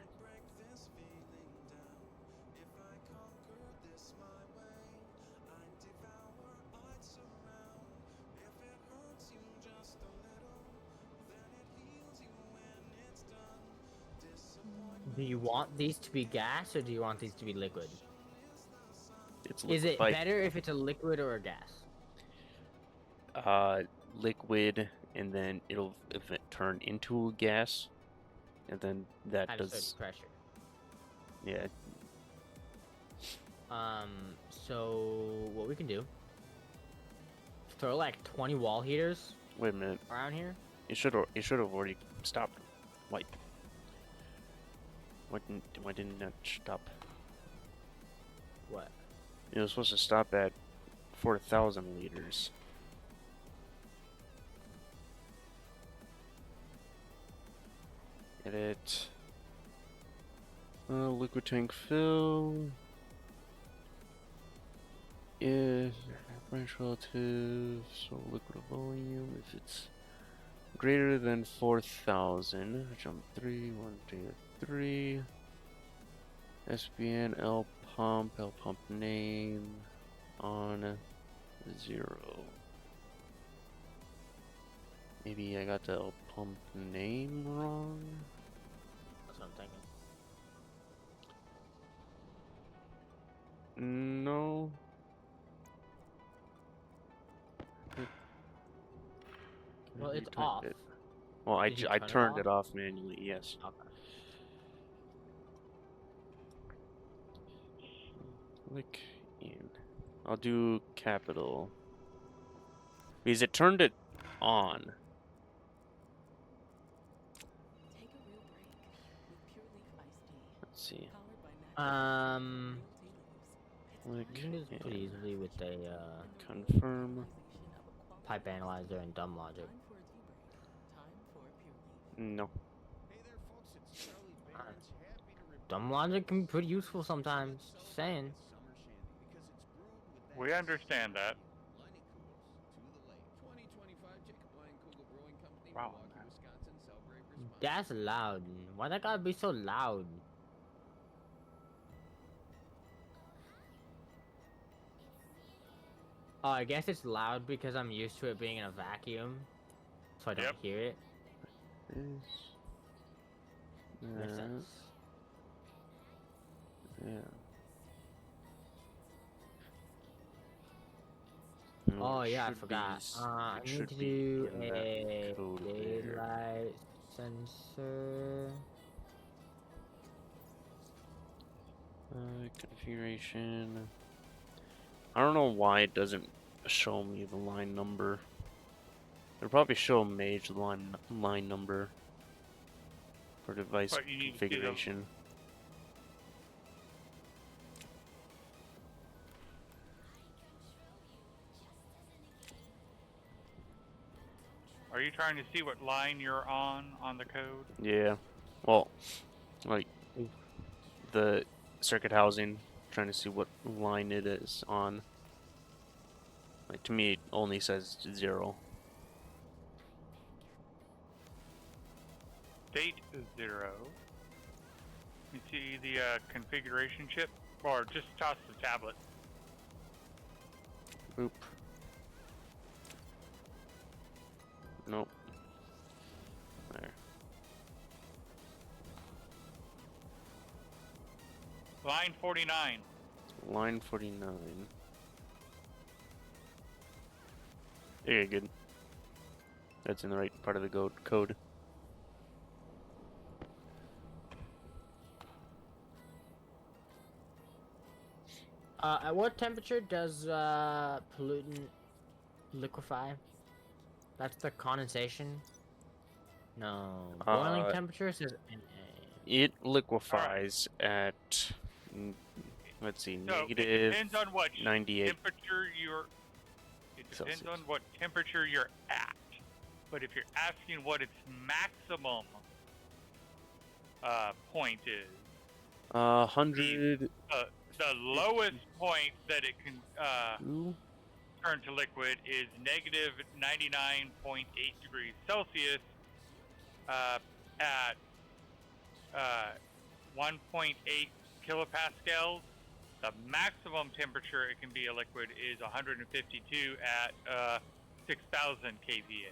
Do you want these to be gas or do you want these to be liquid? It's Is it liquefied. better if it's a liquid or a gas? Liquid, and then it'll turn into a gas, and then that At a certain does. pressure. Yeah. So what we can do? Throw like 20 wall heaters Wait a minute. around here. It should have already stopped. Like. Why didn't that stop? What? It was supposed to stop at 4,000 liters. Edit. Liquid tank fill is branch relative, so liquid volume. If it's greater than 4,000, jump 3, 1, 2, 3. SBN L pump name on 0. Maybe I got the L pump name wrong. That's what I'm thinking. No. Well, it's Retype off. it. Well, Did you I turn it turned off? it off manually, yes. Okay. Click in. I'll do capital. Because it turned it on. Take a real break with Pure Leaf iced tea. Let's see. Powered by natural Click You can do this pretty in. easily with a Confirm. pipe analyzer and dumb logic. No. Hey there, folks. It's Charlie Barons. Happy to report Dumb logic can be pretty useful sometimes. Just saying. summer shandy because it's brewed with that We understand that. Liney Kugels to the lake. 2025 Jacob Lion Kugel Brewing Company, Wow, Milwaukee, man. Wisconsin. Celebrate responsibly. That's loud. Why that gotta be so loud? Oh, I guess it's loud because I'm used to it being in a vacuum, so I don't Yep. hear it. This. Makes That. sense. Yeah. Oh it yeah, I should be forgot. I it need should to be do in a that code there. daylight sensor. Configuration. I don't know why it doesn't show me the line number. It'll probably show Mage line number for device But you need to see the- configuration. you trying to see what line you're on the code? Yeah. Well, like the circuit housing, trying to see what line it is on. Like to me, it only says 0. State 0. You see the configuration chip, or just toss the tablet. Oop. Nope. There. Line 49. Line 49. There, good. That's in the right part of the code. At what temperature does pollutant liquefy? That's the condensation. No, boiling temperature says NA. It liquefies at, let's see, So negative it depends on what 98. temperature you're. It depends Celsius. on what temperature you're at. But if you're asking what its maximum point is, 100. the lowest point that it can Ooh. turn to liquid is negative 99.8 degrees Celsius at 1.8 kilopascals. The maximum temperature it can be a liquid is 152 at 6,000 kVA.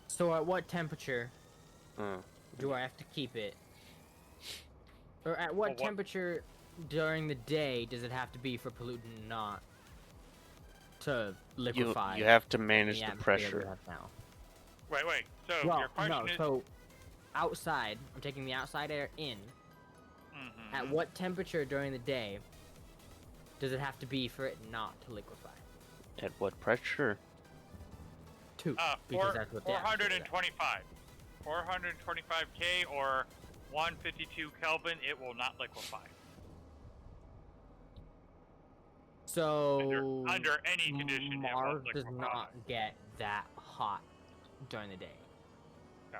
So at what temperature Uh, do I have to keep it? Or at what Well, temperature during the day does it have to be for pollutant not to liquefy? you have to in manage the atmosphere that we pressure. have now? Wait. So Well, your question no. is. So outside, I'm taking the outside air in. Mhm. At what temperature during the day does it have to be for it not to liquefy? At what pressure? 2. Because that's what the atmosphere is at. 425. 425 K or 152 Kelvin, it will not liquefy. So Under any condition, it Mars won't does liquefy. not get that hot during the day. No.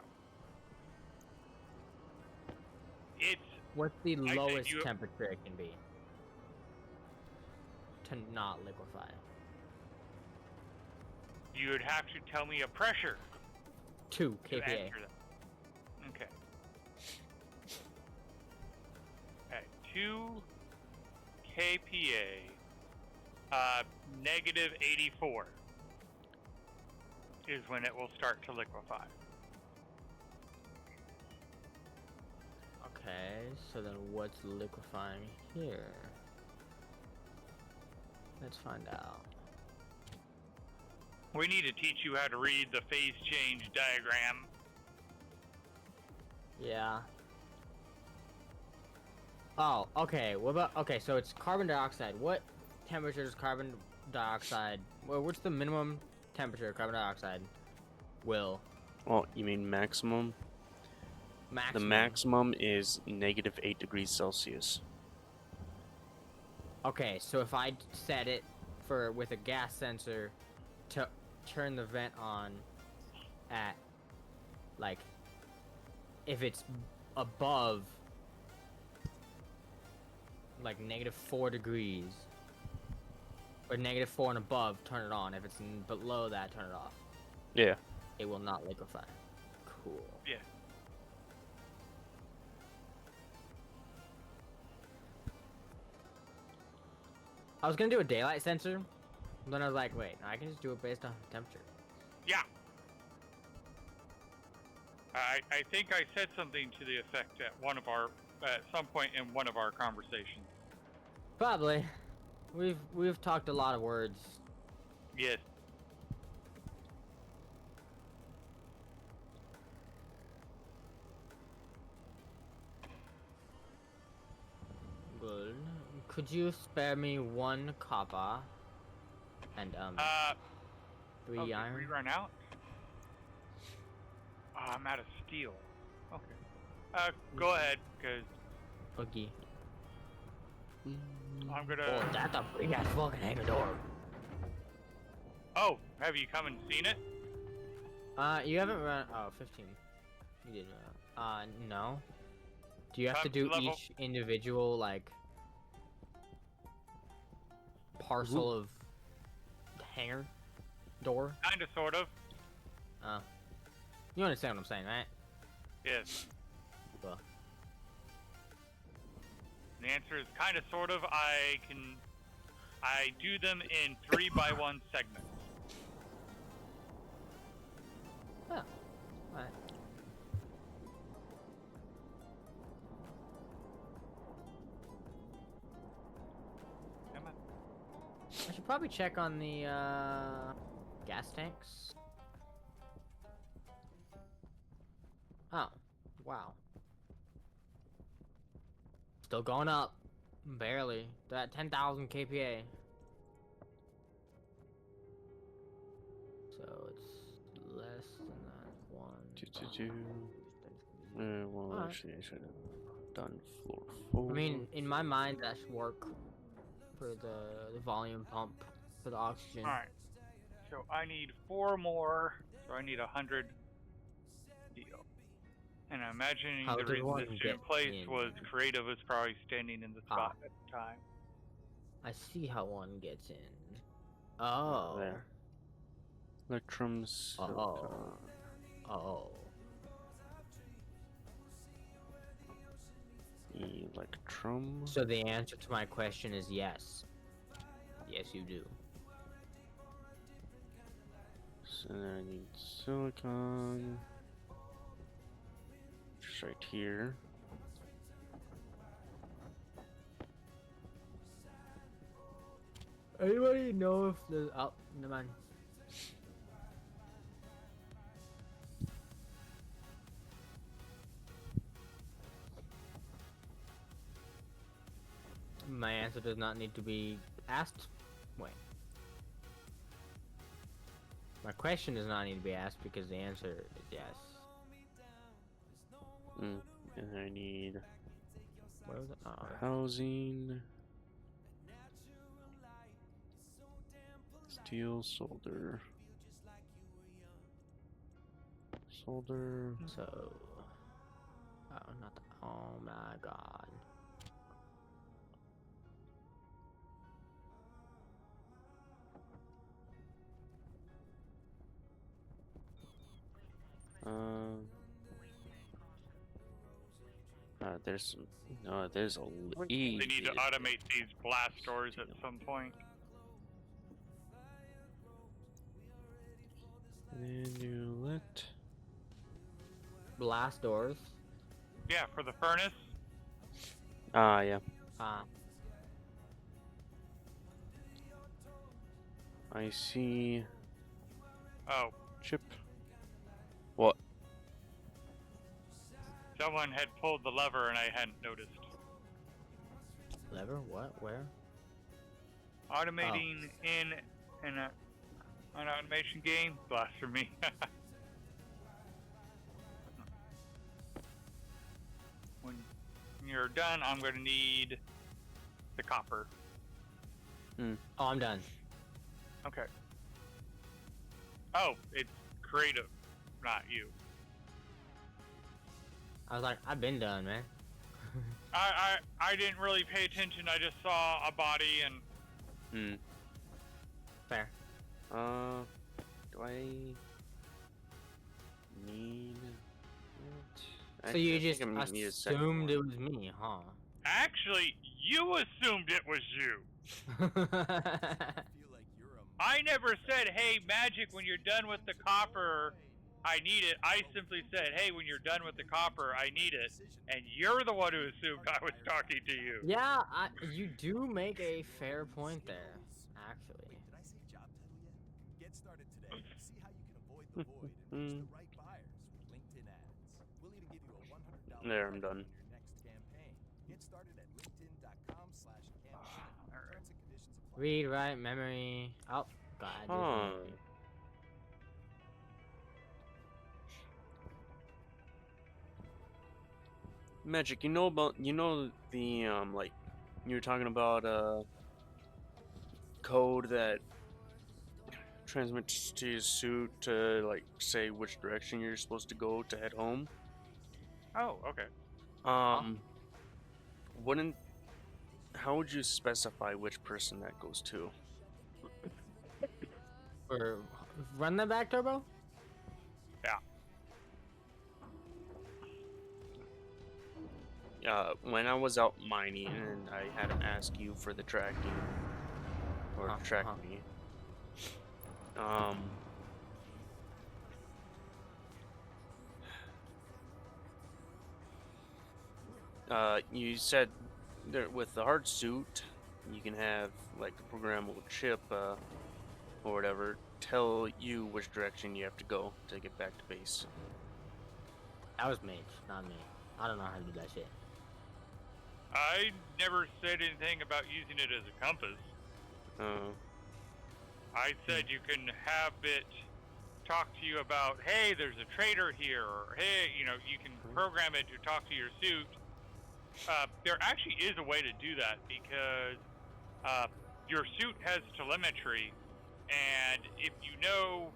It's What's the think lowest you- temperature it can be to not liquefy? you would have to tell me a pressure 2 to kPa. answer that. Okay. At 2 kPa, negative 84 is when it will start to liquefy. Okay, so then what's liquefying here? Let's find out. We need to teach you how to read the phase change diagram. Yeah. Oh, okay. What about so it's carbon dioxide. What temperature does carbon dioxide? Well, what's the minimum temperature carbon dioxide will? Oh, you mean maximum? Maximum. The maximum is negative 8 degrees Celsius. Okay, so if I set it for with a gas sensor to turn the vent on at like if it's above like -4 degrees or -4 and above, turn it on. If it's below that, turn it off. Yeah. It will not liquefy. Cool. Yeah. I was gonna do a daylight sensor, but then I was like, wait, I can just do it based on temperature. Yeah. I think I said something to the effect at some point in one of our conversations. Probably. We've talked a lot of words. Yes. Good. Could you spare me 1 copper and 3 Did iron? we run out? Oh, I'm out of steel. Okay. Go ahead, because Boogie. I'm gonna. Oh, that's a big ass fucking hangar door. Oh, have you come and seen it? You haven't run. Oh, 15. You did run. No. Do you have to do Level- each individual like parcel of hanger door? Kinda, sort of. You understand what I'm saying, right? Yes. Well, The answer is kinda, sort of. I do them in 3x1 segments. alright. Come on. I should probably check on the gas tanks. Oh, wow. Still going up. Barely. They're at 10,000 kPa. So it's less than that. Well, Alright. actually, I should have done floor 4. I mean, in my mind, that should work for the volume pump for the oxygen. Alright. So I need 4 more. So I need 100 deal. And I'm imagining How the did reason one this took get place in? was Creative was probably standing in the spot at the time. I see how one gets in. Oh. There. Electrum silicon. Oh. Electrum. So the answer to my question is yes. Yes, you do. So then I need silicon. Just right here. Anybody know if the oh, never mind. My answer does not need to be asked. Wait. My question does not need to be asked because the answer is yes. And I need Where was it? Oh, housing. Steel solder. Solder. so. Oh, not the. Oh my god. There's some. No, there's a They need to automate these blast doors at some point. Inlet. Blast doors. Yeah, for the furnace. Yeah. I see. Oh, Chip. What? someone had pulled the lever and I hadn't noticed. Lever? What? Where? Automating in an automation game? Blast for me. When you're done, I'm going to need the copper. Oh, I'm done. Okay. Oh, it's Creative, not you. I was like, I've been done, man. I didn't really pay attention. I just saw a body and Fair. Do I need it? So you I think just I'm gonna need a second assumed one. it was me, huh? actually, you assumed it was you. Feel like you're a I never said, hey, Magic, when you're done with the copper, I need it. I simply said, hey, when you're done with the copper, I need it. And you're the one who assumed I was talking to you. Yeah, you do make a fair point there, actually. Did I say job title yet? Get started today and see how you can avoid the void and reach the right buyers with LinkedIn ads. We'll even give you a $100 There, I'm credit done. on your next campaign. Get started at linkedin.com/campaign. Terms and conditions apply. Read, write, memory. Oh, God. I did Huh. memory. Magic, you know the like you were talking about code that transmits to your suit to like say which direction you're supposed to go to head home. Oh, okay. Wouldn't how would you specify which person that goes to? Or run that back, Turbo? Yeah. When I was out mining and I had to ask you for the tracking or track me. You said that with the hard suit, you can have like a programmable chip or whatever tell you which direction you have to go to get back to base. That was Mage, not me. I don't know how to do that shit. I never said anything about using it as a compass. I said you can have it talk to you about, hey, there's a trader here, or hey, you know, you can program it to talk to your suit. There actually is a way to do that because your suit has telemetry, and if you know,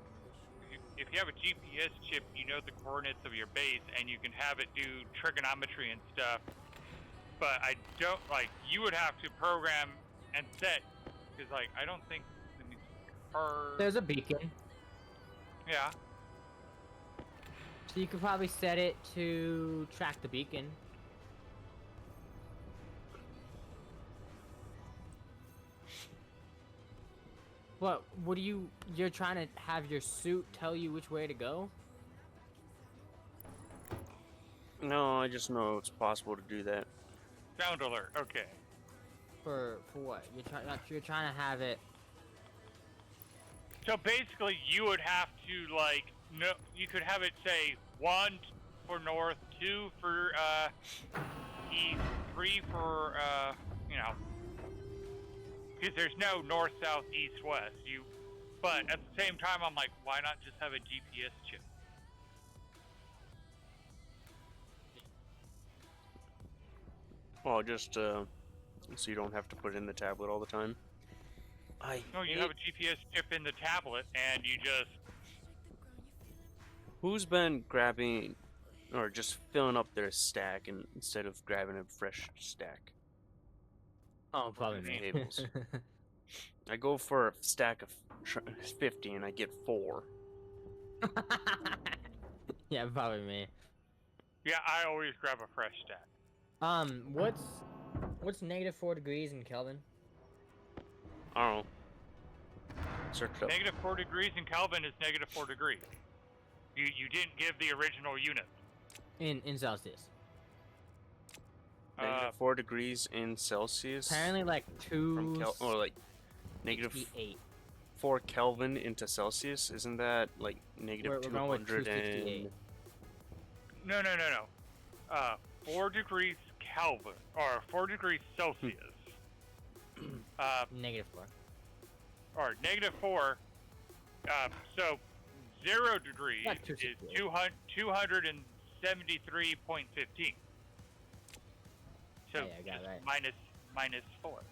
if you have a GPS chip, you know the coordinates of your base, and you can have it do trigonometry and stuff. But I don't, like, you would have to program and set, because, like, I don't think, There's a beacon, yeah. so you could probably set it to track the beacon. What do you're trying to have your suit tell you which way to go? No, I just know it's possible to do that. Sound alert, okay. For what? You're trying to have it. So basically, you would have to, like, no, you could have it say 1 for north, 2 for east, 3 for you know, because there's no north, south, east, west. But at the same time, I'm like, why not just have a GPS chip? Well, just so you don't have to put it in the tablet all the time. No, you have a GPS chip in the tablet, and you just. Who's been grabbing or just filling up their stack instead of grabbing a fresh stack? Oh, probably me. Tables. I go for a stack of 50 and I get 4. Yeah, probably me. Yeah, I always grab a fresh stack. What's -4 degrees in Kelvin? I don't know. Search it up. -4 degrees in Kelvin is -4 degrees. You didn't give the original unit. In Celsius. -4 degrees in Celsius. Apparently, like From or like -8. -4 Kelvin into Celsius. Isn't that like We're going with 200 268. No. 4 degrees Kelvin, or 4 degrees Celsius. -4. Or -4. So 0 degrees Like is 268. 273.15. So Yeah, I got it right. -4.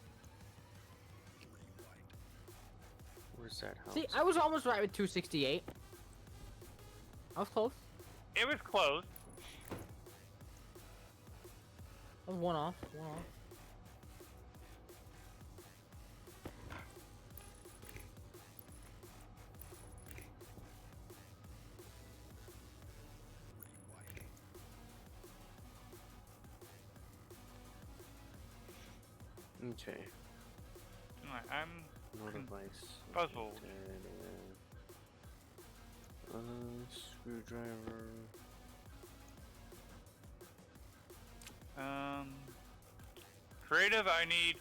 Where's that house? See, I was almost right with 268. I was close. It was close. I was one off. One off. Okay. I'm No device. puzzled. Screwdriver. Creative, I need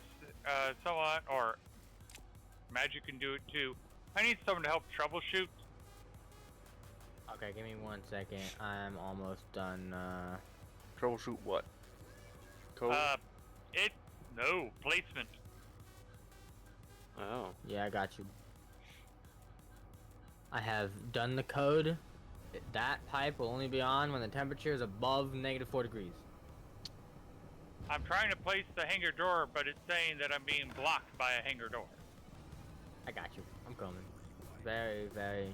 someone, or Magic can do it too. I need someone to help troubleshoot. Okay, give me 1 second. I'm almost done. Troubleshoot what? Code? No, placement. Oh. Yeah, I got you. I have done the code. That pipe will only be on when the temperature is above -4 degrees. I'm trying to place the hangar door, but it's saying that I'm being blocked by a hangar door. I got you. I'm coming. very, very,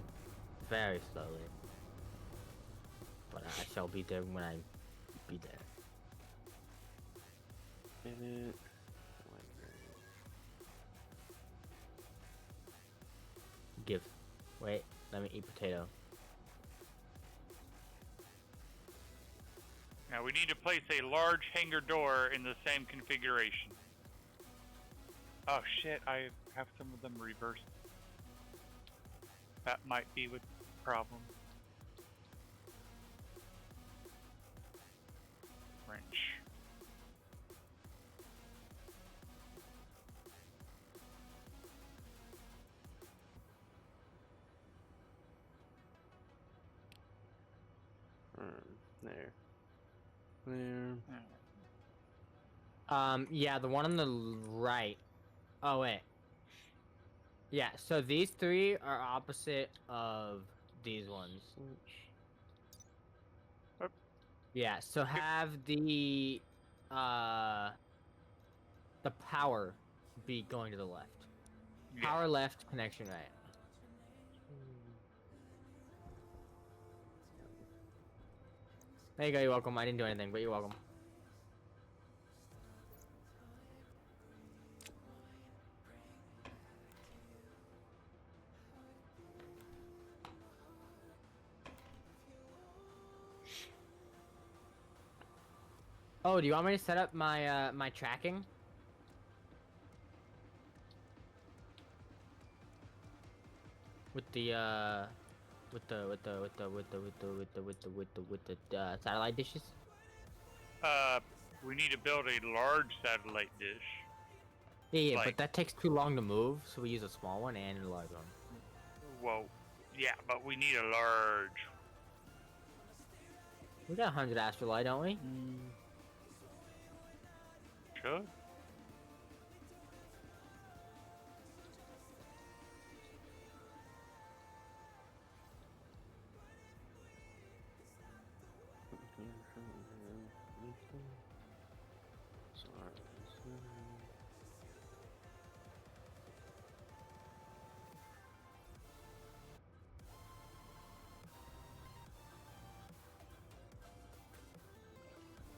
very slowly. But I shall be there when I be there. Edit. Library. Give. Wait, let me eat potato. Now we need to place a large hangar door in the same configuration. Oh shit, I have some of them reversed. That might be with the problem. Wrench. There. There. Yeah, the one on the right. Oh, wait. Yeah, so these three are opposite of these ones. Oop. Yeah, so have the power be going to the left. Yeah. Power left, connection right. There you go, you're welcome. I didn't do anything, but you're welcome. Oh, do you want me to set up my my tracking? With the satellite dishes? We need to build a large satellite dish. Yeah, Like- but that takes too long to move, so we use a small one and a large one. Well, yeah, but we need a large. We got 100 astrolite, don't we? Should.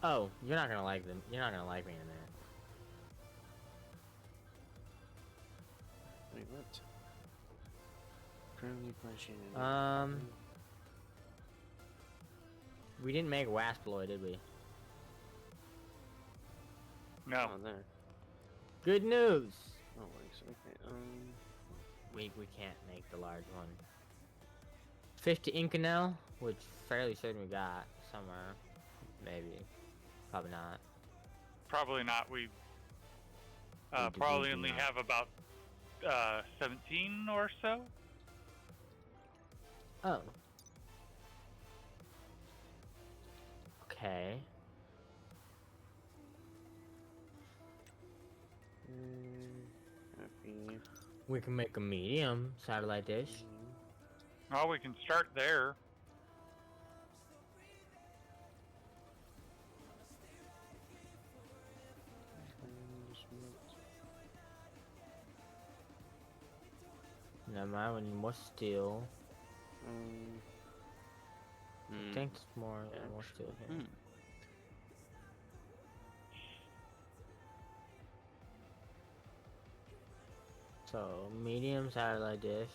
Oh, you're not gonna like them. You're not gonna like me in a minute. Wait, what? Currently questioning. We didn't make Wasploid, did we? No. Oh, there. Good news! Oh, wait, okay. We can't make the large one. 50 Incanel, which fairly certain we got somewhere. Maybe. Probably not. Probably not. We do probably only not. have about 17 or so. Oh. Okay. Happy. We can make a medium satellite dish. Oh, we can start there. Never mind, we need more steel. I think it's more, more steel here. So, medium satellite dish.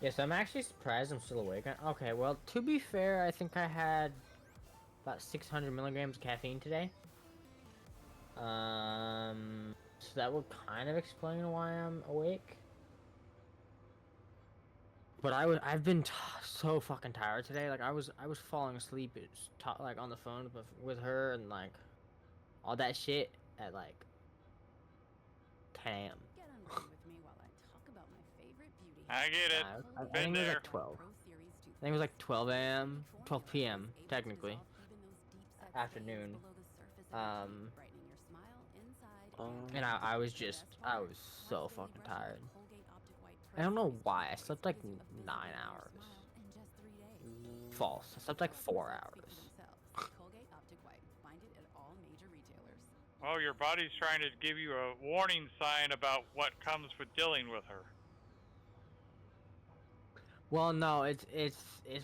Yes, I'm actually surprised I'm still awake. Okay, well, to be fair, I think I had about 600 milligrams of caffeine today. So that would kind of explain why I'm awake. But I've been so fucking tired today. Like I was falling asleep, like on the phone with her and like all that shit at like 10 a.m. Get on board with me while I talk about my favorite beauty. I get it. I Been think it was there. like 12. I think it was like 12 a.m., 12 p.m. technically. Afternoon. And I was so fucking tired. I don't know why. I slept like 9 hours. False. I slept like 4 hours. Oh, your body's trying to give you a warning sign about what comes with dealing with her. Well, no, it's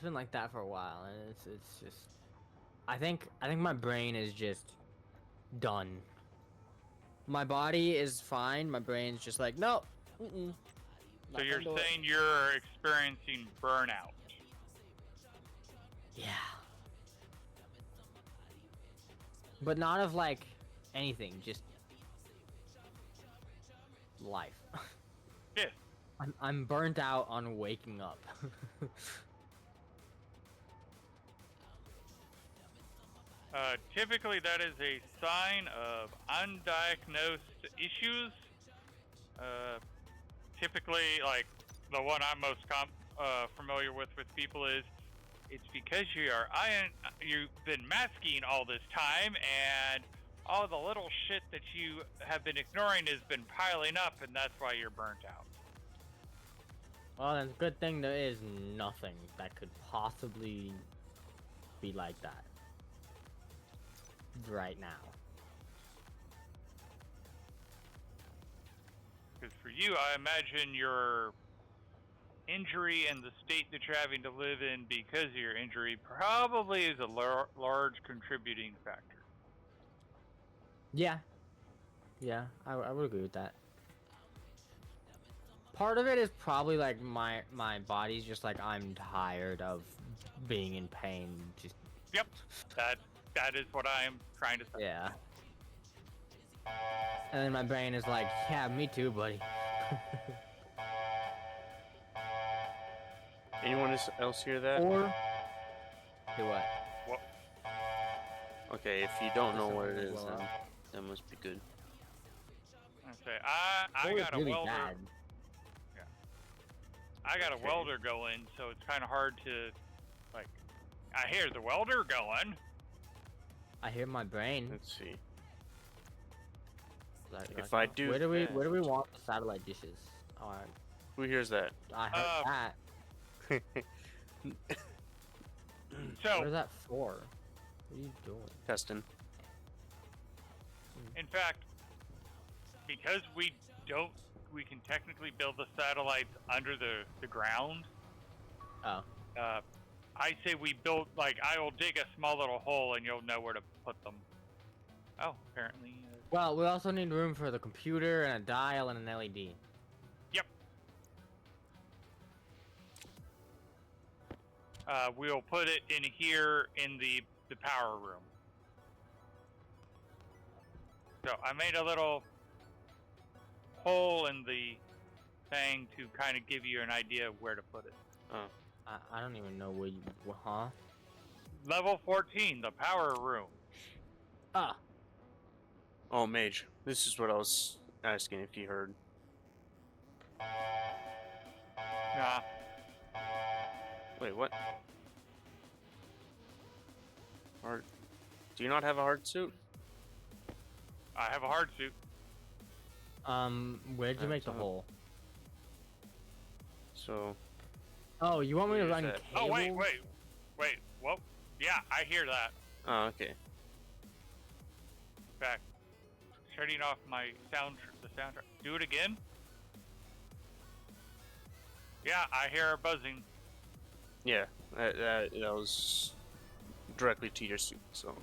been like that for a while, and it's just. I think my brain is just done. My body is fine. My brain's just like, no. So you're saying you're experiencing burnout. Yeah. But not of like anything, just life. Yeah. I'm burnt out on waking up. Typically, that is a sign of undiagnosed issues. Typically, like the one I'm most familiar with people is it's because you've been masking all this time, and all the little shit that you have been ignoring has been piling up, and that's why you're burnt out. Well, then, good thing there is nothing that could possibly be like that right now. Because for you, I imagine your injury and the state that you're having to live in because of your injury probably is a large contributing factor. Yeah. Yeah, I would agree with that. Part of it is probably like my body's just like, I'm tired of being in pain. Just Yep, that is what I'm trying to say. yeah. And then my brain is like, yeah, me too, buddy. Anyone else hear that? Or do what? Well, Okay, if you don't know Does what it something is, blow then up? that must be good. I Or got a really welder. bad. I got a Okay. welder going, so it's kind of hard to, like, I hear the welder going. I hear my brain. Let's see. Like, If I do where do we that- want the satellite dishes? Alright, Who hears that? I heard that. So, What is that for? What are you doing? Testing. in fact, because we can technically build the satellites under the ground. Oh. I say we build, like, I will dig a small little hole and you'll know where to put them. Oh, apparently. Well, we also need room for the computer and a dial and an LED. Yep. We'll put it in here in the power room. So I made a little hole in the thing to kind of give you an idea of where to put it. I don't even know where you... Huh? Level 14, the power room. Ah. Oh, Mage. This is what I was asking if you heard. Nah. Wait, what? Heart? Do you not have a heart suit? I have a hard suit. Where'd you make the Laptop. hole? So, Oh, you want me to Where's run that? cables? Oh, wait. Whoa. Yeah, I hear that. oh, okay. In fact, shutting off my the soundtrack. Do it again? Yeah, I hear a buzzing. Yeah, that was directly to your suit, so.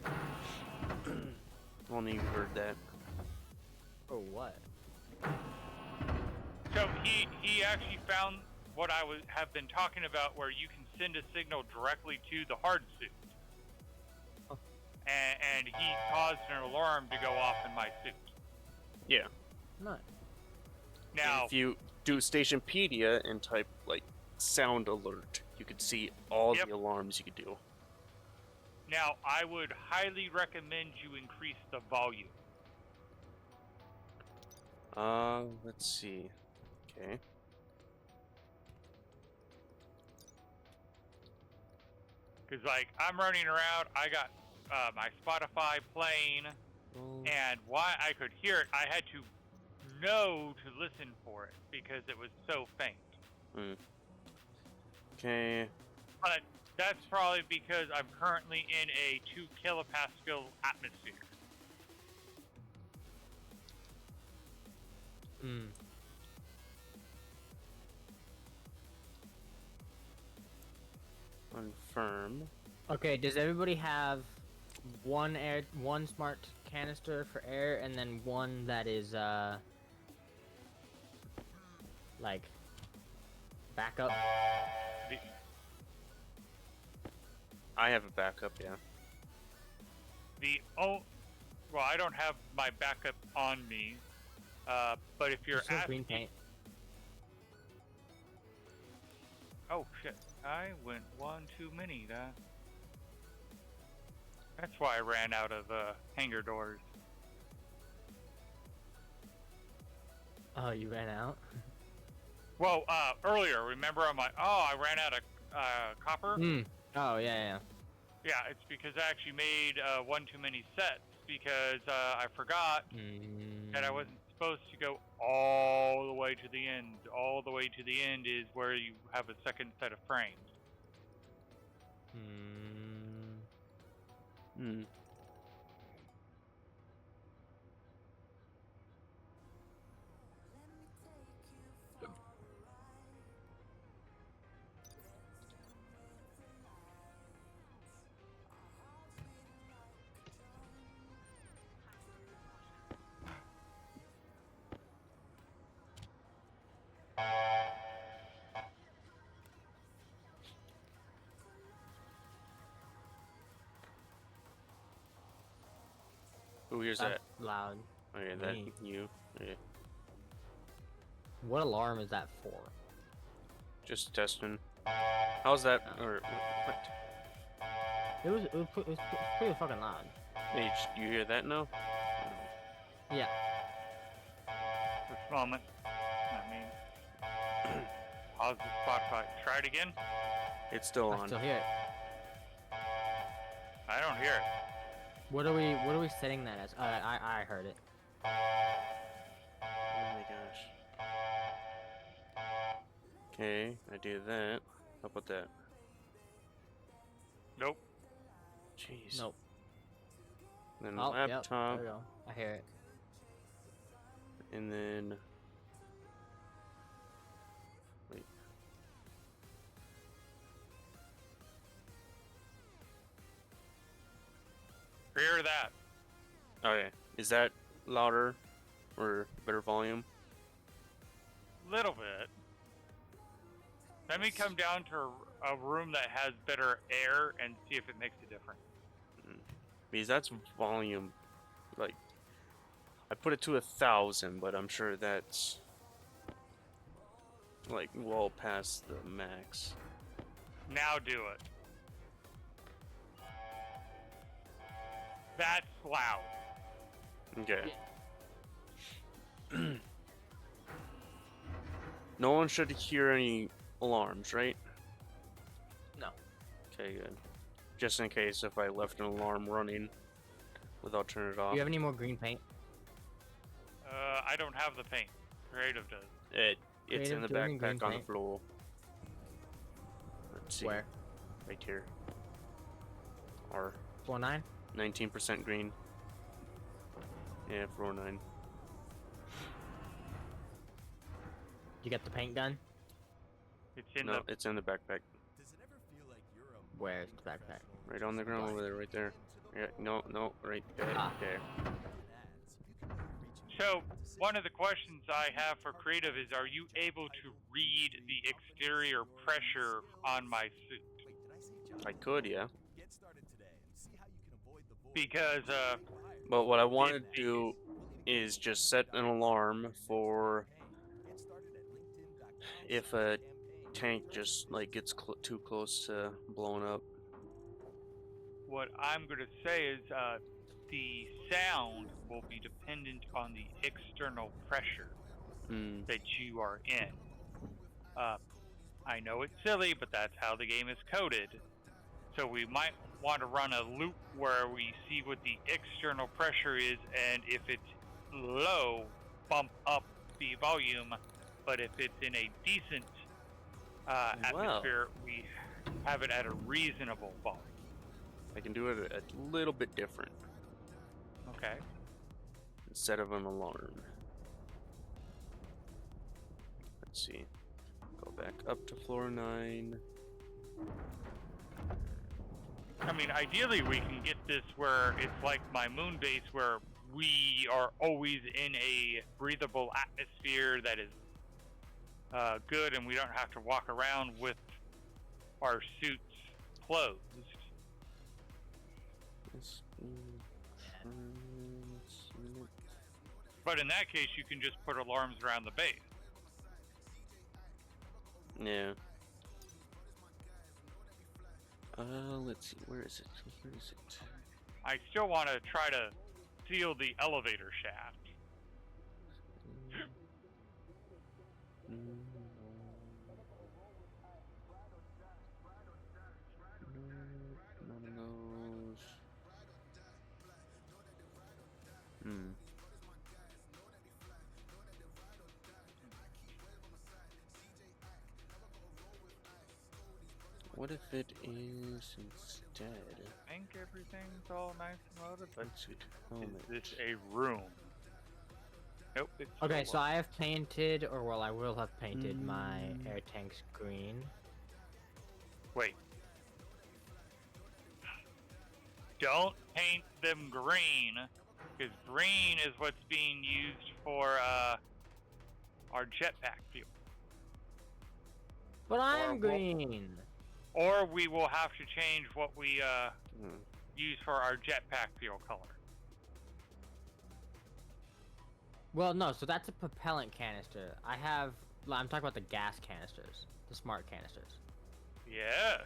Only you heard that. For what? So he actually found what I have been talking about, where you can send a signal directly to the hard suit. Oh. And he caused an alarm to go off in my suit. Yeah. Nice. Now, If you do Stationpedia and type, like, sound alert, you could see all Yep. the alarms you could do. now I would highly recommend you increase the volume. Let's see. Okay. Because, like, I'm running around, I got my Spotify playing, And why I could hear it, I had to know to listen for it because it was so faint. Okay. But that's probably because I'm currently in a 2 kilopascal atmosphere. Hmm. Confirm. Okay, does everybody have one smart canister for air, and then one that is like backup? I have a backup, yeah. Well, I don't have my backup on me. But if you're There's still asking, green paint. oh shit, I went one too many. That's why I ran out of hangar doors. Oh, you ran out? Well, earlier, remember I'm like, oh, I ran out of copper. Hmm. Oh, yeah. Yeah, it's because I actually made one too many sets because I forgot that I wasn't supposed to go all the way to the end. All the way to the end is where you have a second set of frames. Who hears That's that? loud. Oh yeah, that Me. you. Yeah. What alarm is that for? Just testing. How's that? Or what? It was pretty fucking loud. Hey, you hear that now? Yeah. This moment. I mean, pause the Spotify. Try it again. It's still I on. still hear it. I don't hear it. What are we setting that as? I heard it. Oh my gosh. Okay, I do that. How about that? Nope. Jeez. Nope. Then Oh, yep, laptop, there we go. I hear it. and then wait. Hear that. Okay, is that louder or better volume? Little bit. Let me come down to a room that has better air and see if it makes a difference. Because that's volume. Like, I put it to 1,000, but I'm sure that's like well past the max. Now do it. That's loud. Okay. No one should hear any alarms, right? No. Okay, good. Just in case if I left an alarm running without turning it Do off. you have any more green paint? I don't have the paint. Creative does. It's Creative in the doing green backpack on the paint? floor. Let's see. Where? Right here. Or 4-9? 19% green. Yeah, 409. You got the paint gun? It's in No, the. it's in the backpack. Does it ever feel like you're a Where's the backpack? Right on the ground over there, right there. Yeah, no, right there. Ah. There. So, one of the questions I have for creative is, are you able to read the exterior pressure on my suit? Wait, did I say I could, yeah. Get started today and see how you can avoid the void. Because, But what I want to do is just set an alarm for Get started at linkedin.com/campaign. if a tank just like gets too close to blowing up. what I'm going to say is, the sound will be dependent on the external pressure that you are in. I know it's silly, but that's how the game is coded. So we might want to run a loop where we see what the external pressure is, and if it's low, bump up the volume. But if it's in a decent atmosphere, we have it at a reasonable volume. I can do it a little bit different Okay. instead of an alarm. Let's see. Go back up to floor 9. I mean, ideally, we can get this where it's like my moon base, where we are always in a breathable atmosphere that is good, and we don't have to walk around with our suits closed. But in that case, you can just put alarms around the base. Yeah. Let's see. Where is it? Where is it? I still want to try to seal the elevator shaft. None of those. What if it is instead? I think everything's all nice and loaded, but Let's see. is this a room? Nope. It's Okay, still so I have painted, or well, I will have painted my air tanks green. Wait. Don't paint them green, because green is what's being used for our jetpack fuel. But I'm Or green. Or we will have to change what we use for our jetpack fuel color. Well, no, so that's a propellant canister. I'm talking about the gas canisters, the smart canisters. Yes.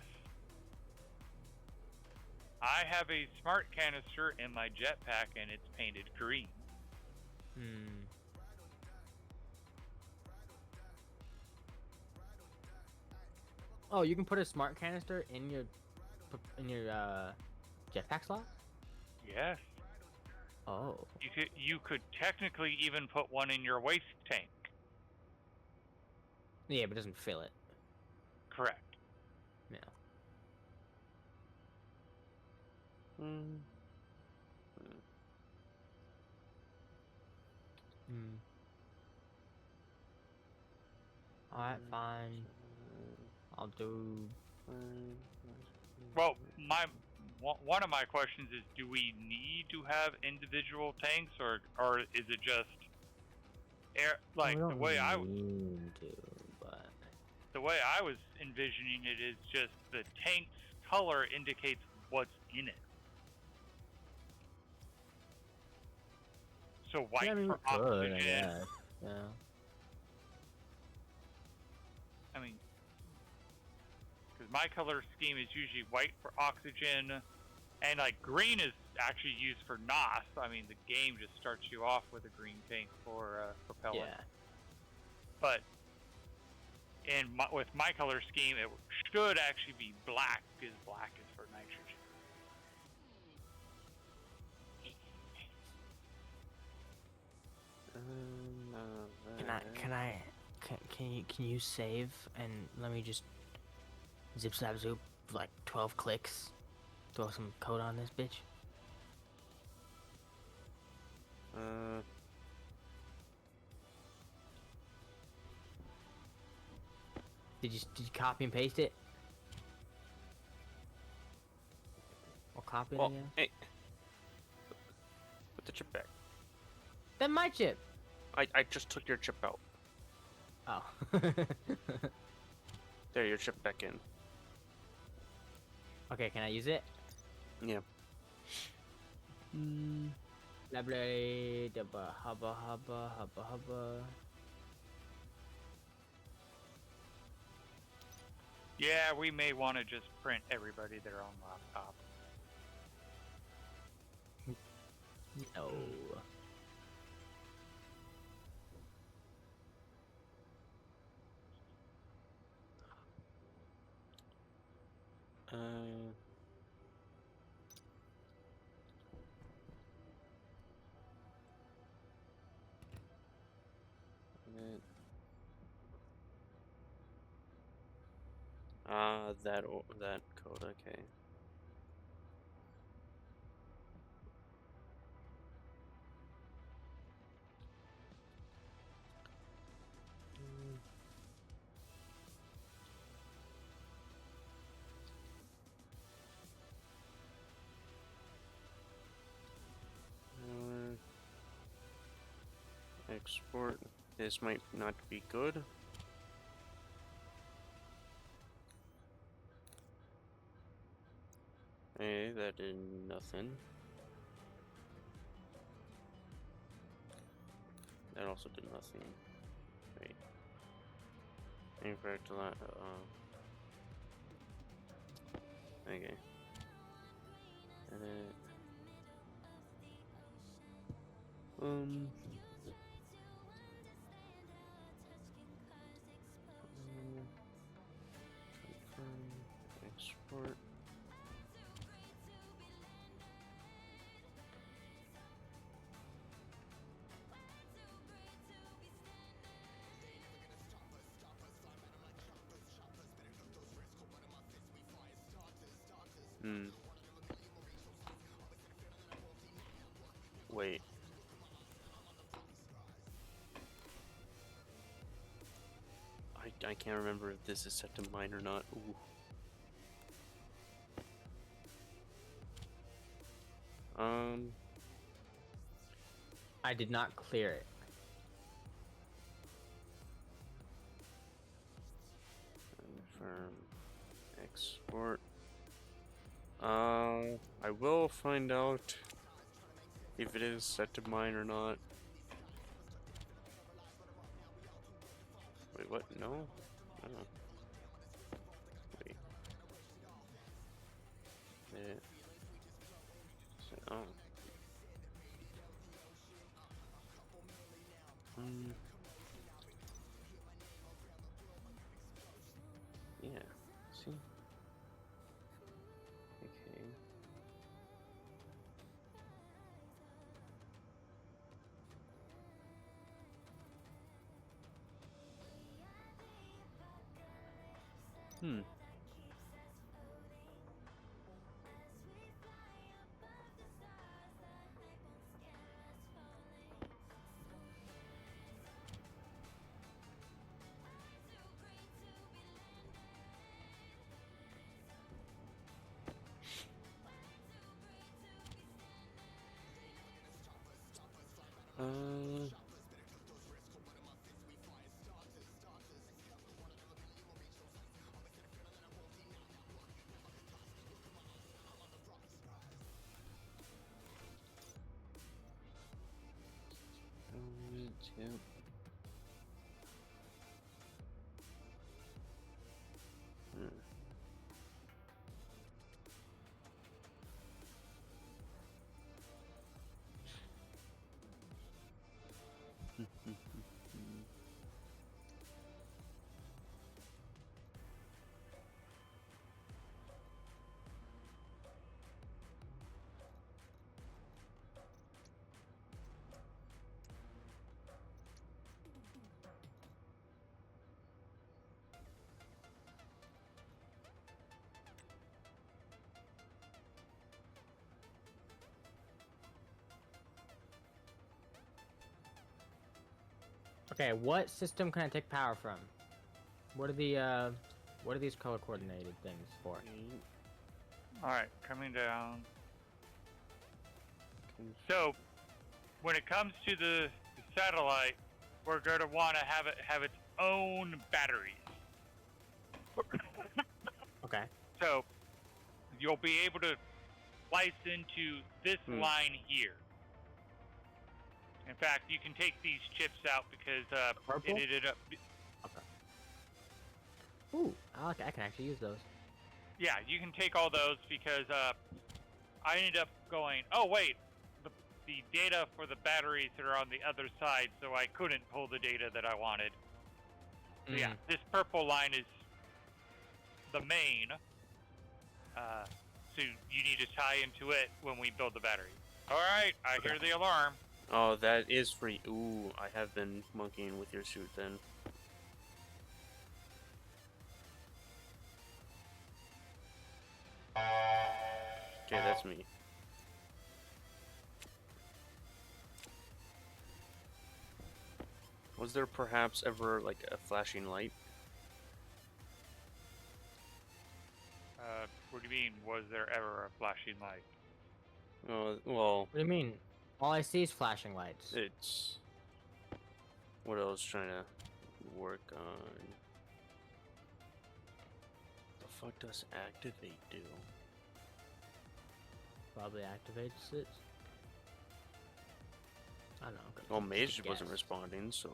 I have a smart canister in my jetpack, and it's painted green. Oh, you can put a smart canister in your jetpack slot? Yes. Oh. You could technically even put one in your waste tank. Yeah, but it doesn't fill it. Correct. Yeah. Alright, fine. I'll do. Well, one of my questions is: do we need to have individual tanks, or is it just air? Like We the don't way I need to, but the way I was envisioning it is just the tank's color indicates what's in it. So white yeah, I mean, for we could, I oxygen. guess. Yeah. I mean, because my color scheme is usually white for oxygen, and like green is actually used for NOS. I mean, the game just starts you off with a green tank for propellant. Yeah. But with my color scheme, it should actually be black, because black is for nitrogen. Can you save and let me just zip slap zoop like 12 clicks, throw some code on this bitch? Did you copy and paste it? Or copy it again? Hey, put the chip back. Then my chip. I just took your chip out. Oh. There, your chip back in. Okay, can I use it? Yeah. Library, hubba. Yeah, we may want to just print everybody their own laptop. No. That code, okay. Export. This might not be good. Hey, that did nothing. That also did nothing. Wait. Incorrect line. Okay. Edit. Confirm. Export. Wait. I can't remember if this is set to mine or not. Ooh. I did not clear it. Confirm. Export. I will find out if it is set to mine or not. Wait, what? No? Oh. Wait. Oh. Yeah. See? Okay. Yep. Okay, what system can I take power from? What are these color coordinated things for? Alright, coming down. So, when it comes to the satellite, we're going to want to have it have its own batteries. Okay. So, you'll be able to slice into this line here. In fact, you can take these chips out because Purple? it ended up... Okay. Ooh, I can actually use those. Yeah, you can take all those because I ended up going, oh wait, the data for the batteries that are on the other side, so I couldn't pull the data that I wanted. So yeah, this purple line is the main. So you need to tie into it when we build the battery. Alright, I hear the alarm. Oh, that is free. Ooh, I have been monkeying with your suit then. Okay, that's me. Was there perhaps ever like a flashing light? What do you mean? Was there ever a flashing light? Oh, well, What do you mean? All I see is flashing lights. it's what I was trying to work on. The fuck does activate do? Probably activates it. I don't know. Well, take a Mage wasn't guess. responding, so.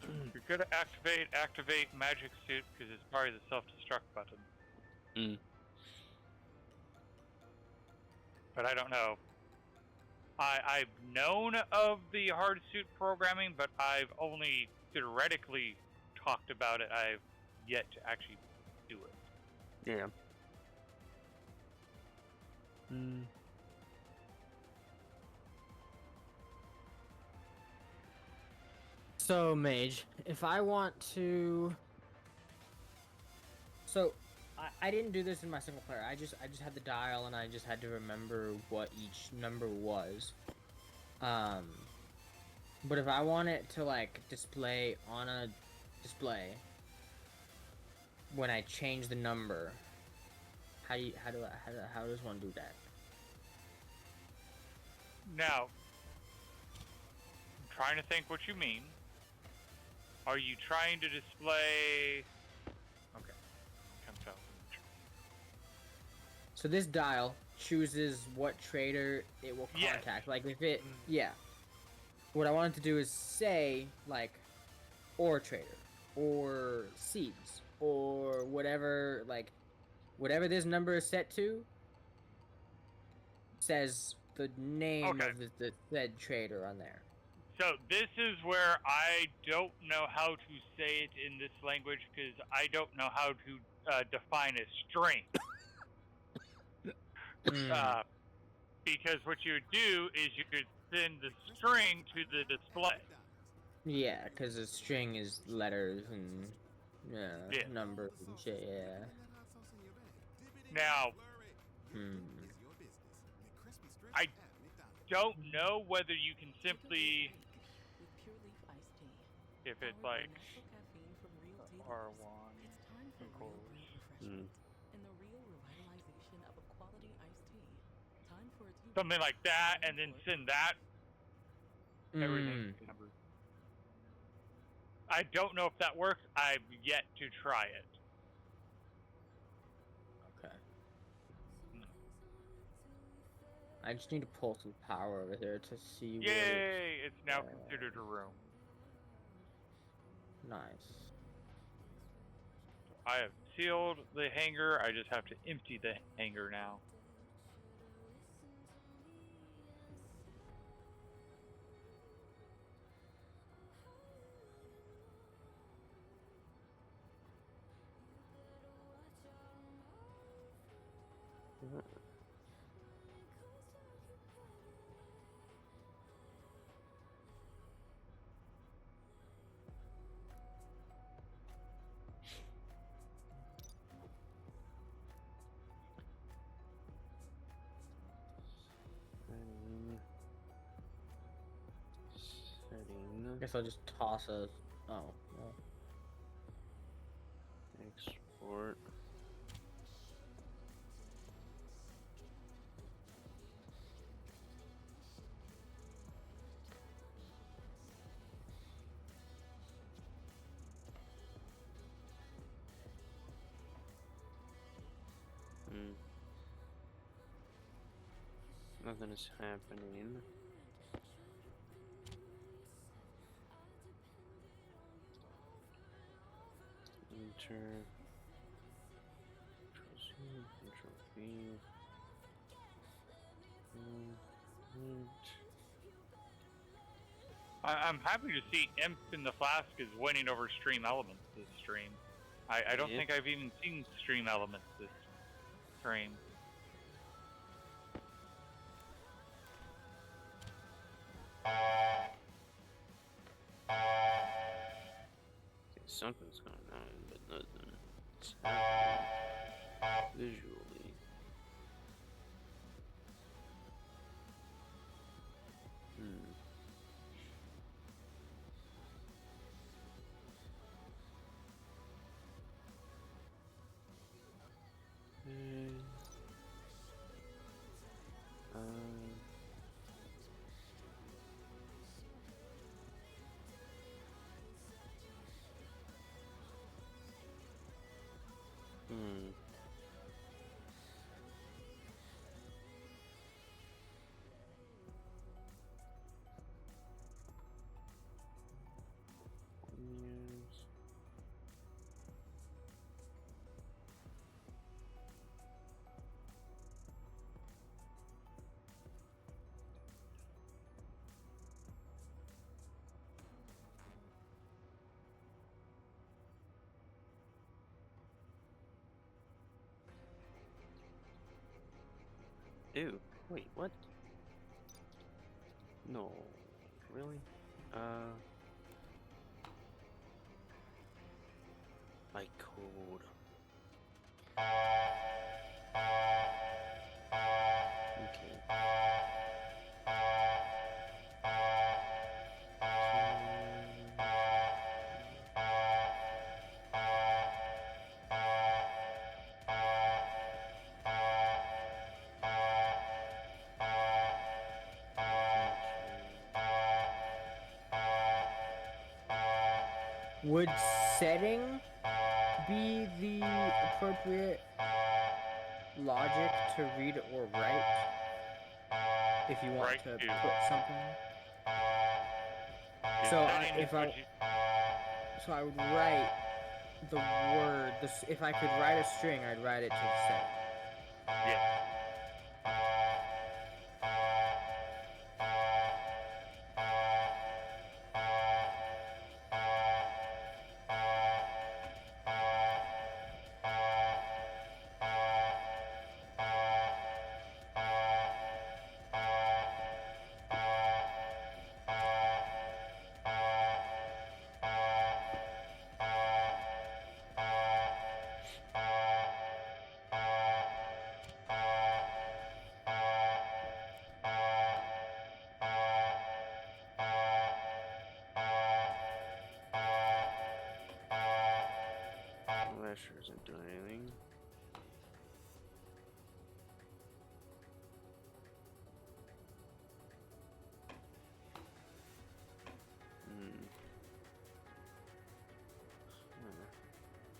If you're gonna activate magic suit because it's probably the self-destruct button. Mm. But I don't know. I've known of the hard suit programming, but I've only theoretically talked about it. I've yet to actually do it. Yeah. Mm. So, Mage, if I want to... So, I didn't do this in my single player. I just had the dial and I just had to remember what each number was. But if I want it to, like, display on a display when I change the number, how does one do that? Now, I'm trying to think what you mean. Are you trying to display? Okay. Comes out. So this dial chooses what trader it will Yes. contact. Like if it, yeah. What I wanted to do is say like, or trader, or seeds, or whatever, like, whatever this number is set to. Says the name Okay. of the said trader on there. So this is where I don't know how to say it in this language because I don't know how to define a string. Because what you would do is you could send the string to the display. Yeah, because a string is letters and Yeah. numbers and shit. Yeah. Now, I don't know whether you can simply, With pure leaf iced tea. if it's Powered by like natural caffeine from real tea leaves. R1, It's time for of real course. brewed refreshment and the real revitalization of a quality iced tea. Time for a tea something break. like that, and Time then for- send that. Everything numbered. I don't know if that works. I've yet to try it. Okay. I just need to pull some power over here to see what Yay! It's now uh, considered a room. nice. I have sealed the hangar. I just have to empty the hangar now. Setting. Guess I'll just toss a. Oh. Well. Export. Nothing is happening. Enter. Control C, Control V. I'm happy to see Imp in the Flask is winning over Stream Elements this stream. I don't Yeah. think I've even seen Stream Elements this stream. Something's going on, but nothing. What's happening visually? Hmm. Um, hmm. Yes. Ew. Wait, what? No. Really? My code. Okay. Would setting be the appropriate logic to read or write if you want Right to to. put something? Is So setting if what I you- so I would write the word. If I could write a string, I'd write it to the setting. Yes. Well, that sure isn't doing anything. Hmm. Huh.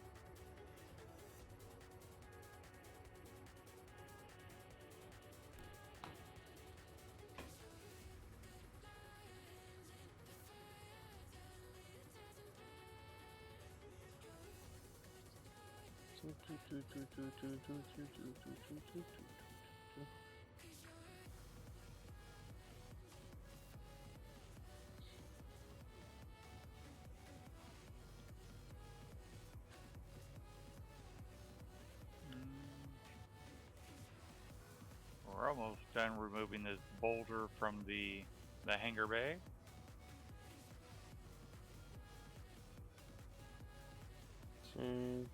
We're almost done removing this boulder from the hangar bay. Okay.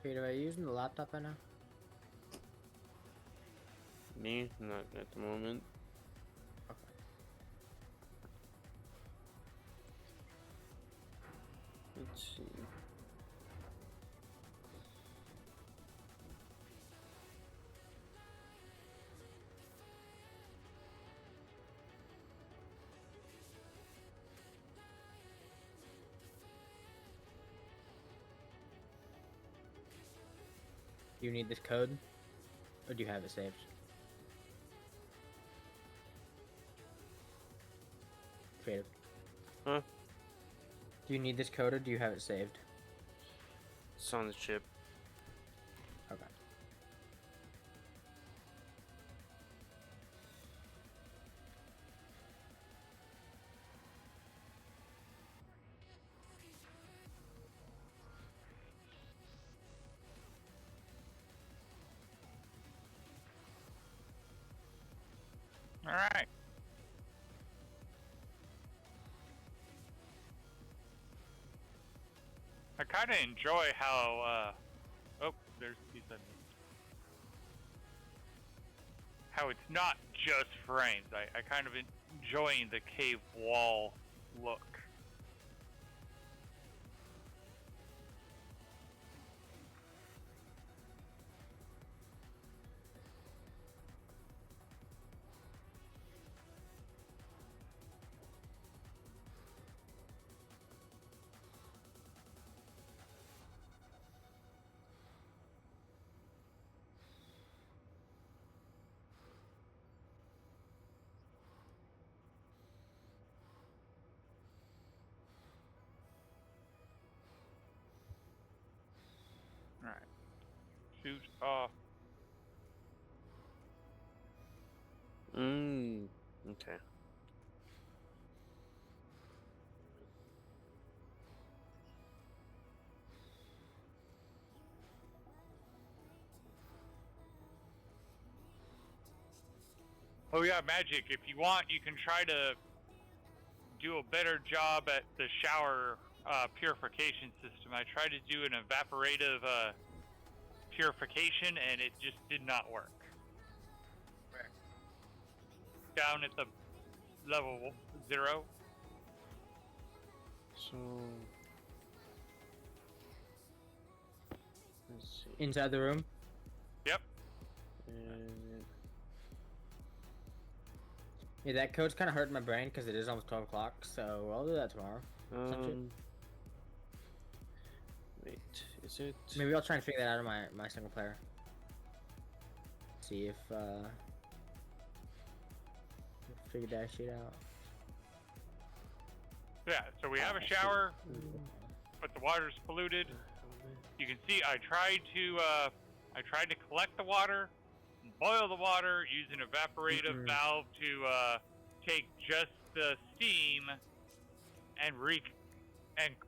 Wait, am I using the laptop right now? Me? Not at the moment. Okay. Let's see. Do you need this code? Or do you have it saved? Creative. Huh? Do you need this code or do you have it saved? It's on the chip. Okay. All right. I kind of enjoy how, oh, there's a piece I missed. How it's not just frames. I kind of enjoying the cave wall look. All right. Shoot off. Okay. Oh yeah, Magic. If you want, you can try to do a better job at the shower purification system. I tried to do an evaporative purification, and it just did not work. Down at the level 0. So let's see. Inside the room. Yep. And Yeah, that code's kind of hurting my brain because it is almost 12 o'clock, so I'll do that tomorrow. wait, is it? Maybe I'll try and figure that out on my single player. See if figure that shit out. Yeah. So we have a shower, but the water's polluted. You can see I tried to collect the water, boil the water, use an evaporative valve to take just the steam and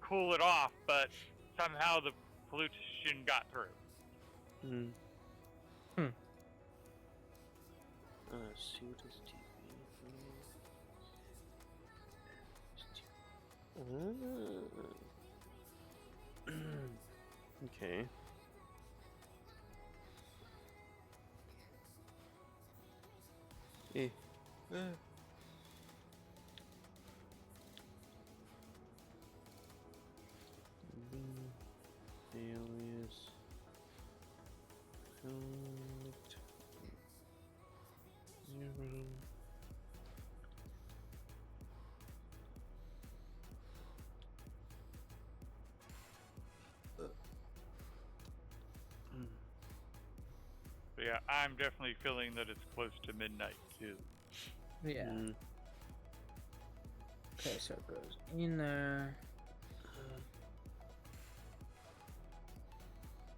cool it off, but somehow the pollution got through. See what is TV. Okay. Alias. Select. 0. So yeah, I'm definitely feeling that it's close to midnight too. Yeah. Okay, so it goes in there.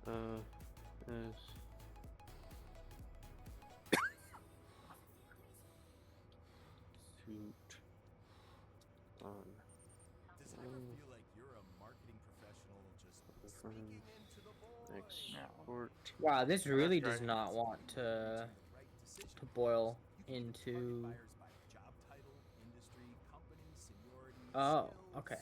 Yes. Suit on. Does it ever feel like you're a marketing professional just From speaking into the void? export. Wow, this really does right. not want to Right decision. boil You can into. target buyers by job title, industry, company, seniority, Oh, skills. okay.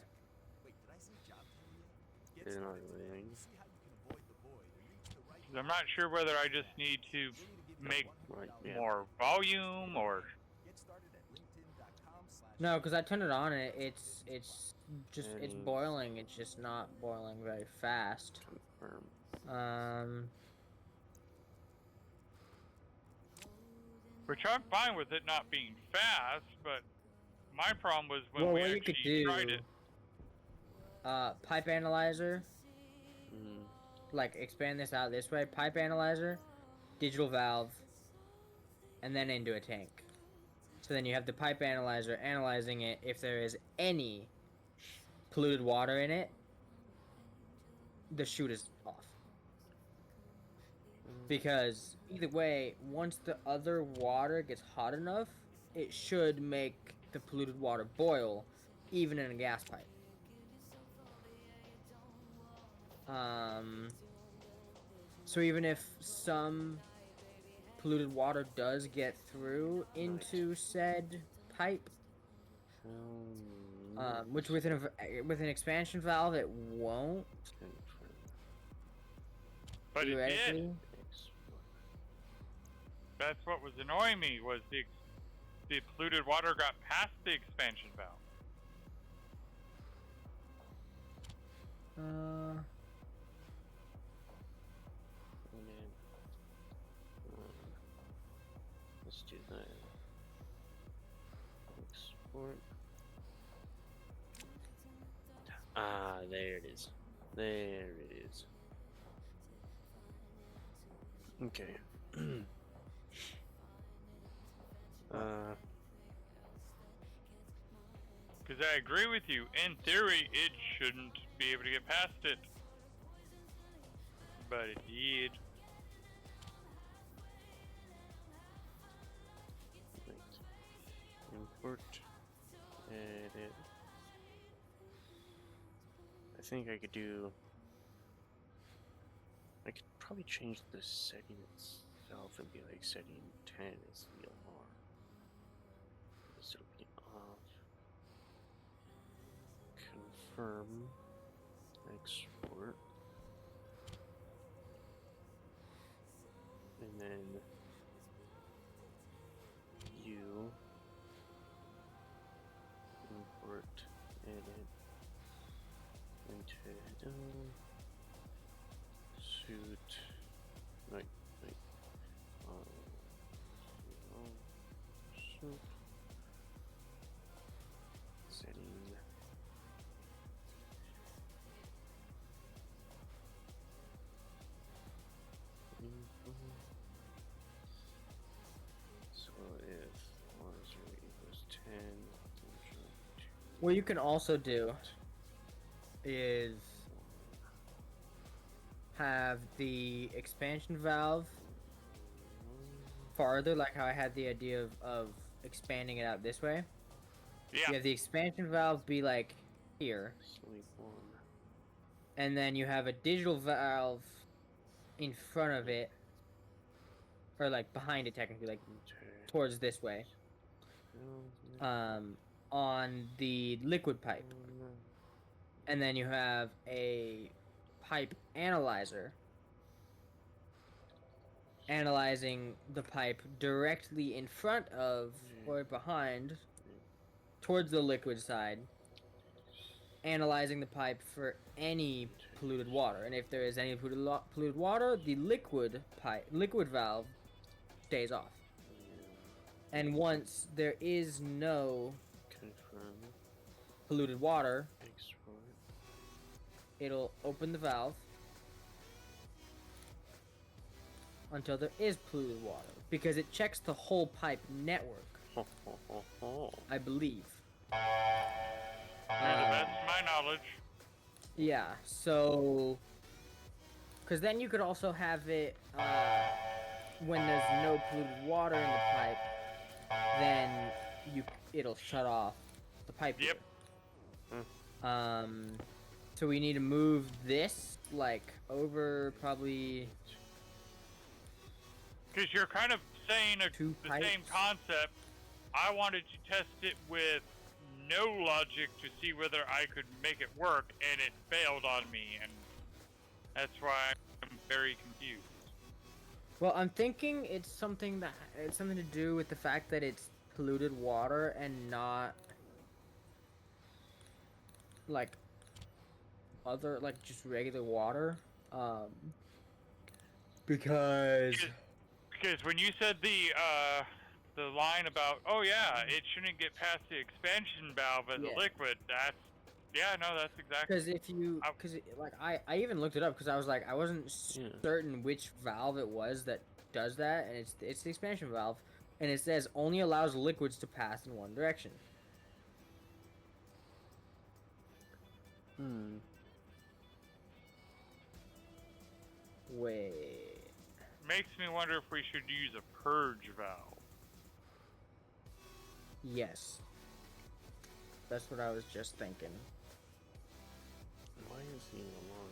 Wait, did I say job title yet? Get They're not started today. really. See how you can avoid the void and reach the right I'm not sure whether I just need to You'll need to give make Right, $100 yeah. more volume or. Get started at linkedin.com/. No, because I turned it on and it's just it's Settings. boiling. It's just not boiling very fast. Confirm. Which I'm fine with it not being fast, but my problem was when Well, we what you could actually tried do. it. Pipe analyzer. Like expand this out this way. Pipe analyzer, digital valve, and then into a tank. So then you have the pipe analyzer analyzing it. If there is any polluted water in it, the chute is off. Because either way, once the other water gets hot enough, it should make the polluted water boil, even in a gas pipe. So even if some polluted water does get through into said pipe, which with an expansion valve it won't. But it did. Theoretically. That's what was annoying me, was the polluted water got past the expansion valve. Let's do that. Export. Ah, there it is. There it is. Okay. Because I agree with you. In theory, it shouldn't be able to get past it. But it did. Import. Edit. I think I could do. I could probably change the setting itself and be like setting 10 is the alarm. This will be off. Confirm. Export. And then you import edit into suit like soup setting so if 1 equals 10 What you can also do is have the expansion valve farther, like how I had the idea of expanding it out this way. Yeah. You have the expansion valve be like here, sleep 1 and then you have a digital valve in front of it, or like behind it technically, like towards this way, on the liquid pipe. And then you have a pipe analyzer analyzing the pipe directly in front of or behind towards the liquid side, analyzing the pipe for any polluted water. And if there is any polluted water, the liquid valve stays off. And once there is no confirm polluted water, export it'll open the valve until there is polluted water, because it checks the whole pipe network, I believe. To the best of my knowledge. Yeah, so because then you could also have it when there's no polluted water in the pipe, then it'll shut off the pipe. Yep. So we need to move this like over probably, Because you're kind of saying Two the pipes. same concept. I wanted to test it with no logic to see whether I could make it work, and it failed on me, and that's why I'm very confused. well, I'm thinking it's something to do with the fact that it's polluted water and not like other, like just regular water. Because Because when you said the line about, oh yeah, it shouldn't get past the expansion valve as Yeah. a liquid, that's exactly. because if you like I even looked it up because I was like I wasn't Yeah. certain which valve it was that does that, and it's the expansion valve, and it says only allows liquids to pass in one direction. Wait. Makes me wonder if we should use a purge valve. Yes. That's what I was just thinking. Why is the alarm?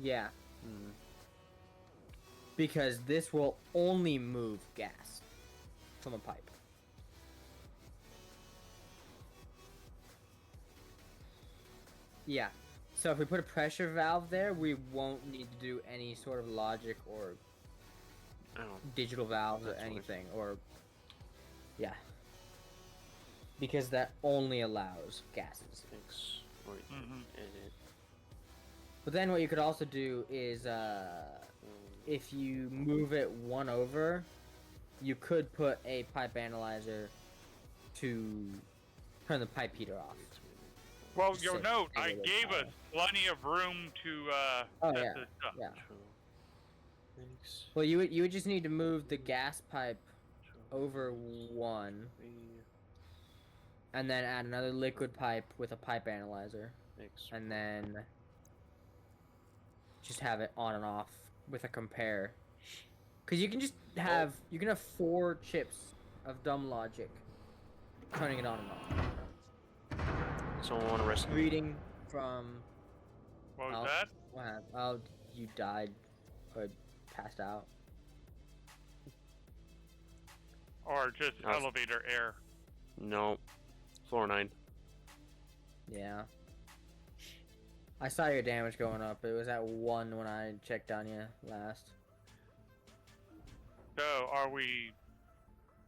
Yeah, Hmm. because this will only move gas from a pipe. Yeah. So if we put a pressure valve there, we won't need to do any sort of logic or I don't. digital valves or That's fine. anything, or yeah, because that only allows gases. Thanks. Wait. Mhm. Edit. But then what you could also do is if you move it one over, you could put a pipe analyzer to turn the pipe heater off. Well, Just you'll save- note save a I little gave power. us plenty of room to Oh set yeah, this up. yeah. Control. Thanks. Well, you would just need to move the gas pipe over one, Three. and then add another liquid pipe with a pipe analyzer, Thanks. and then just have it on and off with a compare. Cause you can just have you can have 4 chips of dumb logic, turning it on and off. Someone want to rescue? Reading from What was Oh. that? what happened? Oh, you died or passed out. Or just I was- elevator air? No. Floor 9. Yeah. I saw your damage going up. It was at 1 when I checked on you last. So, are we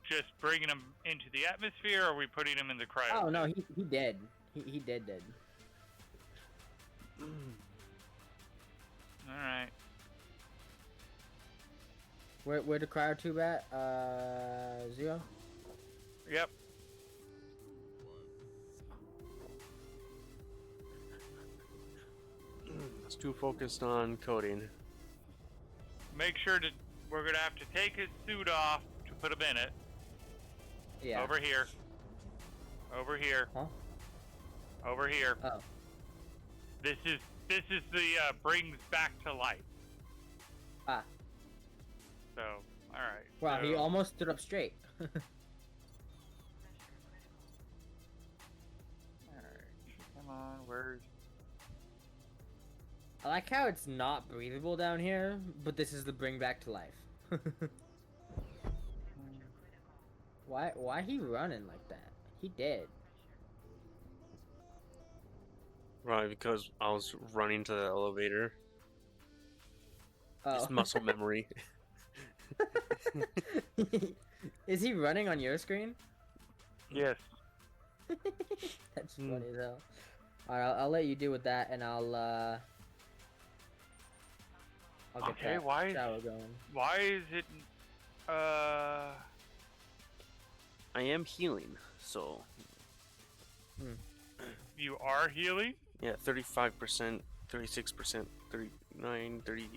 just bringing them into the atmosphere, or are we putting them in the cryo? Oh no, he dead. He dead. All right. Where the cryo tube at? 0? Yep. It's too focused on coding. Make sure to. We're gonna have to take his suit off to put him in it. Yeah. Over here. Over here. Huh? Over here. Oh. This is the brings back to life. Ah. So, all right. Wow, he so- almost stood up straight. Alright, come on, where's... I like how it's not breathable down here, but this is the bring back to life. Why he running like that? He dead. Right, because I was running to the elevator. Oh. It's muscle memory. Is he running on your screen? Yes. That's funny as hell. Alright, I'll let you deal with that, and I'll get Okay, that why is- shower going. Why is it... I am healing, so You are healing? yeah, 35%, 36%, 39, 30,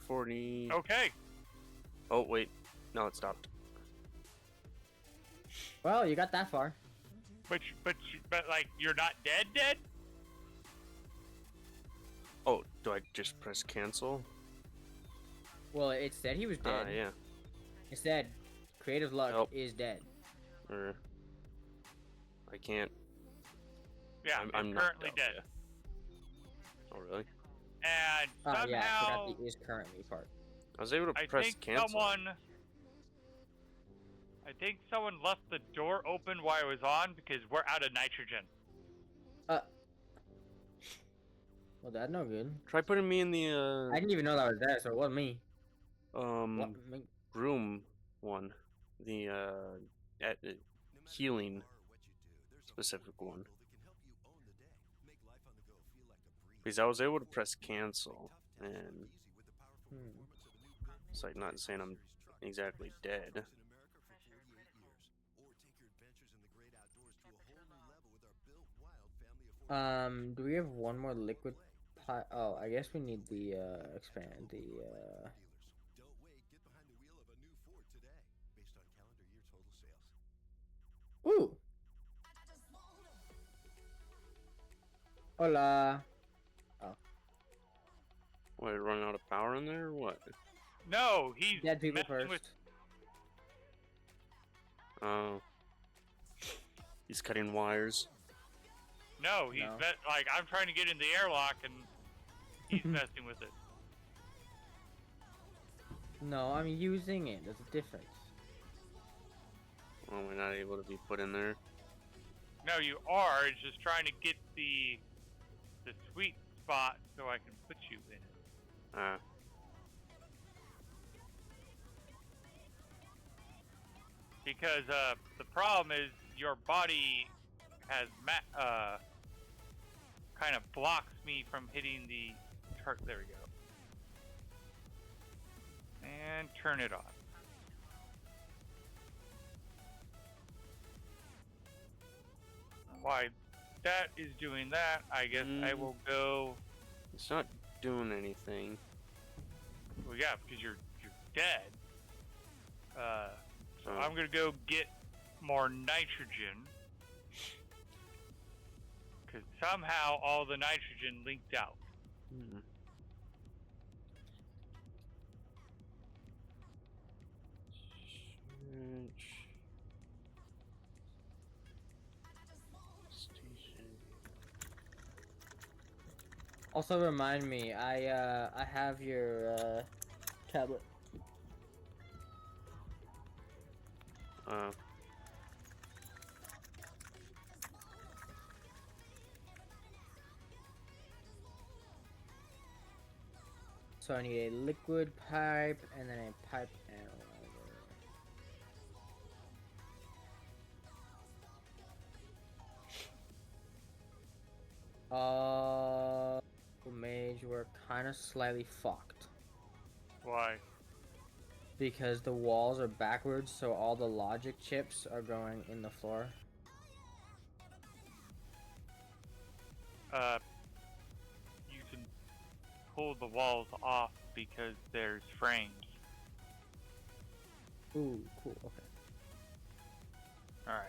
40. Okay. Oh wait, no, it stopped. Well, you got that far. But like, you're not dead? Oh, do I just press cancel? Well, it said he was dead. Ah, yeah. It said creative luck Help. is dead. Or I can't. Yeah, I'm he's knocked currently out, dead. yeah. Oh really? And Oh somehow... yeah, I forgot the is currently part. I was able to I press think cancel. I think someone left the door open while it was on because we're out of nitrogen. Well, that's no good. Try putting me in I the didn't even know that was there, so it wasn't me. What? Me? room one, the healing specific one. Because I was able to press cancel, and it's like not saying I'm exactly dead. Do we have one more liquid pot? Oh, I guess we need the expand the Ooh. Hola. What, running out of power in there or what? No, he's Dead people messing first. with... Oh. He's cutting wires. No, he's No. like, I'm trying to get in the airlock and He's messing with it. No, I'm using it. There's a difference. Well, we're not able to be put in there. No, you are. It's just trying to get the sweet spot so I can put you in it. Ah. Because the problem is your body has kind of blocks me from hitting the there we go. And turn it on. Why that is doing that, I guess I will go. It's not doing anything. Well, yeah, because you're dead. So I'm gonna go get more nitrogen. Because somehow all the nitrogen linked out. Hmm. Station. Also, remind me, I have your tablet. So I need a liquid pipe and then a pipe analyzer. Mage, we're kind of slightly fucked. Why? Because the walls are backwards, so all the logic chips are going in the floor. You can pull the walls off because there's frames. Ooh, cool, okay. Alright.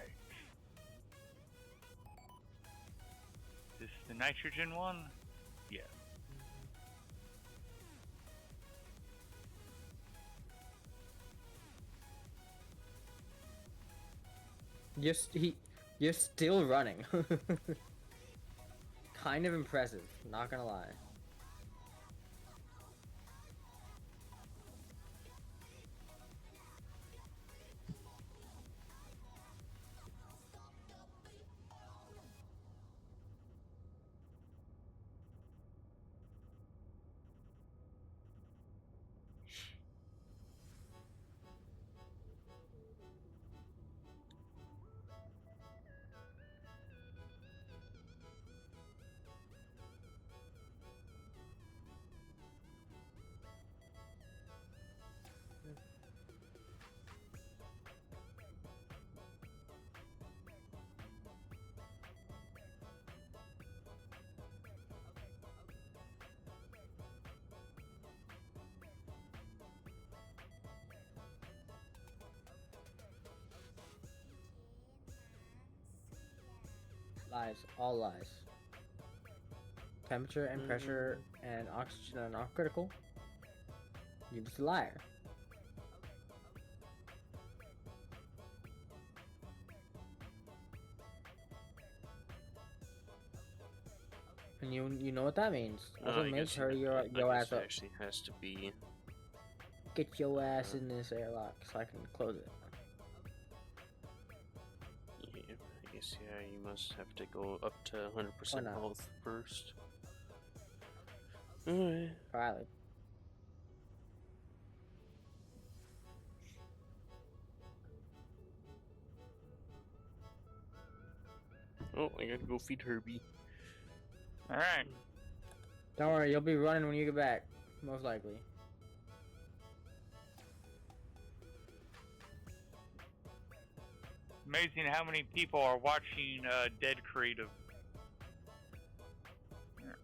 Is this the nitrogen one? Yes. You're still running. Kind of impressive, not gonna lie. Lies, all lies. Temperature and pressure and oxygen are not critical. You're just a liar. And you know what that means. Also, I make guess sure it- your I ass guess it up. actually has to be. Get your ass in this airlock so I can close it. Yeah, I guess you must have to go up to 100% not? health first. Alright. Probably. Oh, I gotta go feed Herbie. Alright. Don't worry, you'll be running when you get back. Most likely. Amazing how many people are watching Dead Creative.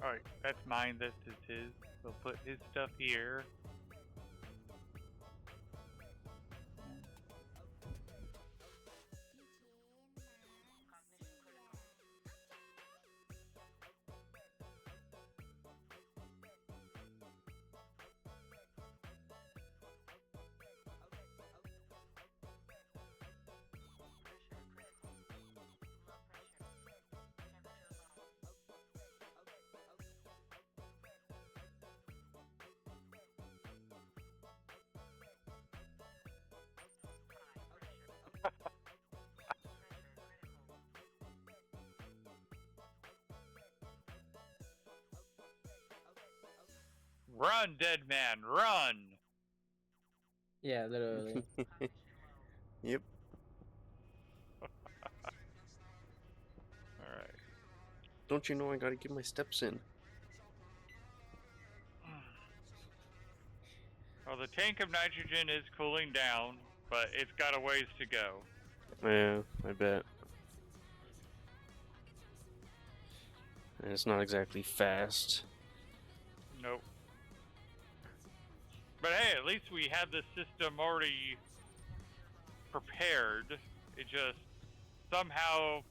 Alright, that's mine, this is his. We'll put his stuff here. Run, dead man, run! Yeah, literally. Yep. Alright. Don't you know I gotta get my steps in? Well, the tank of nitrogen is cooling down, but it's got a ways to go. Yeah, I bet. And it's not exactly fast. Nope. But hey, at least we had the system already prepared. It just somehow,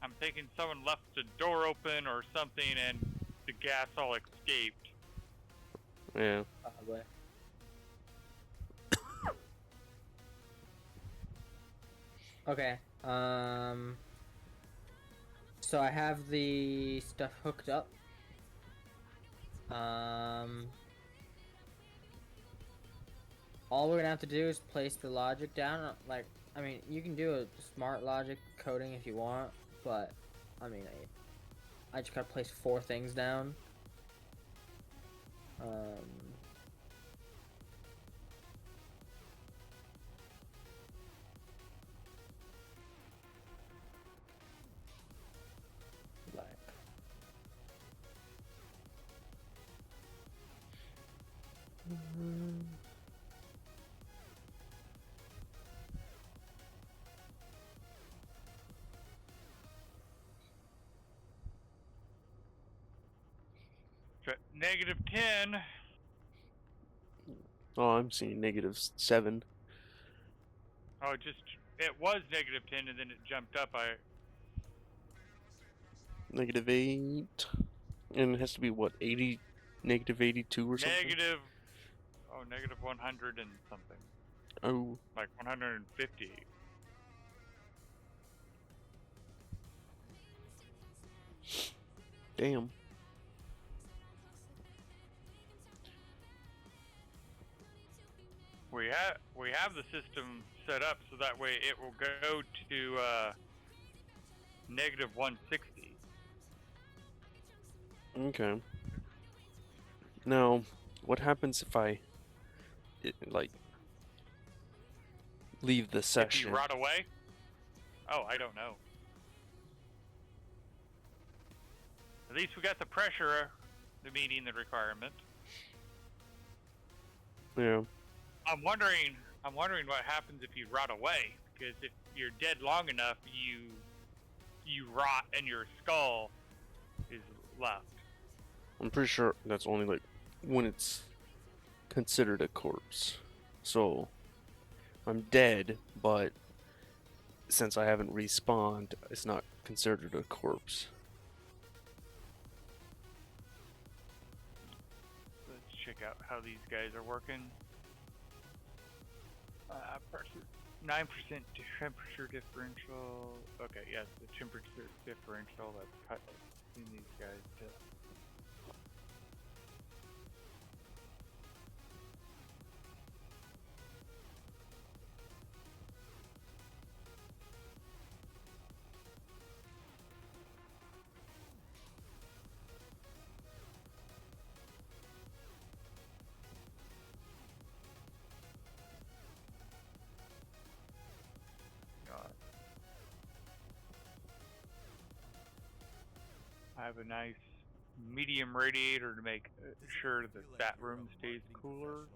I'm thinking someone left the door open or something and the gas all escaped. Yeah. Probably. Okay. So I have the stuff hooked up. All we're gonna have to do is place the logic down. Like, I mean, you can do a smart logic coding if you want, but I mean, I just gotta place 4 things down. Like, Negative 10. Oh, I'm seeing -7. Oh, it was negative 10 and then it jumped up. -8. And it has to be what, 80, -82 or something? Negative, negative 100 and something. Oh, Like 150. damn. We have the system set up so that way it will go to negative 160. Okay. Now, what happens if I, like, leave the If session? you rot away? Oh, I don't know. At least we got the pressure, the meeting the requirement. Yeah. I'm wondering what happens if you rot away, because if you're dead long enough, you rot and your skull is left. I'm pretty sure that's only, like, when it's considered a corpse. So, I'm dead, but since I haven't respawned, it's not considered a corpse. Let's check out how these guys are working. 9% temperature differential. Okay, yes, the temperature differential that's cut in these guys too. I have a nice medium radiator to make sure that that room stays cooler.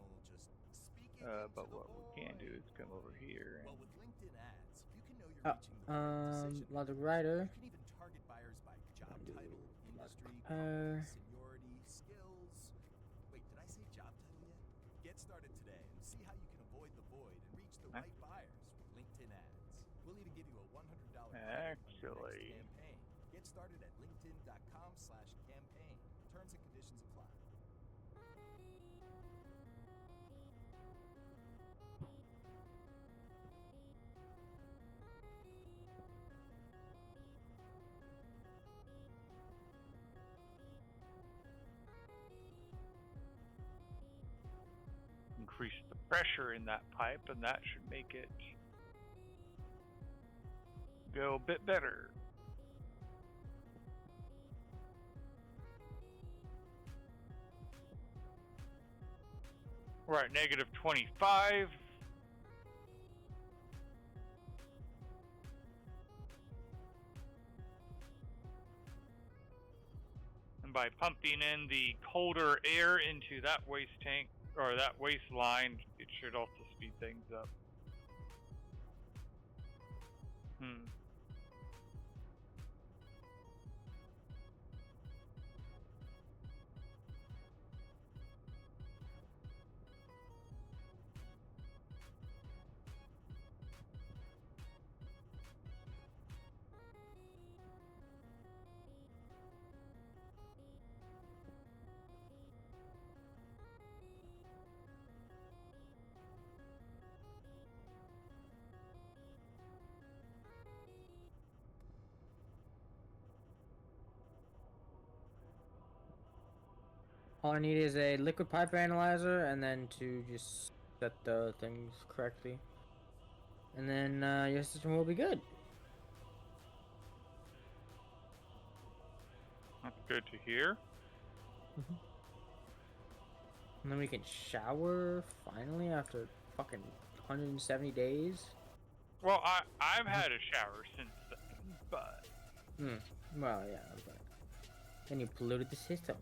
But what we can do is come over here and Well, with LinkedIn ads, you can know you're reaching the right decision logic maker. writer. You can even target buyers by job title, industry, compare. company, seniority, skills. Wait, did I say job title yet? Get started today and see how you can avoid the void and reach the right buyers with LinkedIn ads. We'll even give you a $100 credit on your Actually, next campaign. Get started at linkedin.com/campaign. Terms and conditions apply. increase the pressure in that pipe, and that should make it go a bit better. We're at negative 25. And by pumping in the colder air into that waste tank, or that waste line, it should also speed things up. All I need is a liquid pipe analyzer and then to just set the things correctly. And then your system will be good. That's good to hear. And then we can shower finally after fucking 170 days. Well, I've had a shower since then, but Well, yeah, but then you polluted the system.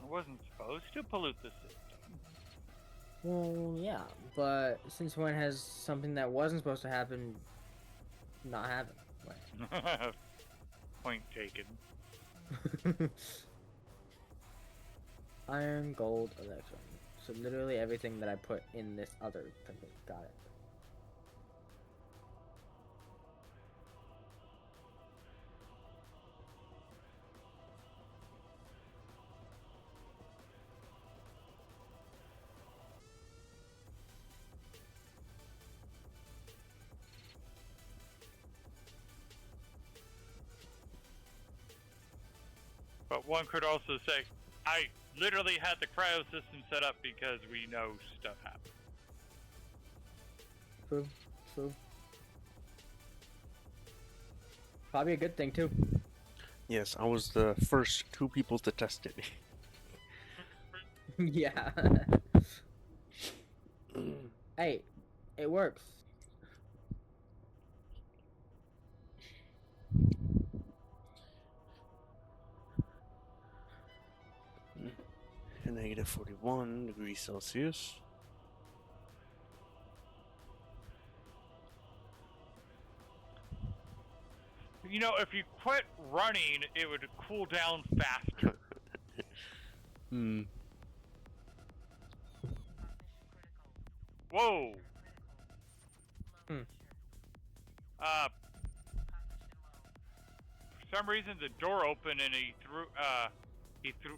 I wasn't supposed to pollute the system. Well, yeah, but since when has something that wasn't supposed to happen not happened? Point taken. Iron, gold, electrum. So literally everything that I put in this other thing. Got it. But one could also say, I literally had the cryo system set up because we know stuff happens. True, true. Probably a good thing too. Yes, I was the first 2 people to test it. Yeah. Hey, it works. Negative 41 degrees Celsius. You know, if you quit running, it would cool down faster. Whoa. For some reason, the door opened and he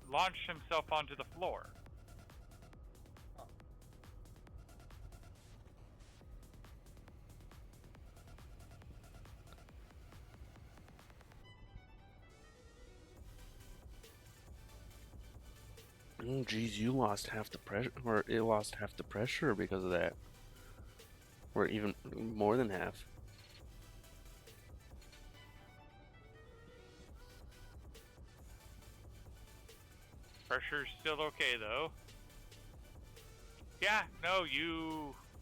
launched himself onto the floor. Oh, geez, you lost half the pressure, or it lost half the pressure because of that. Or even more than half. Pressure's still okay, though. Yeah, no,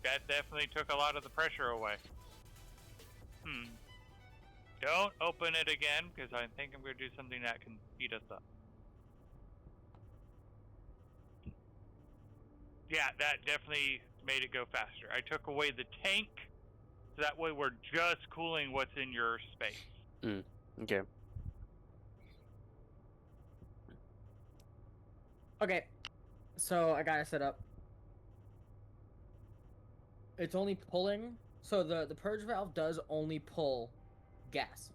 that definitely took a lot of the pressure away. Don't open it again, because I think I'm going to do something that can speed us up. Yeah, that definitely made it go faster. I took away the tank, so that way we're just cooling what's in your space. Okay. Okay, so I got it set up. It's only pulling, so the purge valve does only pull gas.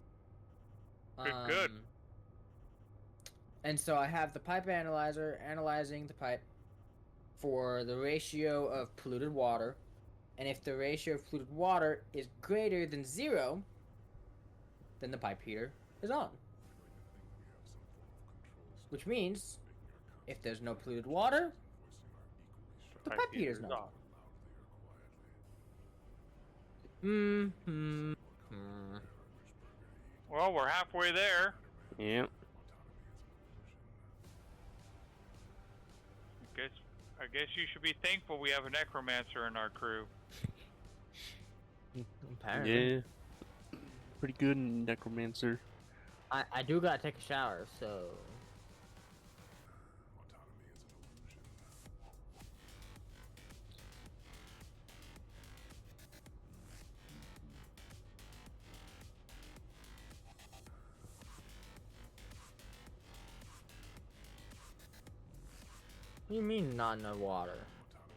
Good. And so I have the pipe analyzer analyzing the pipe for the ratio of polluted water, and if the ratio of polluted water is greater than 0, then the pipe heater is on. Which means, if there's no polluted water, the pipe heater's not on. Well, we're halfway there. Yep. Guess I guess you should be thankful we have a necromancer in our crew. Apparently. Yeah. Pretty good necromancer. I do gotta take a shower, so. Autonomy is an illusion. What do you mean not enough water? Autonomy is an illusion.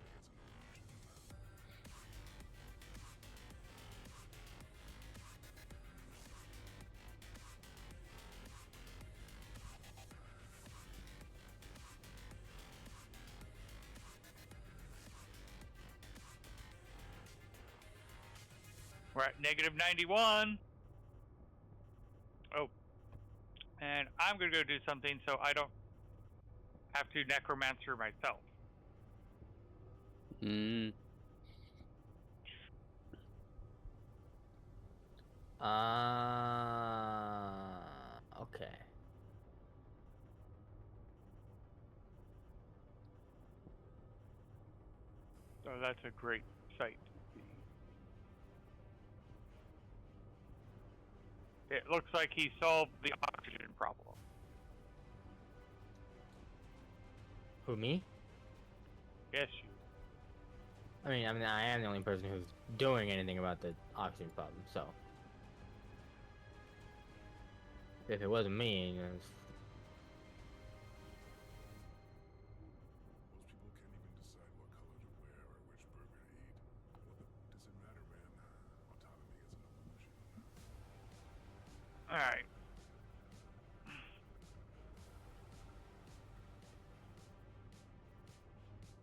We're at -91. Oh. And I'm going to go do something so I don't have to necromancer myself. Mm. Okay. So that's a great sight to see. It looks like he solved the oxygen problem. Who, me? Yes, you. I mean, I am the only person who's doing anything about the oxygen problem, so. If it wasn't me, you know, Most people can't even decide what color to wear or which burger to eat. Well, does it matter, man? Autonomy is an illusion. All right.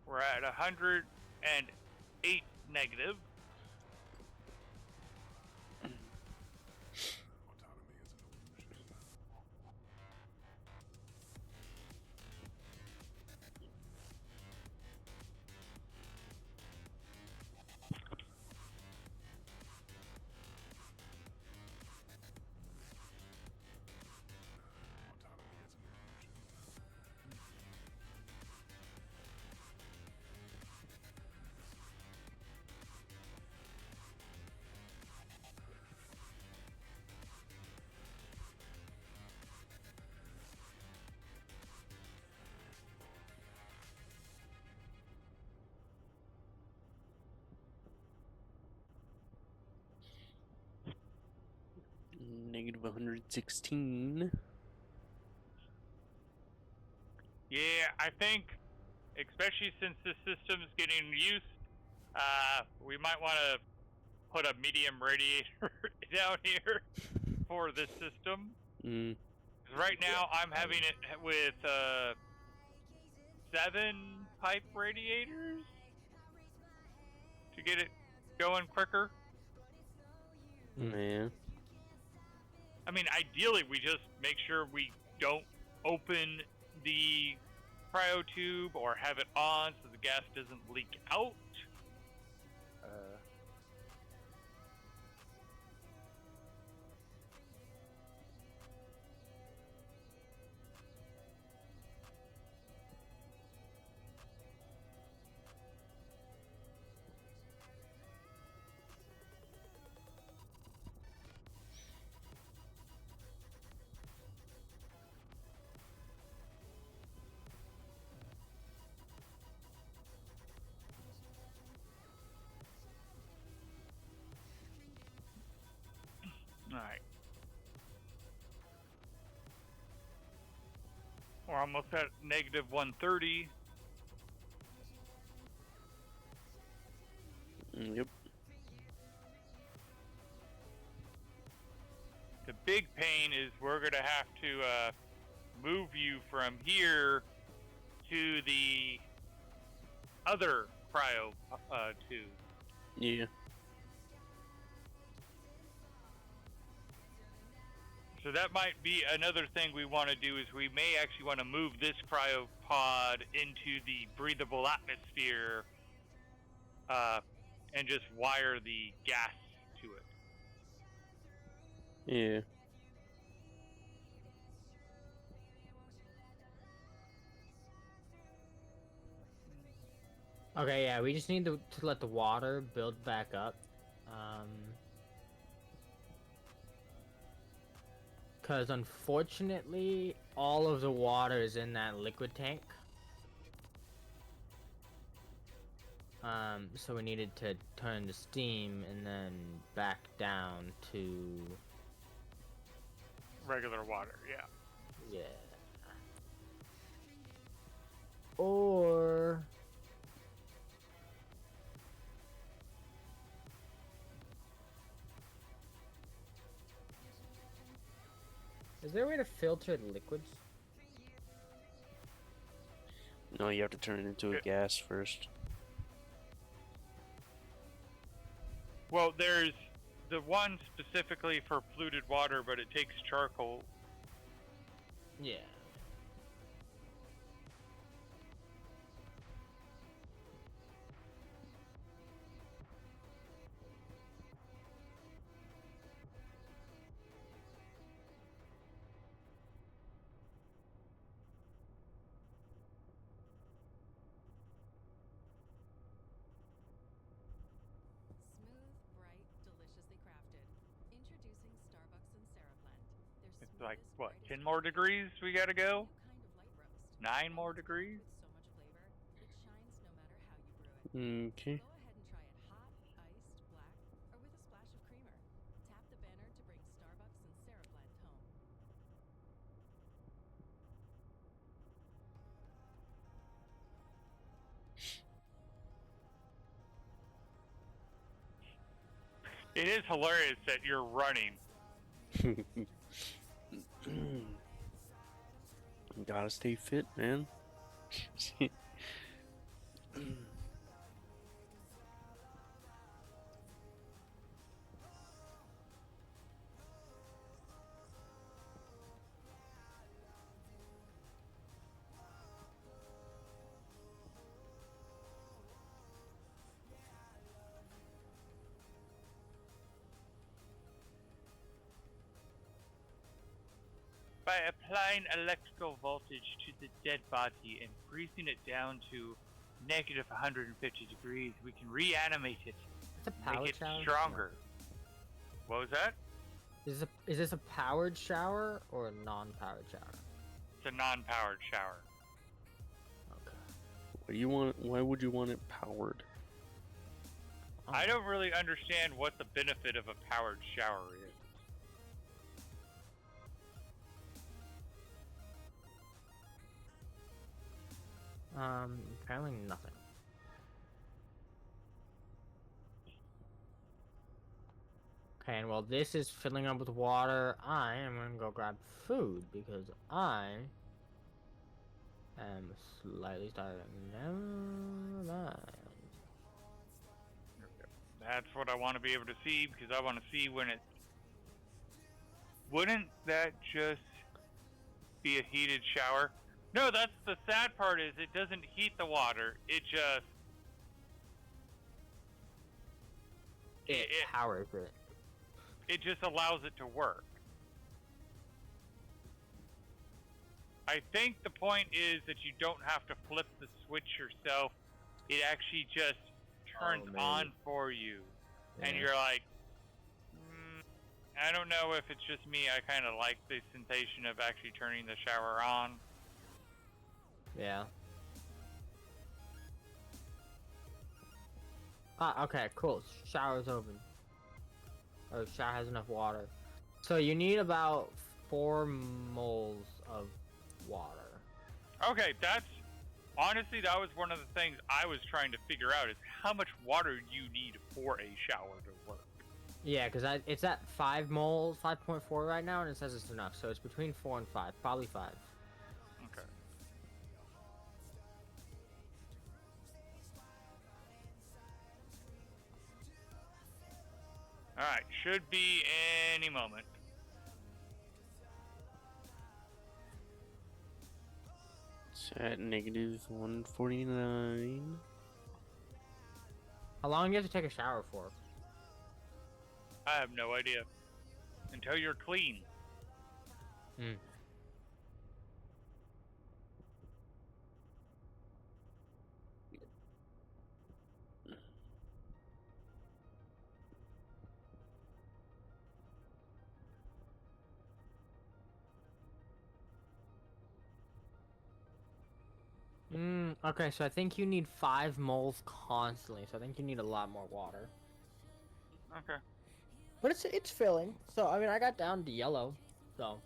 We're at 108 negative. Autonomy is an illusion. Autonomy is an illusion. -116. Yeah, I think, especially since this system's getting used, we might want to put a medium radiator down here for this system. Mm. 'Cause right now I'm having it with 7 pipe radiators to get it going quicker. Yeah. I mean, ideally we just make sure we don't open the cryo tube or have it on so the gas doesn't leak out. Alright. We're almost at -130. Yep. The big pain is we're going to have to move you from here to the other cryo tube. Yeah. So that might be another thing we want to do is we may actually want to move this cryopod into the breathable atmosphere and just wire the gas to it. Yeah. Okay, yeah, we just need to let the water build back up. Because unfortunately, all of the water is in that liquid tank. So we needed to turn to steam and then back down to... Regular water, yeah. Yeah. Or... Is there a way to filter the liquids? No, you have to turn it into a gas first. Well, there's the one specifically for polluted water, but it takes charcoal. Yeah. Smooth, bright, deliciously crafted. Introducing Starbucks and Sarah Blend. Their It's like, smoothest, what, brightest 10 more coffee. degrees we gotta It's a go? new kind of light roast. 9 And more it's packed degrees? with so much flavor, it shines no matter how you brew it. Okay. Go ahead and try it hot, iced, black, or with a splash of creamer. Tap the banner to bring Starbucks and Sarah Blend home. It is hilarious that you're running. Gotta stay fit, man. By applying electrical voltage to the dead body and freezing it down to negative 150 degrees, we can reanimate it, It's a powered make it shower? stronger. What was that? Is this a powered shower or a non-powered shower? It's a non-powered shower. Okay. What do you want? Why would you want it powered? I don't really understand what the benefit of a powered shower is. Apparently nothing. Okay, and while this is filling up with water, I am gonna go grab food because I am slightly starving. Never mind. That's what I want to be able to see, because I want to see when it... Wouldn't that just be a heated shower? No, that's the sad part, is it doesn't heat the water. It just... It powers it. It just allows it to work. I think the point is that you don't have to flip the switch yourself. It actually just turns on for you. Yeah. And you're like, I don't know if it's just me. I kind of like the sensation of actually turning the shower on. Yeah. Ah, okay, cool. Shower's open. Oh, shower has enough water. So you need about 4 moles of water. Okay, that's... Honestly, that was one of the things I was trying to figure out, is how much water you need for a shower to work. Yeah, because it's at 5 moles, 5.4 right now, and it says it's enough. So it's between 4 and 5, probably 5. Okay. Alright, should be any moment. It's at negative 149. How long do you have to take a shower for? I have no idea. Until you're clean. Hmm. Okay, so I think you need 5 moles constantly, so I think you need a lot more water. Okay. But it's filling, so I mean I got down to yellow, so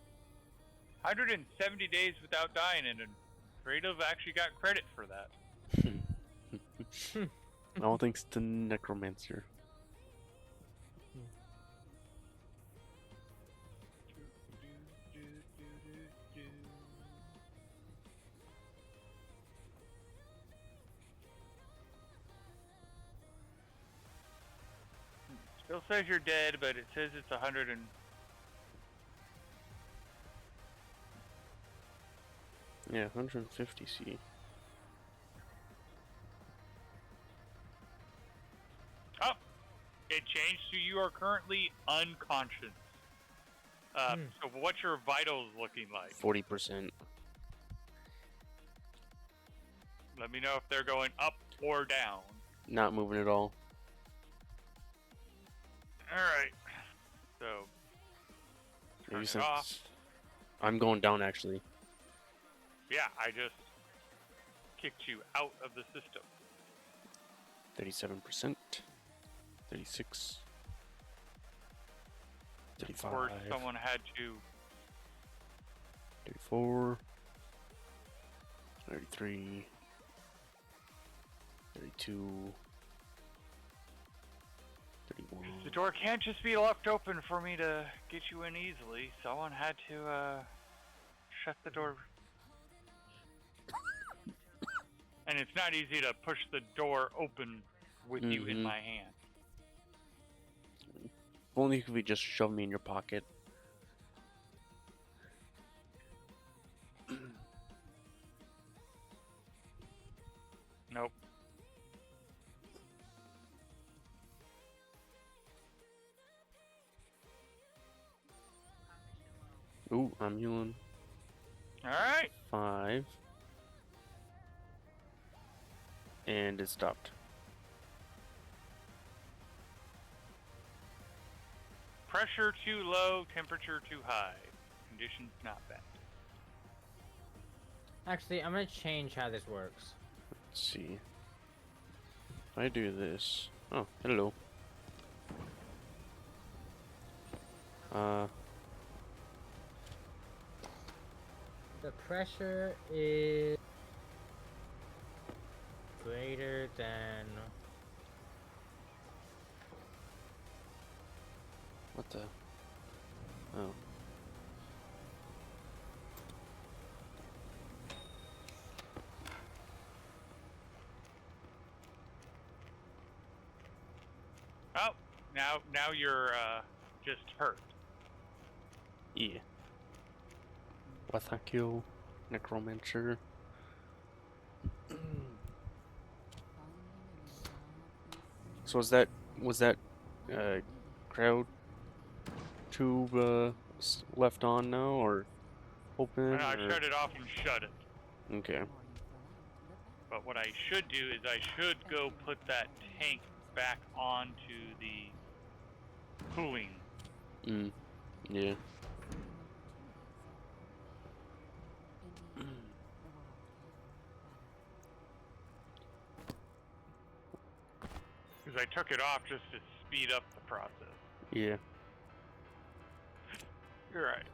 170 days without dying, and Creative actually got credit for that. All thanks to Necromancer. Still says you're dead, but it says it's 100 and... Yeah, 150 C. Oh! It changed to you are currently unconscious. So what's your vitals looking like? 40%. Let me know if they're going up or down. Not moving at all. Alright. So... turn Maybe it since off. I'm going down actually. Yeah, I just kicked you out of the system. 37%. 36. Of 35. course, someone had to... 34. 33. 32. 31. The door can't just be left open for me to get you in easily. Someone had to, shut the door. And it's not easy to push the door open with you in my hand. If only you could just shove me in your pocket. Nope. Ooh, I'm healing. Alright. 5. And it stopped. Pressure too low, temperature too high. Conditions not bad. actually I'm gonna change how this works. Let's see. If I do this. Oh, hello. The pressure is greater than What the? Oh. Oh, now you're, just hurt. Yeah. With a kill, Necromancer. So was that crowd tube left on now or open? And I or... shut it off and shut it. Okay. But what I should do is I should go put that tank back onto the cooling. Yeah. Because I took it off just to speed up the process. Yeah. You're right.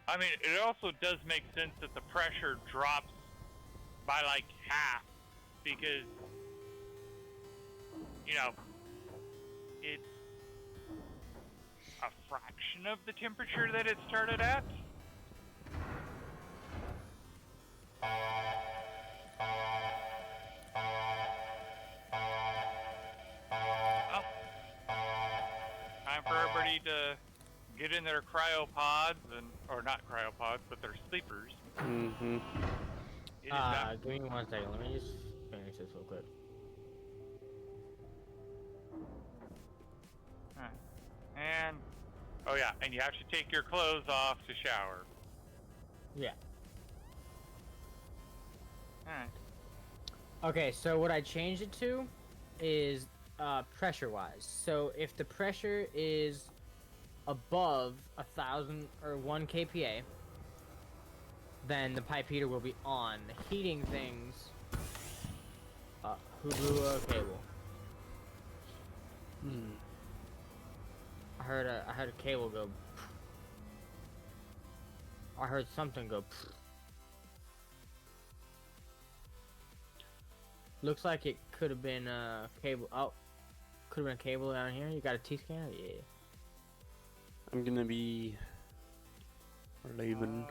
I mean, it also does make sense that the pressure drops by like half because, you know, it's a fraction of the temperature that it started at. Well, time for everybody to get in their cryopods or not cryopods, but their sleepers. It is not. give me 1 second, let me just finish this real quick. Alright. And Oh yeah, and you have to take your clothes off to shower. Yeah. Alright. Okay, so what I changed it to is pressure-wise. So if the pressure is above 1,000 or 1 kPa, then the pipe heater will be on. Heating things. Who blew a cable? Hmm. I heard a cable go. I heard something go. Looks like it could have been a cable. Oh, could have been a cable down here. You got a T-scanner? Yeah. I'm gonna be leaving.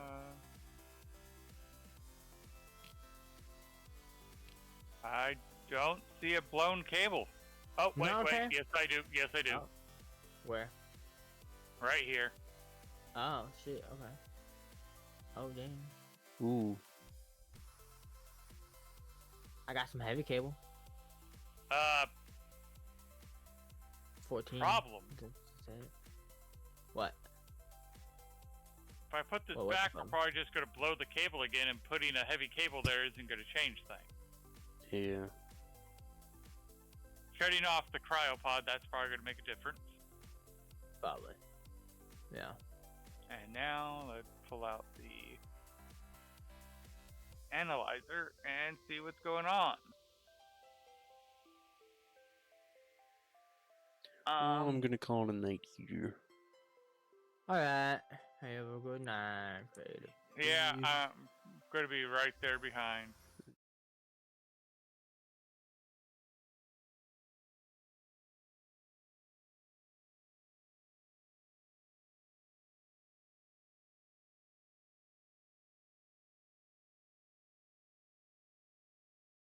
I don't see a blown cable. Oh, wait, No, wait. okay. Yes, I do. Yes, I do. Oh. Where? Right here. Oh shit. Okay. Oh damn. Ooh. I got some heavy cable. 14. Problem. What? If I put this Well, what's the back, we're problem? probably just going to blow the cable again, and putting a heavy cable there isn't going to change things. Yeah. Shutting off the cryopod, that's probably going to make a difference. Probably. Yeah. And now let's pull out the analyzer and see what's going on. I'm gonna call it a night here. Alright. Have a good night, Freddy. Yeah, I'm going to be right there behind.